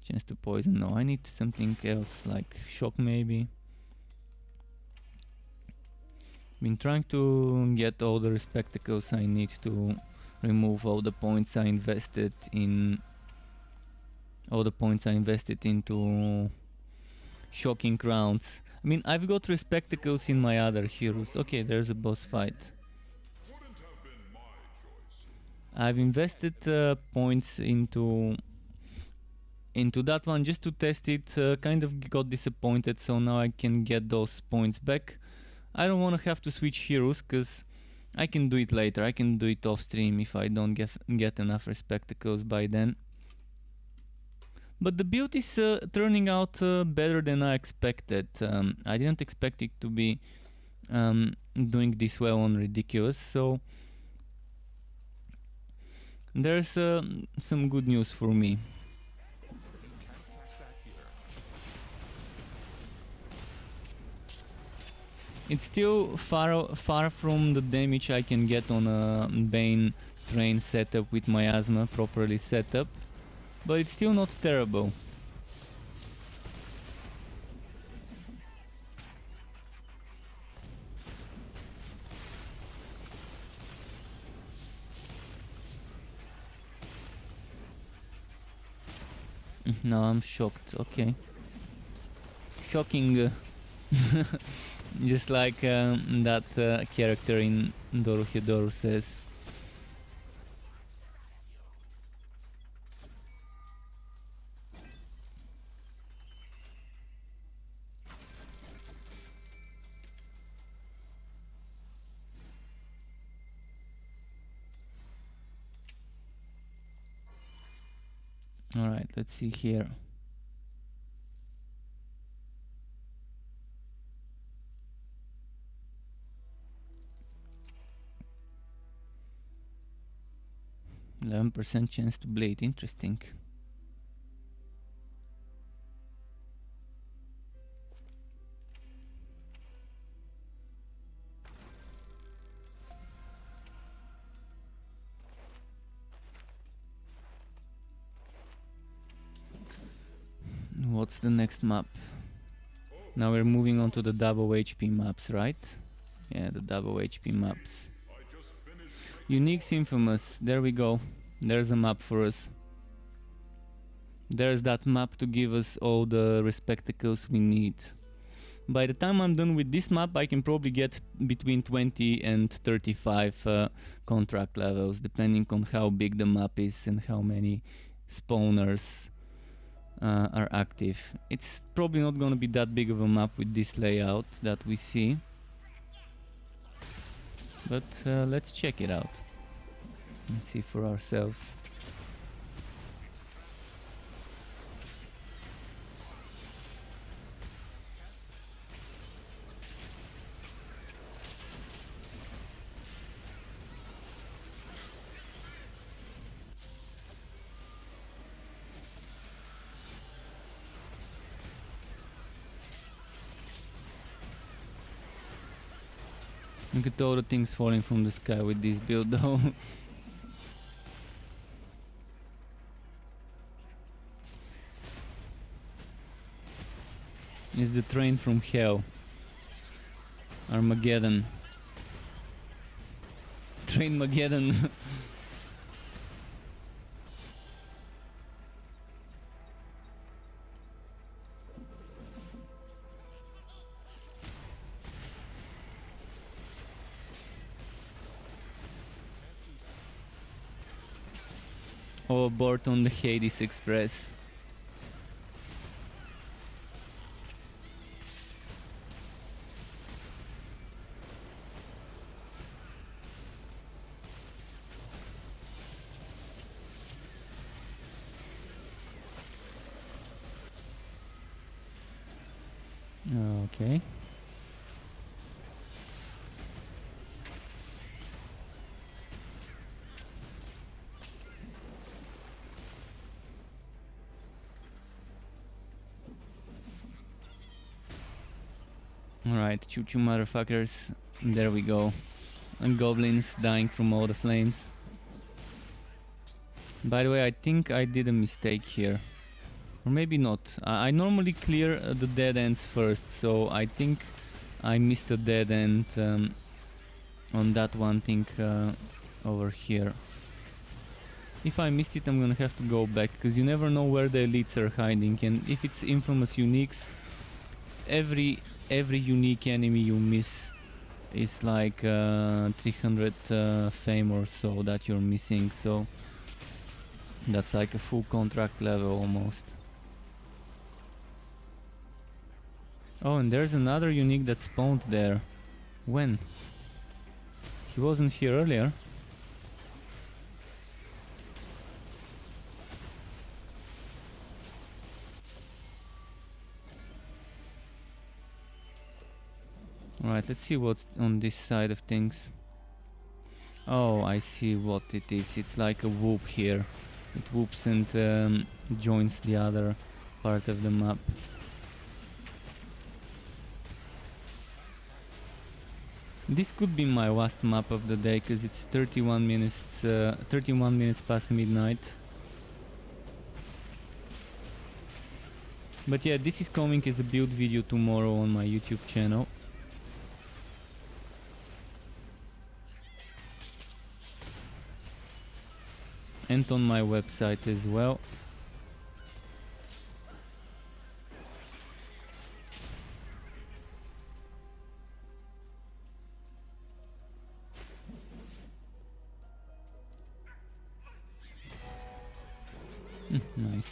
Chance to poison. No, I need something else like shock maybe. Been trying to get all the spectacles I need to remove all the points I invested in. All the points I invested into shocking rounds. I mean, I've got spectacles in my other heroes. Okay, there's a boss fight. Wouldn't have been my choice. I've invested points into that one just to test it. Kind of got disappointed, so now I can get those points back. I don't want to have to switch heroes because I can do it later. I can do it off stream if I don't get enough spectacles by then. But the build is turning out better than I expected. I didn't expect it to be doing this well on Ridiculous, so there's some good news for me. You can't cast that here. It's still far from the damage I can get on a Bane train setup with miasma properly set up, but it's still not terrible. No, I'm shocked. Okay. Shocking. Just like that character in Dorohedoro says. Alright, let's see here. %, chance to blade, interesting. What's the next map? Now we're moving on to the double HP maps, right? Yeah, the double HP maps. Unique's Infamous, there we go. There's a map for us. There's that map to give us all the spectacles we need. By the time I'm done with this map, I can probably get between 20 and 35 contract levels, depending on how big the map is and how many spawners are active. It's probably not gonna be that big of a map with this layout that we see, but let's check it out and see for ourselves. Look at all the things falling from the sky with this build though. It's the train from hell. Armageddon. Train Mageddon. All aboard on the Hades Express. Okay. Alright, choo-choo motherfuckers. There we go. And goblins dying from all the flames. By the way, I think I did a mistake here. Or maybe not. I normally clear the dead ends first, so I think I missed a dead end on that one thing over here. If I missed it, I'm gonna have to go back, because you never know where the elites are hiding, and if it's infamous uniques, every unique enemy you miss is like 300 fame or so that you're missing, so that's like a full contract level almost. Oh, and there's another unique that spawned there. When? He wasn't here earlier. Alright, let's see what's on this side of things. Oh, I see what it is. It's like a whoop here. It whoops and joins the other part of the map. This could be my last map of the day, because it's 31 minutes past midnight. But yeah, this is coming as a build video tomorrow on my YouTube channel. And on my website as well. Nice.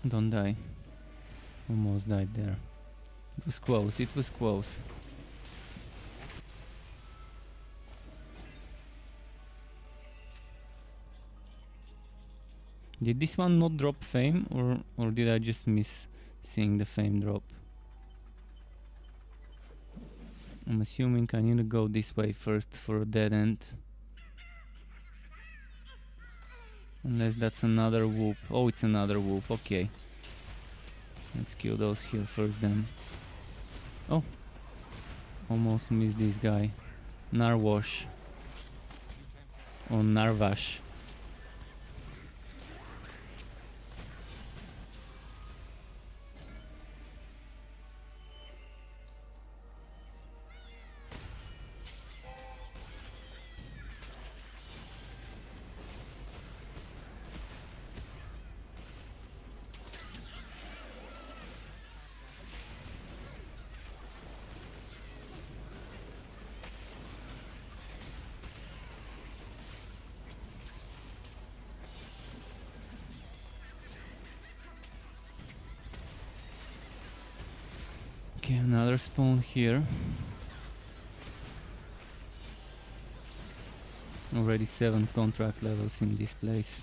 Don't die. Almost died there. It was close, it was close. Did this one not drop fame, or did I just miss seeing the fame drop? I'm assuming I need to go this way first for a dead end. Unless that's another whoop. Oh, it's another whoop, okay. Let's kill those here first then. Oh! Almost missed this guy. Narwash. Or Narvash. Okay, another spawn here. Already 7 contract levels in this place.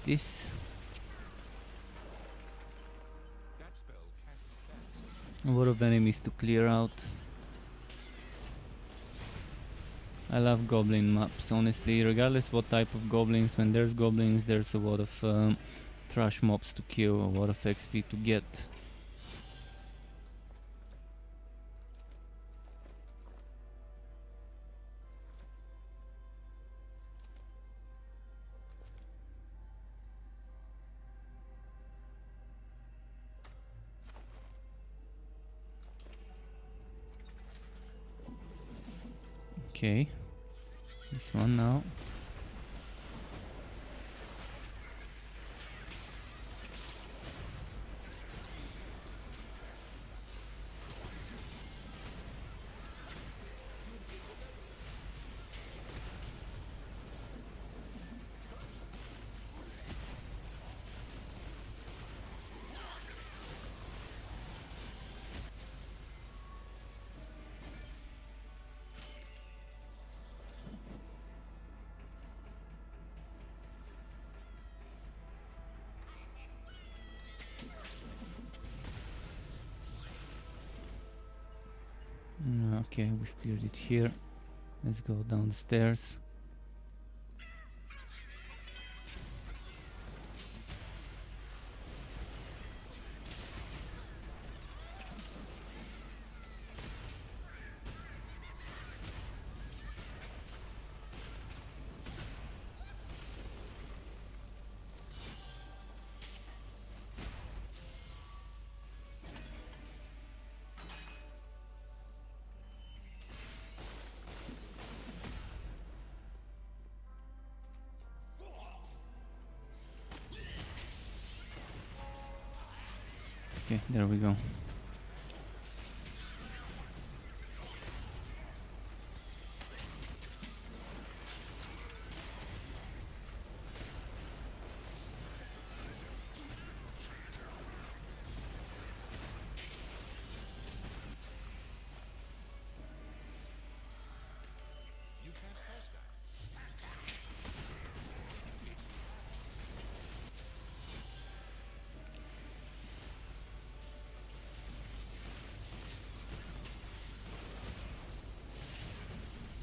This. That spell can't be cast. A lot of enemies to clear out. I love goblin maps, honestly, regardless what type of goblins. When there's goblins, there's a lot of trash mobs to kill, a lot of XP to get. Okay, this one now. Okay, we've cleared it here. Let's go down the stairs. Okay, there we go. You can't pass that.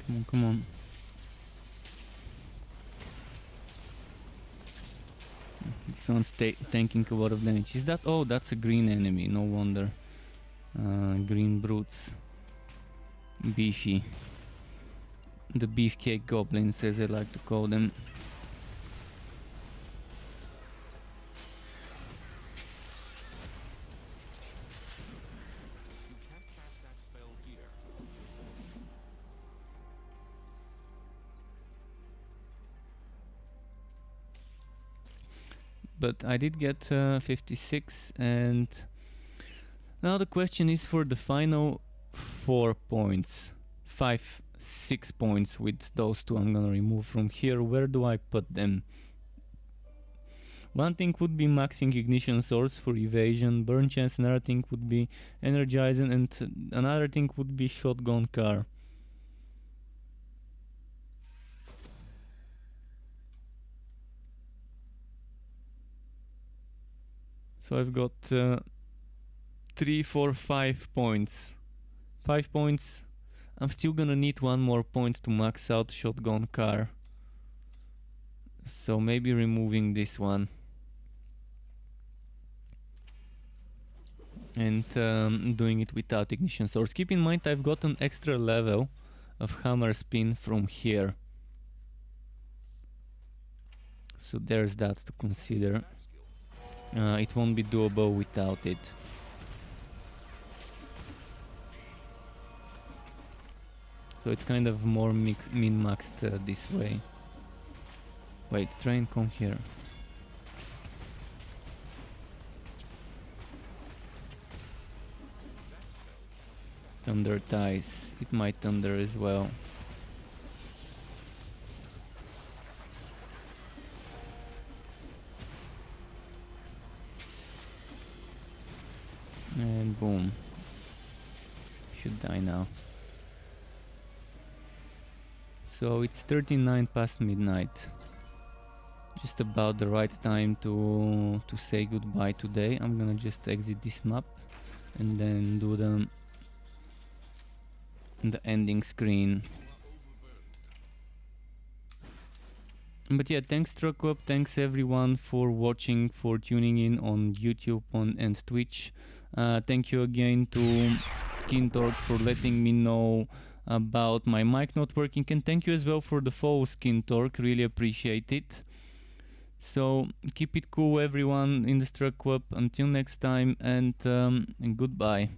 Come on, come on. This one's tanking a lot of damage. Is that? Oh, that's a green enemy. No wonder. Green brutes. Beefy. The beefcake goblins, as I like to call them. You can't cast that spell here. But I did get 56, and now the question is for the final 4 points. 6 points with those two I'm gonna remove from here. Where do I put them? One thing would be maxing ignition source for evasion, burn chance, another thing would be energizing, and another thing would be shotgun car. So I've got 3, 4, 5 points. 5 points. I'm still gonna need one more point to max out shotgun car. So maybe removing this one. And doing it without ignition source. Keep in mind I've got an extra level of hammer spin from here. So there's that to consider. That skill. It won't be doable without it. So it's kind of more min-maxed this way. Wait, train, come here. Thunder ties. It might thunder as well. And boom. Should die now. So it's 39 past midnight. Just about the right time to say goodbye today. I'm gonna just exit this map and then do the ending screen. But yeah, thanks Truckweb, thanks everyone for watching, for tuning in on YouTube and Twitch. Thank you again to SkinTorque for letting me know about my mic not working, and thank you as well for the follow, SkinTorque, really appreciate it. So keep it cool everyone in the Truckweb, until next time, and goodbye.